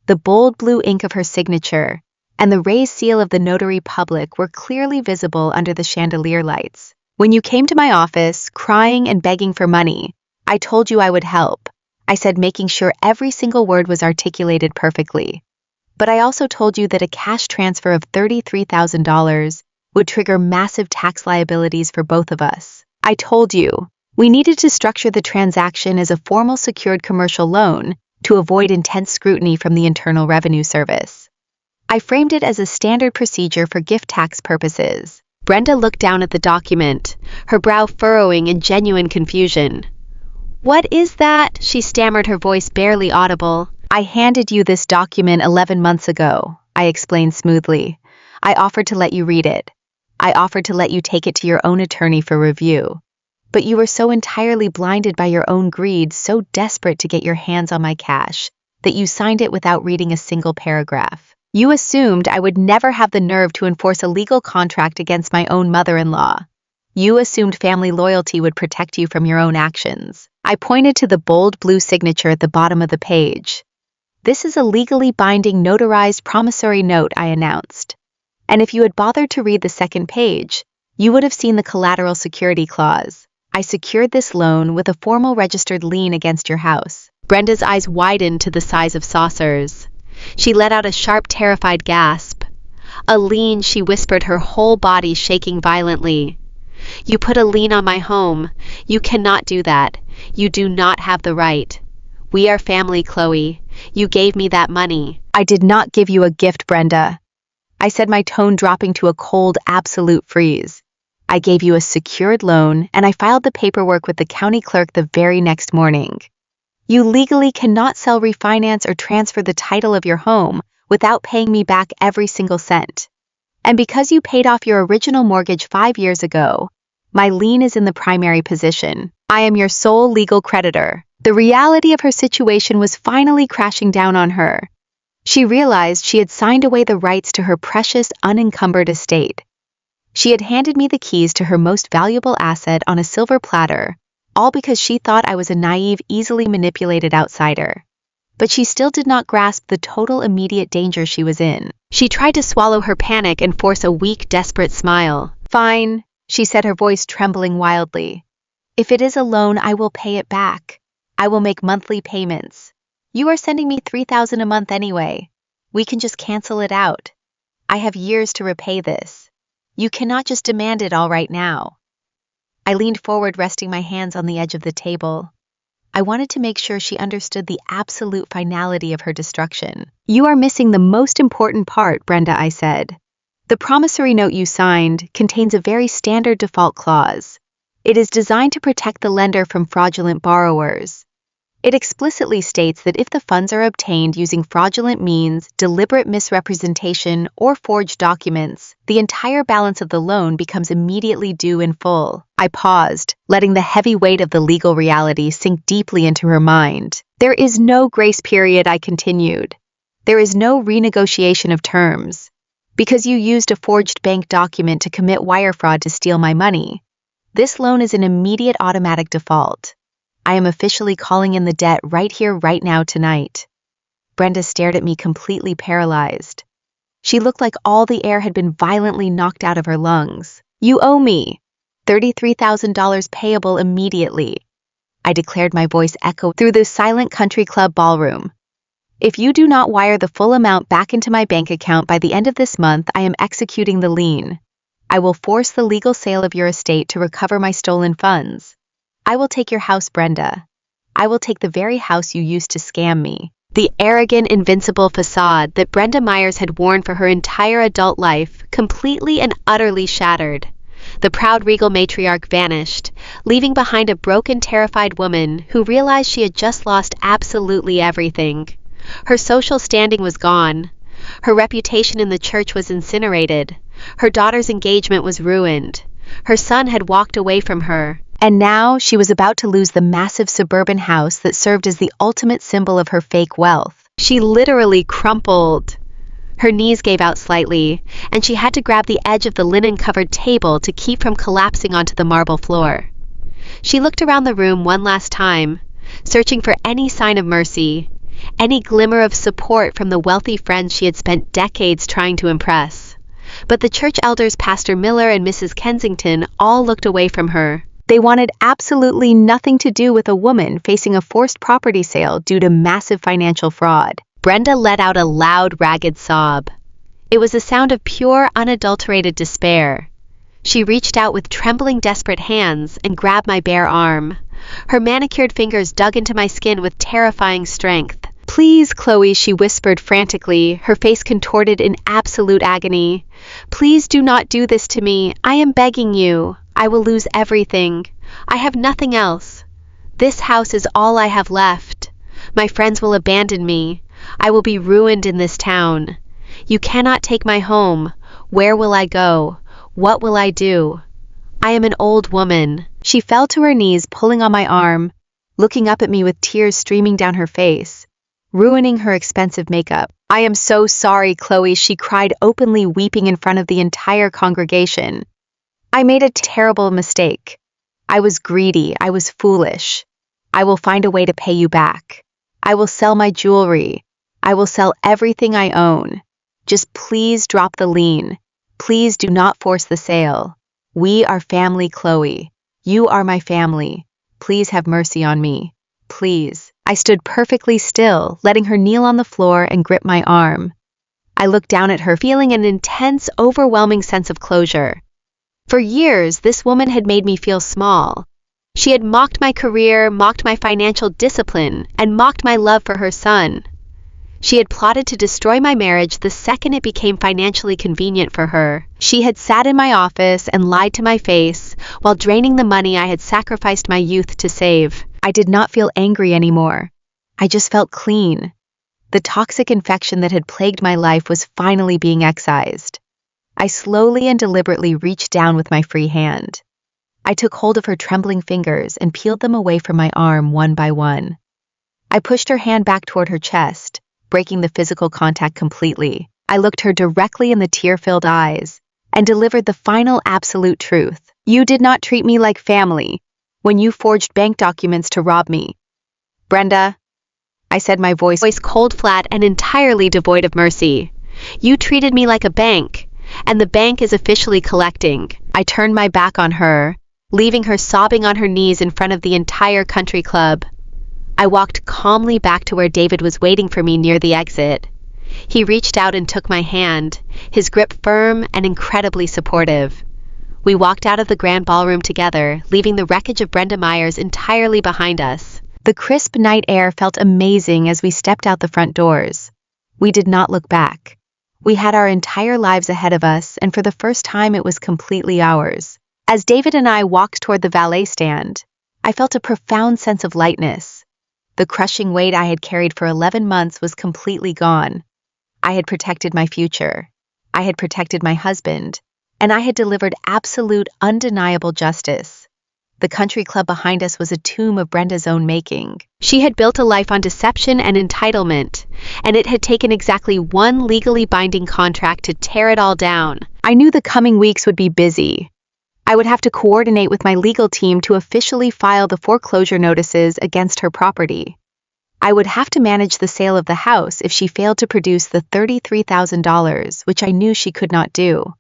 The bold blue ink of her signature and the raised seal of the notary public were clearly visible under the chandelier lights. "When you came to my office, crying and begging for money, I told you I would help," I said, making sure every single word was articulated perfectly. "But I also told you that a cash transfer of $33,000 would trigger massive tax liabilities for both of us. I told you we needed to structure the transaction as a formal secured commercial loan to avoid intense scrutiny from the Internal Revenue Service. I framed it as a standard procedure for gift tax purposes. Brenda looked down at the document, her brow furrowing in genuine confusion. "What is that?" she stammered, her voice barely audible. "I handed you this document 11 months ago," I explained smoothly. "I offered to let you read it. I offered to let you take it to your own attorney for review. But you were so entirely blinded by your own greed, so desperate to get your hands on my cash, that you signed it without reading a single paragraph. You assumed I would never have the nerve to enforce a legal contract against my own mother-in-law. You assumed family loyalty would protect you from your own actions." I pointed to the bold blue signature at the bottom of the page. "This is a legally binding notarized promissory note," I announced. "And if you had bothered to read the second page, you would have seen the collateral security clause. I secured this loan with a formal registered lien against your house." Brenda's eyes widened to the size of saucers. She let out a sharp, terrified gasp. "A lien," she whispered, her whole body shaking violently. "You put a lien on my home. You cannot do that. You do not have the right. We are family, Chloe. You gave me that money." "I did not give you a gift, Brenda," I said, my tone dropping to a cold, absolute freeze. "I gave you a secured loan, and I filed the paperwork with the county clerk the very next morning. You legally cannot sell, refinance, or transfer the title of your home without paying me back every single cent. And because you paid off your original mortgage 5 years ago, my lien is in the primary position. I am your sole legal creditor." The reality of her situation was finally crashing down on her. She realized she had signed away the rights to her precious, unencumbered estate. She had handed me the keys to her most valuable asset on a silver platter, all because she thought I was a naive, easily manipulated outsider. But she still did not grasp the total immediate danger she was in. She tried to swallow her panic and force a weak, desperate smile. "Fine," she said, her voice trembling wildly. "If it is a loan, I will pay it back. I will make monthly payments. You are sending me $3,000 a month anyway. We can just cancel it out. I have years to repay this. You cannot just demand it all right now." I leaned forward, resting my hands on the edge of the table. I wanted to make sure she understood the absolute finality of her destruction. "You are missing the most important part, Brenda," I said. "The promissory note you signed contains a very standard default clause. It is designed to protect the lender from fraudulent borrowers. It explicitly states that if the funds are obtained using fraudulent means, deliberate misrepresentation, or forged documents, the entire balance of the loan becomes immediately due in full." I paused, letting the heavy weight of the legal reality sink deeply into her mind. "There is no grace period," I continued. "There is no renegotiation of terms. Because you used a forged bank document to commit wire fraud to steal my money, this loan is an immediate automatic default. I am officially calling in the debt right here, right now, tonight." Brenda stared at me, completely paralyzed. She looked like all the air had been violently knocked out of her lungs. "You owe me $33,000 payable immediately," I declared, my voice echoed through the silent country club ballroom. "If you do not wire the full amount back into my bank account by the end of this month, I am executing the lien. I will force the legal sale of your estate to recover my stolen funds. I will take your house, Brenda. I will take the very house you used to scam me." The arrogant, invincible facade that Brenda Myers had worn for her entire adult life completely and utterly shattered. The proud, regal matriarch vanished, leaving behind a broken, terrified woman who realized she had just lost absolutely everything. Her social standing was gone. Her reputation in the church was incinerated. Her daughter's engagement was ruined. Her son had walked away from her. And now she was about to lose the massive suburban house that served as the ultimate symbol of her fake wealth. She literally crumpled. Her knees gave out slightly, and she had to grab the edge of the linen-covered table to keep from collapsing onto the marble floor. She looked around the room one last time, searching for any sign of mercy, any glimmer of support from the wealthy friends she had spent decades trying to impress. But the church elders, Pastor Miller and Mrs. Kensington, all looked away from her. They wanted absolutely nothing to do with a woman facing a forced property sale due to massive financial fraud. Brenda let out a loud, ragged sob. It was a sound of pure, unadulterated despair. She reached out with trembling, desperate hands and grabbed my bare arm. Her manicured fingers dug into my skin with terrifying strength. Please, Chloe, she whispered frantically, her face contorted in absolute agony. Please do not do this to me. I am begging you. I will lose everything. I have nothing else. This house is all I have left. My friends will abandon me. I will be ruined in this town. You cannot take my home. Where will I go? What will I do? I am an old woman. She fell to her knees, pulling on my arm, looking up at me with tears streaming down her face, ruining her expensive makeup. I am so sorry, Chloe, she cried openly, weeping in front of the entire congregation. I made a terrible mistake. I was greedy. I was foolish. I will find a way to pay you back. I will sell my jewelry. I will sell everything I own. Just please drop the lien. Please do not force the sale. We are family, Chloe. You are my family. Please have mercy on me. Please. I stood perfectly still, letting her kneel on the floor and grip my arm. I looked down at her, feeling an intense, overwhelming sense of closure. For years, this woman had made me feel small. She had mocked my career, mocked my financial discipline, and mocked my love for her son. She had plotted to destroy my marriage the second it became financially convenient for her. She had sat in my office and lied to my face while draining the money I had sacrificed my youth to save. I did not feel angry anymore. I just felt clean. The toxic infection that had plagued my life was finally being excised. I slowly and deliberately reached down with my free hand. I took hold of her trembling fingers and peeled them away from my arm one by one. I pushed her hand back toward her chest, breaking the physical contact completely. I looked her directly in the tear-filled eyes and delivered the final absolute truth. You did not treat me like family when you forged bank documents to rob me. Brenda, I said, my voice cold, flat, and entirely devoid of mercy. You treated me like a bank, and the bank is officially collecting. I turned my back on her, leaving her sobbing on her knees in front of the entire country club. I walked calmly back to where David was waiting for me near the exit. He reached out and took my hand, his grip firm and incredibly supportive. We walked out of the grand ballroom together, leaving the wreckage of Brenda Myers entirely behind us. The crisp night air felt amazing as we stepped out the front doors. We did not look back. We had our entire lives ahead of us, and for the first time it was completely ours. As David and I walked toward the valet stand, I felt a profound sense of lightness. The crushing weight I had carried for 11 months was completely gone. I had protected my future. I had protected my husband. And I had delivered absolute, undeniable justice. The country club behind us was a tomb of Brenda's own making. She had built a life on deception and entitlement, and it had taken exactly one legally binding contract to tear it all down. I knew the coming weeks would be busy. I would have to coordinate with my legal team to officially file the foreclosure notices against her property. I would have to manage the sale of the house if she failed to produce the $33,000, which I knew she could not do.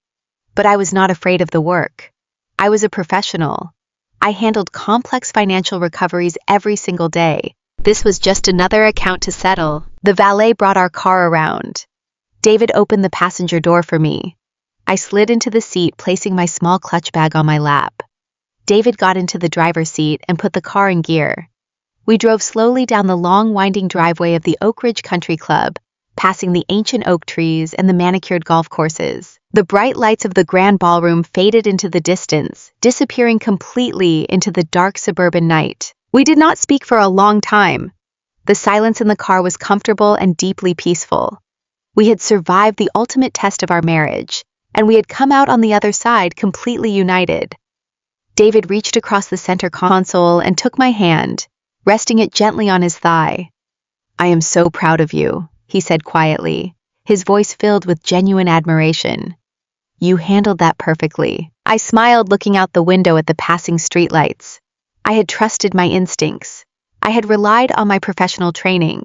But I was not afraid of the work. I was a professional. I handled complex financial recoveries every single day. This was just another account to settle. The valet brought our car around. David opened the passenger door for me. I slid into the seat, placing my small clutch bag on my lap. David got into the driver's seat and put the car in gear. We drove slowly down the long, winding driveway of the Oak Ridge Country Club, passing the ancient oak trees and the manicured golf courses. The bright lights of the grand ballroom faded into the distance, disappearing completely into the dark suburban night. We did not speak for a long time. The silence in the car was comfortable and deeply peaceful. We had survived the ultimate test of our marriage, and we had come out on the other side completely united. David reached across the center console and took my hand, resting it gently on his thigh. I am so proud of you, he said quietly, his voice filled with genuine admiration. You handled that perfectly. I smiled, looking out the window at the passing streetlights. I had trusted my instincts. I had relied on my professional training,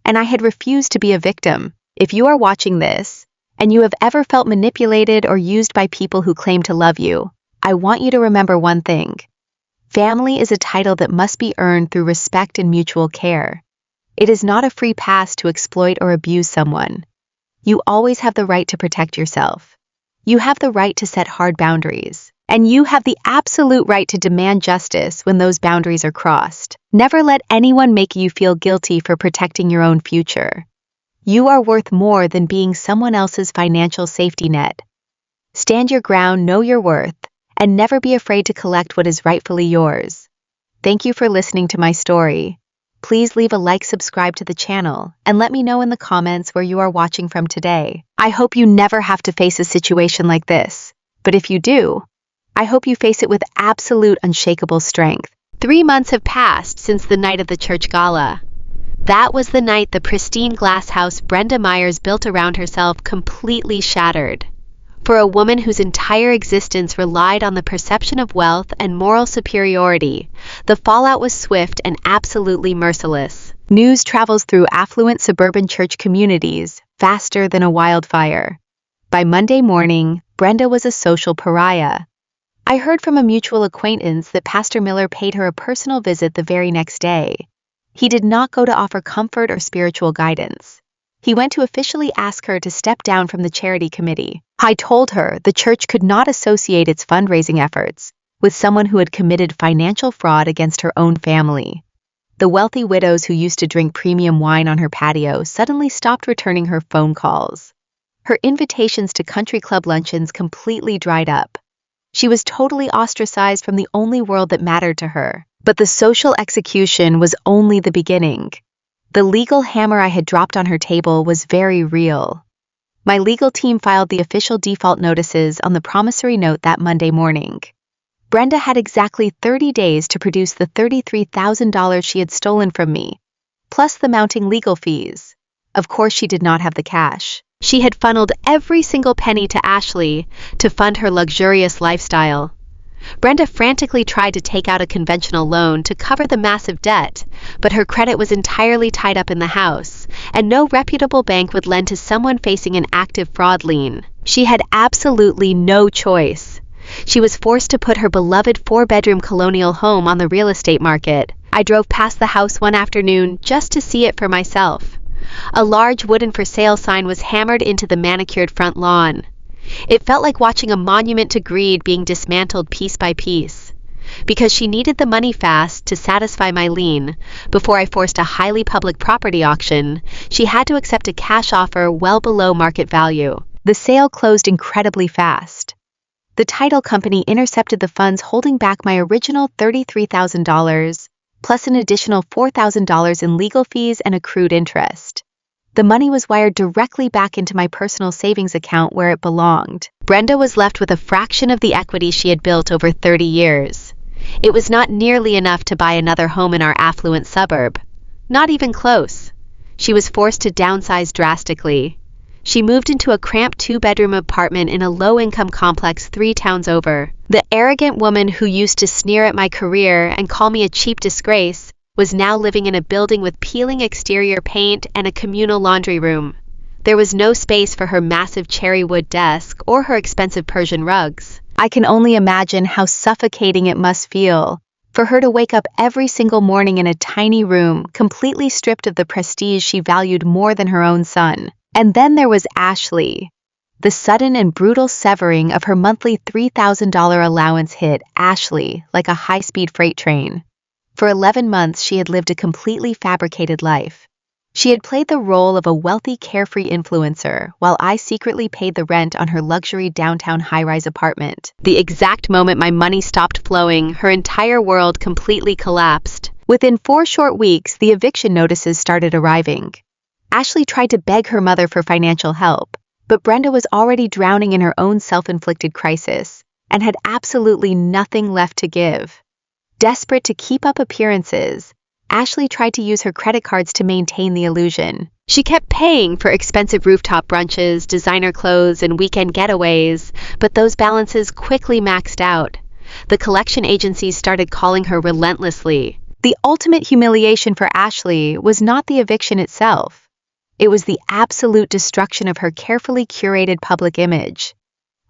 and I had refused to be a victim. If you are watching this, and you have ever felt manipulated or used by people who claim to love you, I want you to remember one thing. Family is a title that must be earned through respect and mutual care. It is not a free pass to exploit or abuse someone. You always have the right to protect yourself. You have the right to set hard boundaries. And you have the absolute right to demand justice when those boundaries are crossed. Never let anyone make you feel guilty for protecting your own future. You are worth more than being someone else's financial safety net. Stand your ground, know your worth, and never be afraid to collect what is rightfully yours. Thank you for listening to my story. Please leave a like, subscribe to the channel, and let me know in the comments where you are watching from today. I hope you never have to face a situation like this, but if you do, I hope you face it with absolute unshakable strength. 3 months have passed since the night of the church gala. That was the night the pristine glass house Brenda Myers built around herself completely shattered. For a woman whose entire existence relied on the perception of wealth and moral superiority, the fallout was swift and absolutely merciless. News travels through affluent suburban church communities faster than a wildfire. By Monday morning, Brenda was a social pariah. I heard from a mutual acquaintance that Pastor Miller paid her a personal visit the very next day. He did not go to offer comfort or spiritual guidance. He went to officially ask her to step down from the charity committee. I told her the church could not associate its fundraising efforts with someone who had committed financial fraud against her own family. The wealthy widows who used to drink premium wine on her patio suddenly stopped returning her phone calls. Her invitations to country club luncheons completely dried up. She was totally ostracized from the only world that mattered to her. But the social execution was only the beginning. The legal hammer I had dropped on her table was very real. My legal team filed the official default notices on the promissory note that Monday morning. Brenda had exactly 30 days to produce the $33,000 she had stolen from me, plus the mounting legal fees. Of course, she did not have the cash. She had funneled every single penny to Ashley to fund her luxurious lifestyle. Brenda frantically tried to take out a conventional loan to cover the massive debt, but her credit was entirely tied up in the house, and no reputable bank would lend to someone facing an active fraud lien. She had absolutely no choice. She was forced to put her beloved 4-bedroom colonial home on the real estate market. I drove past the house one afternoon just to see it for myself. A large wooden for sale sign was hammered into the manicured front lawn. It felt like watching a monument to greed being dismantled piece by piece. Because she needed the money fast to satisfy my lien, before I forced a highly public property auction, she had to accept a cash offer well below market value. The sale closed incredibly fast. The title company intercepted the funds holding back my original $33,000, plus an additional $4,000 in legal fees and accrued interest. The money was wired directly back into my personal savings account where it belonged. Brenda was left with a fraction of the equity she had built over 30 years. It was not nearly enough to buy another home in our affluent suburb. Not even close. She was forced to downsize drastically. She moved into a cramped 2-bedroom apartment in a low-income complex 3 towns over. The arrogant woman who used to sneer at my career and call me a cheap disgrace was now living in a building with peeling exterior paint and a communal laundry room. There was no space for her massive cherry wood desk or her expensive Persian rugs. I can only imagine how suffocating it must feel for her to wake up every single morning in a tiny room, completely stripped of the prestige she valued more than her own son. And then there was Ashley. The sudden and brutal severing of her monthly $3,000 allowance hit Ashley like a high-speed freight train. For 11 months, she had lived a completely fabricated life. She had played the role of a wealthy, carefree influencer, while I secretly paid the rent on her luxury downtown high-rise apartment. The exact moment my money stopped flowing, her entire world completely collapsed. Within 4 short weeks, the eviction notices started arriving. Ashley tried to beg her mother for financial help, but Brenda was already drowning in her own self-inflicted crisis and had absolutely nothing left to give. Desperate to keep up appearances, Ashley tried to use her credit cards to maintain the illusion. She kept paying for expensive rooftop brunches, designer clothes, and weekend getaways, but those balances quickly maxed out. The collection agencies started calling her relentlessly. The ultimate humiliation for Ashley was not the eviction itself. It was the absolute destruction of her carefully curated public image.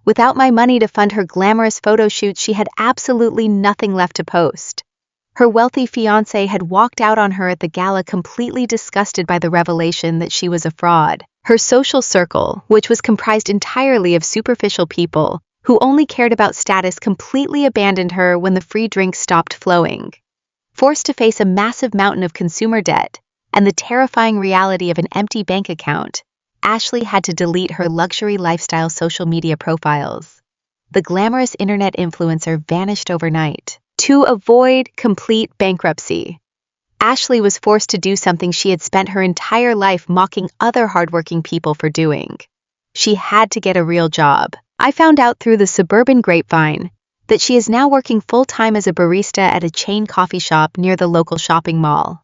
Without my money to fund her glamorous photo shoots, she had absolutely nothing left to post. Her wealthy fiancé had walked out on her at the gala completely disgusted by the revelation that she was a fraud. Her social circle, which was comprised entirely of superficial people who only cared about status, completely abandoned her when the free drinks stopped flowing. Forced to face a massive mountain of consumer debt and the terrifying reality of an empty bank account, Ashley had to delete her luxury lifestyle social media profiles. The glamorous internet influencer vanished overnight. To avoid complete bankruptcy, Ashley was forced to do something she had spent her entire life mocking other hardworking people for doing. She had to get a real job. I found out through the suburban grapevine that she is now working full-time as a barista at a chain coffee shop near the local shopping mall.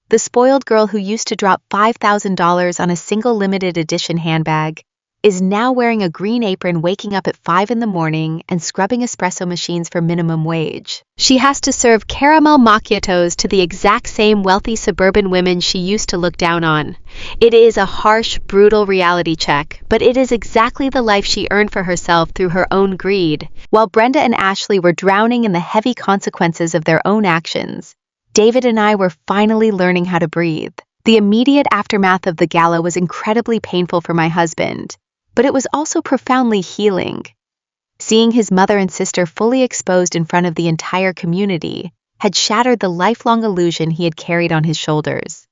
The spoiled girl who used to drop $5,000 on a single limited edition handbag is now wearing a green apron, waking up at 5 in the morning and scrubbing espresso machines for minimum wage. She has to serve caramel macchiatos to the exact same wealthy suburban women she used to look down on. It is a harsh, brutal reality check, but it is exactly the life she earned for herself through her own greed. While Brenda and Ashley were drowning in the heavy consequences of their own actions, David and I were finally learning how to breathe. The immediate aftermath of the gala was incredibly painful for my husband, but it was also profoundly healing. Seeing his mother and sister fully exposed in front of the entire community had shattered the lifelong illusion he had carried on his shoulders.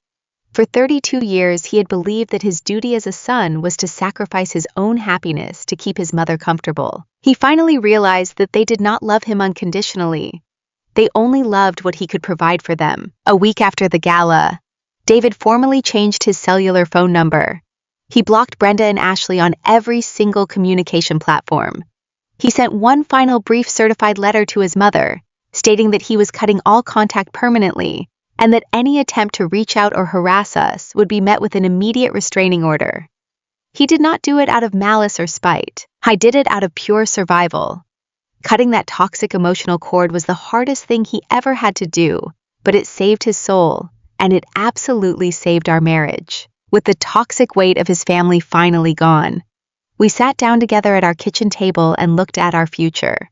For 32 years, he had believed that his duty as a son was to sacrifice his own happiness to keep his mother comfortable. He finally realized that they did not love him unconditionally. They only loved what he could provide for them. A week after the gala, David formally changed his cellular phone number. He blocked Brenda and Ashley on every single communication platform. He sent one final brief certified letter to his mother, stating that he was cutting all contact permanently and that any attempt to reach out or harass us would be met with an immediate restraining order. He did not do it out of malice or spite. He did it out of pure survival. Cutting that toxic emotional cord was the hardest thing he ever had to do, but it saved his soul, and it absolutely saved our marriage. With the toxic weight of his family finally gone, we sat down together at our kitchen table and looked at our future.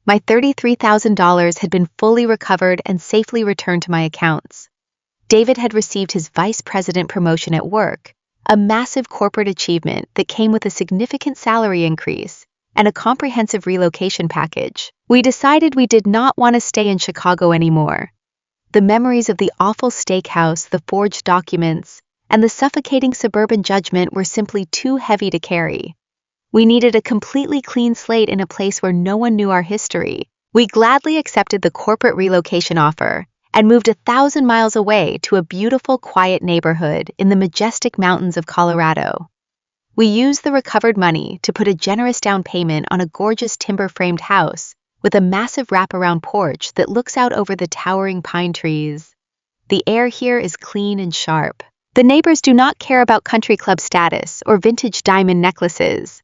My $33,000 had been fully recovered and safely returned to my accounts. David had received his vice president promotion at work, a massive corporate achievement that came with a significant salary increase and a comprehensive relocation package. We decided we did not want to stay in Chicago anymore. The memories of the awful steakhouse, the forged documents, and the suffocating suburban judgment were simply too heavy to carry. We needed a completely clean slate in a place where no one knew our history. We gladly accepted the corporate relocation offer and moved 1,000 miles away to a beautiful, quiet neighborhood in the majestic mountains of Colorado. We used the recovered money to put a generous down payment on a gorgeous timber-framed house with a massive wraparound porch that looks out over the towering pine trees. The air here is clean and sharp. The neighbors do not care about country club status or vintage diamond necklaces.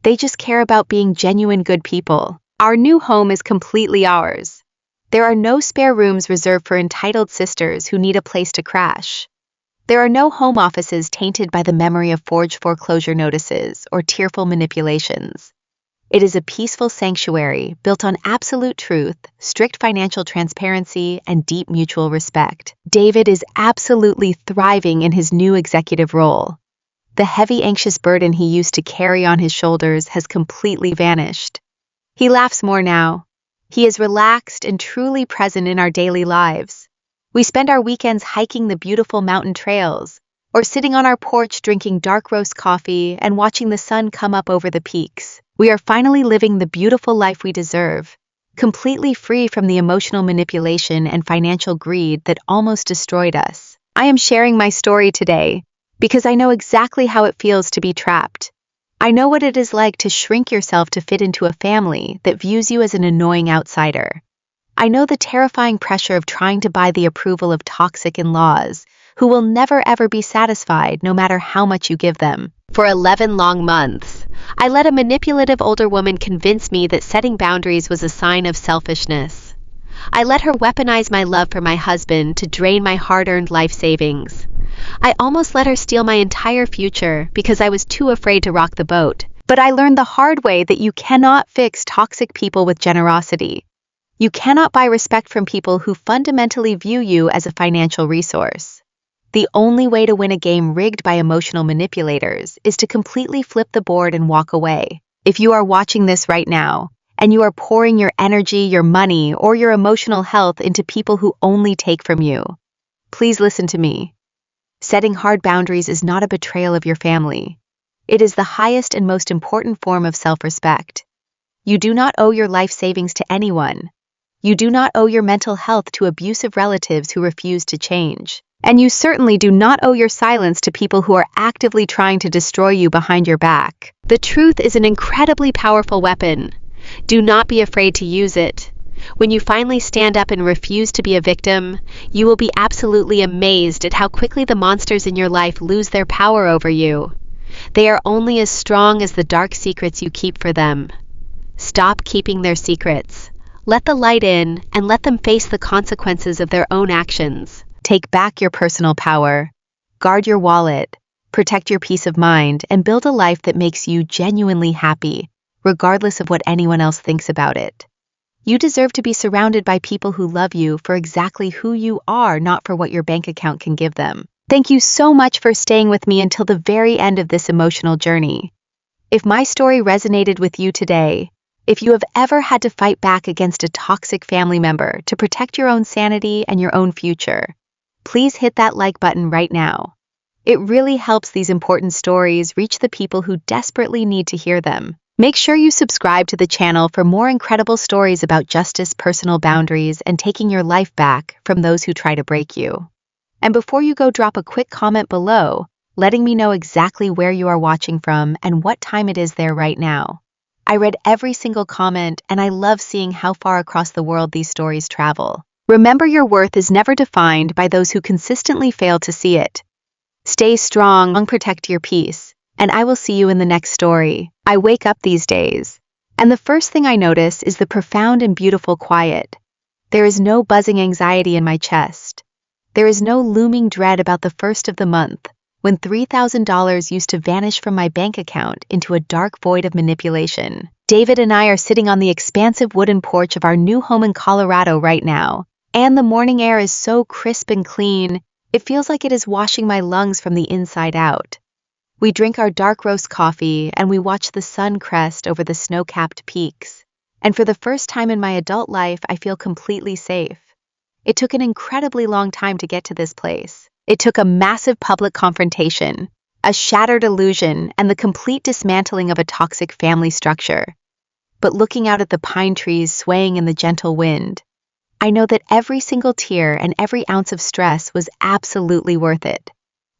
They just care about being genuine good people. Our new home is completely ours. There are no spare rooms reserved for entitled sisters who need a place to crash. There are no home offices tainted by the memory of forged foreclosure notices or tearful manipulations. It is a peaceful sanctuary built on absolute truth, strict financial transparency, and deep mutual respect. David is absolutely thriving in his new executive role. The heavy, anxious burden he used to carry on his shoulders has completely vanished. He laughs more now. He is relaxed and truly present in our daily lives. We spend our weekends hiking the beautiful mountain trails, or sitting on our porch drinking dark roast coffee and watching the sun come up over the peaks. We are finally living the beautiful life we deserve, completely free from the emotional manipulation and financial greed that almost destroyed us. I am sharing my story today because I know exactly how it feels to be trapped. I know what it is like to shrink yourself to fit into a family that views you as an annoying outsider. I know the terrifying pressure of trying to buy the approval of toxic in-laws who will never ever be satisfied no matter how much you give them. For 11 long months, I let a manipulative older woman convince me that setting boundaries was a sign of selfishness. I let her weaponize my love for my husband to drain my hard-earned life savings. I almost let her steal my entire future because I was too afraid to rock the boat. But I learned the hard way that you cannot fix toxic people with generosity. You cannot buy respect from people who fundamentally view you as a financial resource. The only way to win a game rigged by emotional manipulators is to completely flip the board and walk away. If you are watching this right now, and you are pouring your energy, your money, or your emotional health into people who only take from you, please listen to me. Setting hard boundaries is not a betrayal of your family. It is the highest and most important form of self-respect. You do not owe your life savings to anyone. You do not owe your mental health to abusive relatives who refuse to change. And you certainly do not owe your silence to people who are actively trying to destroy you behind your back. The truth is an incredibly powerful weapon. Do not be afraid to use it. When you finally stand up and refuse to be a victim, you will be absolutely amazed at how quickly the monsters in your life lose their power over you. They are only as strong as the dark secrets you keep for them. Stop keeping their secrets. Let the light in and let them face the consequences of their own actions. Take back your personal power. Guard your wallet. Protect your peace of mind and build a life that makes you genuinely happy, regardless of what anyone else thinks about it. You deserve to be surrounded by people who love you for exactly who you are, not for what your bank account can give them. Thank you so much for staying with me until the very end of this emotional journey. If my story resonated with you today, if you have ever had to fight back against a toxic family member to protect your own sanity and your own future, please hit that like button right now. It really helps these important stories reach the people who desperately need to hear them. Make sure you subscribe to the channel for more incredible stories about justice, personal boundaries, and taking your life back from those who try to break you. And before you go, drop a quick comment below, letting me know exactly where you are watching from and what time it is there right now. I read every single comment, and I love seeing how far across the world these stories travel. Remember, your worth is never defined by those who consistently fail to see it. Stay strong, protect your peace, and I will see you in the next story. I wake up these days, and the first thing I notice is the profound and beautiful quiet. There is no buzzing anxiety in my chest. There is no looming dread about the first of the month, when $3,000 used to vanish from my bank account into a dark void of manipulation. David and I are sitting on the expansive wooden porch of our new home in Colorado right now, and the morning air is so crisp and clean, it feels like it is washing my lungs from the inside out. We drink our dark roast coffee and we watch the sun crest over the snow-capped peaks. And for the first time in my adult life, I feel completely safe. It took an incredibly long time to get to this place. It took a massive public confrontation, a shattered illusion, and the complete dismantling of a toxic family structure. But looking out at the pine trees swaying in the gentle wind, I know that every single tear and every ounce of stress was absolutely worth it.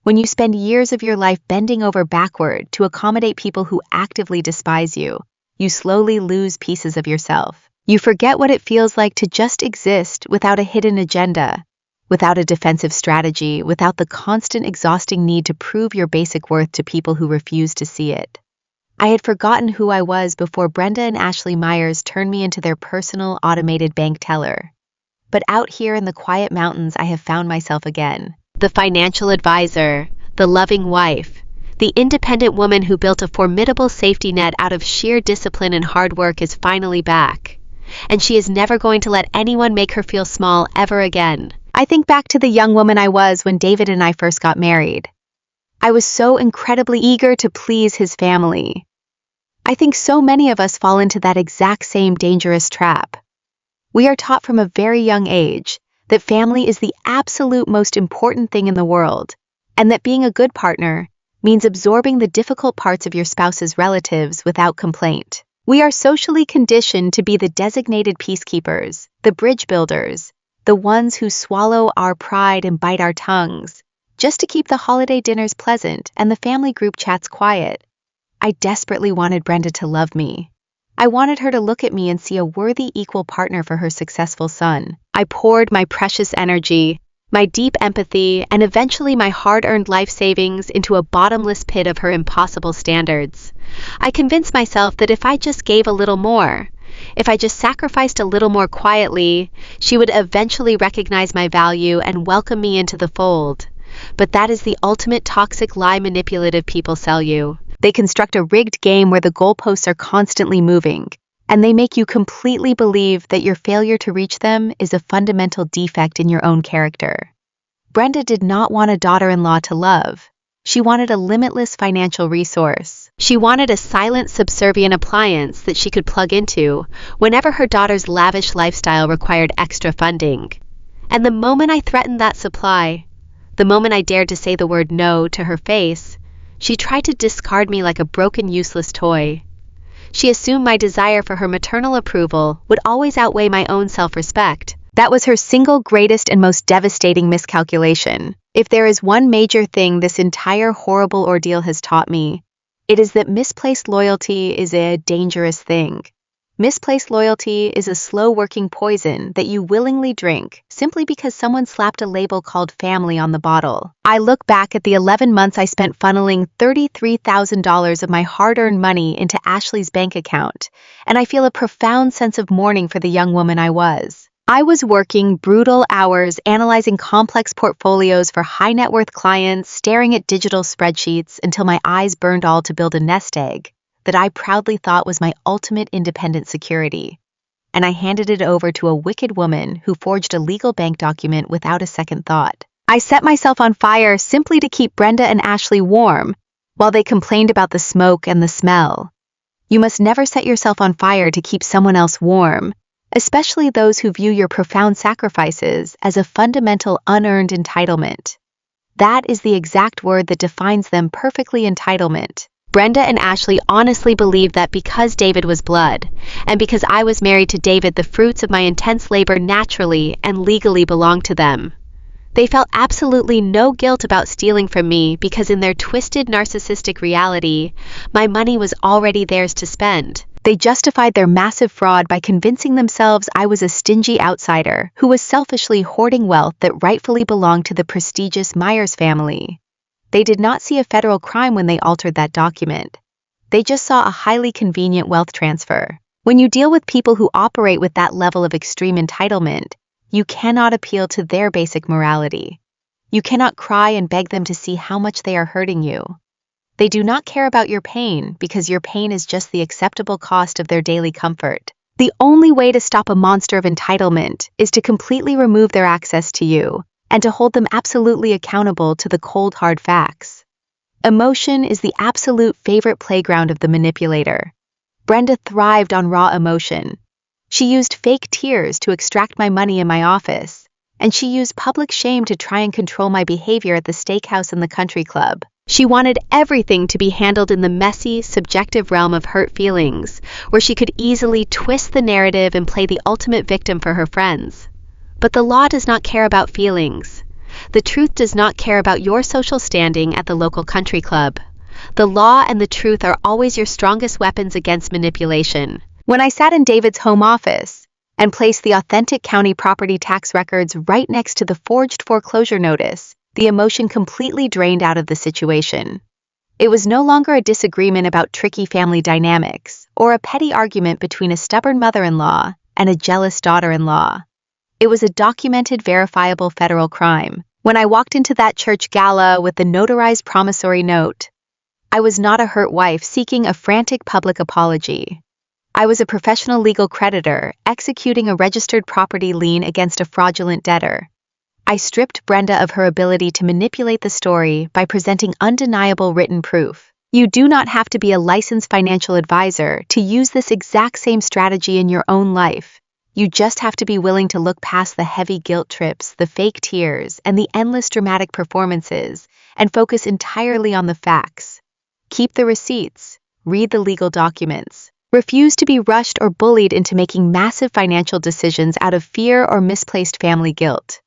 When you spend years of your life bending over backward to accommodate people who actively despise you, you slowly lose pieces of yourself. You forget what it feels like to just exist without a hidden agenda, without a defensive strategy, without the constant exhausting need to prove your basic worth to people who refuse to see it. I had forgotten who I was before Brenda and Ashley Myers turned me into their personal automated bank teller. But out here in the quiet mountains, I have found myself again. The financial advisor, the loving wife, the independent woman who built a formidable safety net out of sheer discipline and hard work is finally back. And she is never going to let anyone make her feel small ever again. I think back to the young woman I was when David and I first got married. I was so incredibly eager to please his family. I think so many of us fall into that exact same dangerous trap. We are taught from a very young age that family is the absolute most important thing in the world, and that being a good partner means absorbing the difficult parts of your spouse's relatives without complaint. We are socially conditioned to be the designated peacekeepers, the bridge builders, the ones who swallow our pride and bite our tongues, just to keep the holiday dinners pleasant and the family group chats quiet. I desperately wanted Brenda to love me. I wanted her to look at me and see a worthy equal partner for her successful son. I poured my precious energy, my deep empathy, and eventually my hard-earned life savings into a bottomless pit of her impossible standards. I convinced myself that if I just gave a little more, if I just sacrificed a little more quietly, she would eventually recognize my value and welcome me into the fold. But that is the ultimate toxic lie manipulative people sell you. They construct a rigged game where the goalposts are constantly moving, and they make you completely believe that your failure to reach them is a fundamental defect in your own character. Brenda did not want a daughter-in-law to love. She wanted a limitless financial resource. She wanted a silent, subservient appliance that she could plug into whenever her daughter's lavish lifestyle required extra funding. And the moment I threatened that supply, the moment I dared to say the word no to her face, she tried to discard me like a broken, useless toy. She assumed my desire for her maternal approval would always outweigh my own self-respect. That was her single greatest and most devastating miscalculation. If there is one major thing this entire horrible ordeal has taught me, it is that misplaced loyalty is a dangerous thing. Misplaced loyalty is a slow-working poison that you willingly drink simply because someone slapped a label called family on the bottle. I look back at the 11 months I spent funneling $33,000 of my hard-earned money into Ashley's bank account, and I feel a profound sense of mourning for the young woman I was. I was working brutal hours analyzing complex portfolios for high-net-worth clients, staring at digital spreadsheets until my eyes burned all to build a nest egg that I proudly thought was my ultimate independent security. And I handed it over to a wicked woman who forged a legal bank document without a second thought. I set myself on fire simply to keep Brenda and Ashley warm, while they complained about the smoke and the smell. You must never set yourself on fire to keep someone else warm, especially those who view your profound sacrifices as a fundamental unearned entitlement. That is the exact word that defines them perfectly: entitlement. Brenda and Ashley honestly believed that because David was blood, and because I was married to David, the fruits of my intense labor naturally and legally belonged to them. They felt absolutely no guilt about stealing from me because in their twisted narcissistic reality, my money was already theirs to spend. They justified their massive fraud by convincing themselves I was a stingy outsider who was selfishly hoarding wealth that rightfully belonged to the prestigious Myers family. They did not see a federal crime when they altered that document. They just saw a highly convenient wealth transfer. When you deal with people who operate with that level of extreme entitlement, you cannot appeal to their basic morality. You cannot cry and beg them to see how much they are hurting you. They do not care about your pain because your pain is just the acceptable cost of their daily comfort. The only way to stop a monster of entitlement is to completely remove their access to you and to hold them absolutely accountable to the cold, hard facts. Emotion is the absolute favorite playground of the manipulator. Brenda thrived on raw emotion. She used fake tears to extract my money in my office, and she used public shame to try and control my behavior at the steakhouse and the country club. She wanted everything to be handled in the messy, subjective realm of hurt feelings, where she could easily twist the narrative and play the ultimate victim for her friends. But the law does not care about feelings. The truth does not care about your social standing at the local country club. The law and the truth are always your strongest weapons against manipulation. When I sat in David's home office and placed the authentic county property tax records right next to the forged foreclosure notice, the emotion completely drained out of the situation. It was no longer a disagreement about tricky family dynamics or a petty argument between a stubborn mother-in-law and a jealous daughter-in-law. It was a documented, verifiable federal crime. When I walked into that church gala with the notarized promissory note, I was not a hurt wife seeking a frantic public apology. I was a professional legal creditor executing a registered property lien against a fraudulent debtor. I stripped Brenda of her ability to manipulate the story by presenting undeniable written proof. You do not have to be a licensed financial advisor to use this exact same strategy in your own life. You just have to be willing to look past the heavy guilt trips, the fake tears, and the endless dramatic performances, and focus entirely on the facts. Keep the receipts. Read the legal documents. Refuse to be rushed or bullied into making massive financial decisions out of fear or misplaced family guilt.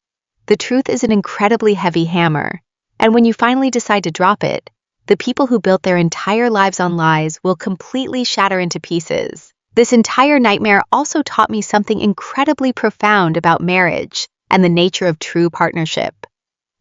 The truth is an incredibly heavy hammer, and when you finally decide to drop it, the people who built their entire lives on lies will completely shatter into pieces. This entire nightmare also taught me something incredibly profound about marriage and the nature of true partnership.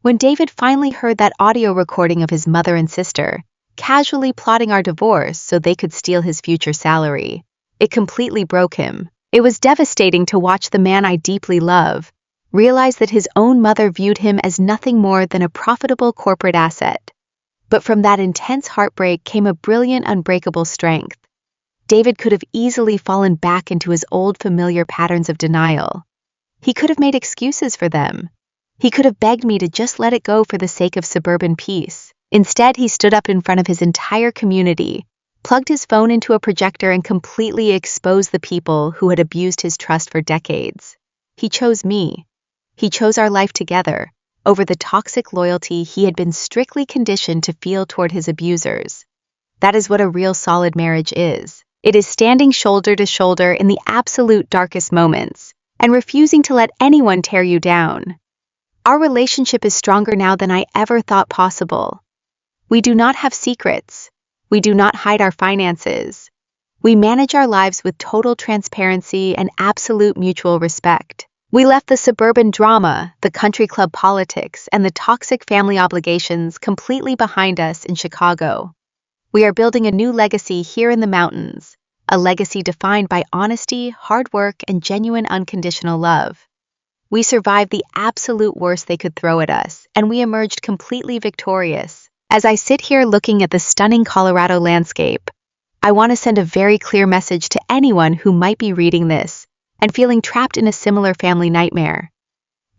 When David finally heard that audio recording of his mother and sister casually plotting our divorce so they could steal his future salary, it completely broke him. It was devastating to watch the man I deeply love realize that his own mother viewed him as nothing more than a profitable corporate asset. But from that intense heartbreak came a brilliant, unbreakable strength. David could have easily fallen back into his old familiar patterns of denial. He could have made excuses for them. He could have begged me to just let it go for the sake of suburban peace. Instead, he stood up in front of his entire community, plugged his phone into a projector, and completely exposed the people who had abused his trust for decades. He chose me. He chose our life together over the toxic loyalty he had been strictly conditioned to feel toward his abusers. That is what a real solid marriage is. It is standing shoulder to shoulder in the absolute darkest moments and refusing to let anyone tear you down. Our relationship is stronger now than I ever thought possible. We do not have secrets. We do not hide our finances. We manage our lives with total transparency and absolute mutual respect. We left the suburban drama, the country club politics, and the toxic family obligations completely behind us in Chicago. We are building a new legacy here in the mountains, a legacy defined by honesty, hard work, and genuine unconditional love. We survived the absolute worst they could throw at us, and we emerged completely victorious. As I sit here looking at the stunning Colorado landscape, I want to send a very clear message to anyone who might be reading this and feeling trapped in a similar family nightmare.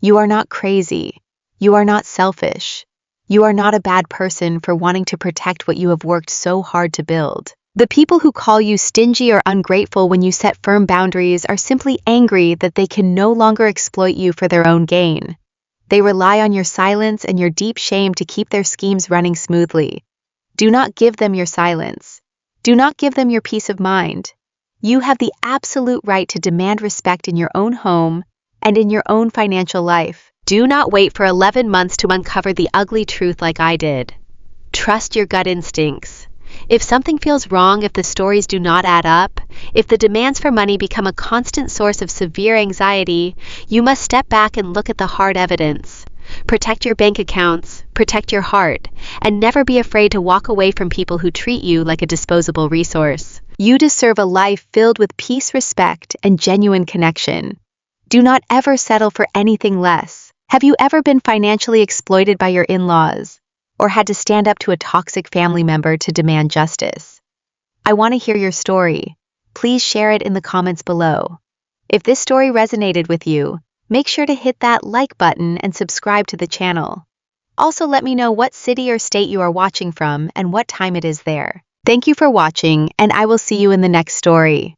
You are not crazy. You are not selfish. You are not a bad person for wanting to protect what you have worked so hard to build. The people who call you stingy or ungrateful when you set firm boundaries are simply angry that they can no longer exploit you for their own gain. They rely on your silence and your deep shame to keep their schemes running smoothly. Do not give them your silence. Do not give them your peace of mind. You have the absolute right to demand respect in your own home and in your own financial life. Do not wait for 11 months to uncover the ugly truth like I did. Trust your gut instincts. If something feels wrong, if the stories do not add up, if the demands for money become a constant source of severe anxiety, you must step back and look at the hard evidence. Protect your bank accounts, protect your heart, and never be afraid to walk away from people who treat you like a disposable resource. You deserve a life filled with peace, respect, and genuine connection. Do not ever settle for anything less. Have you ever been financially exploited by your in-laws, or had to stand up to a toxic family member to demand justice? I want to hear your story. Please share it in the comments below. If this story resonated with you, make sure to hit that like button and subscribe to the channel. Also, let me know what city or state you are watching from and what time it is there. Thank you for watching, and I will see you in the next story.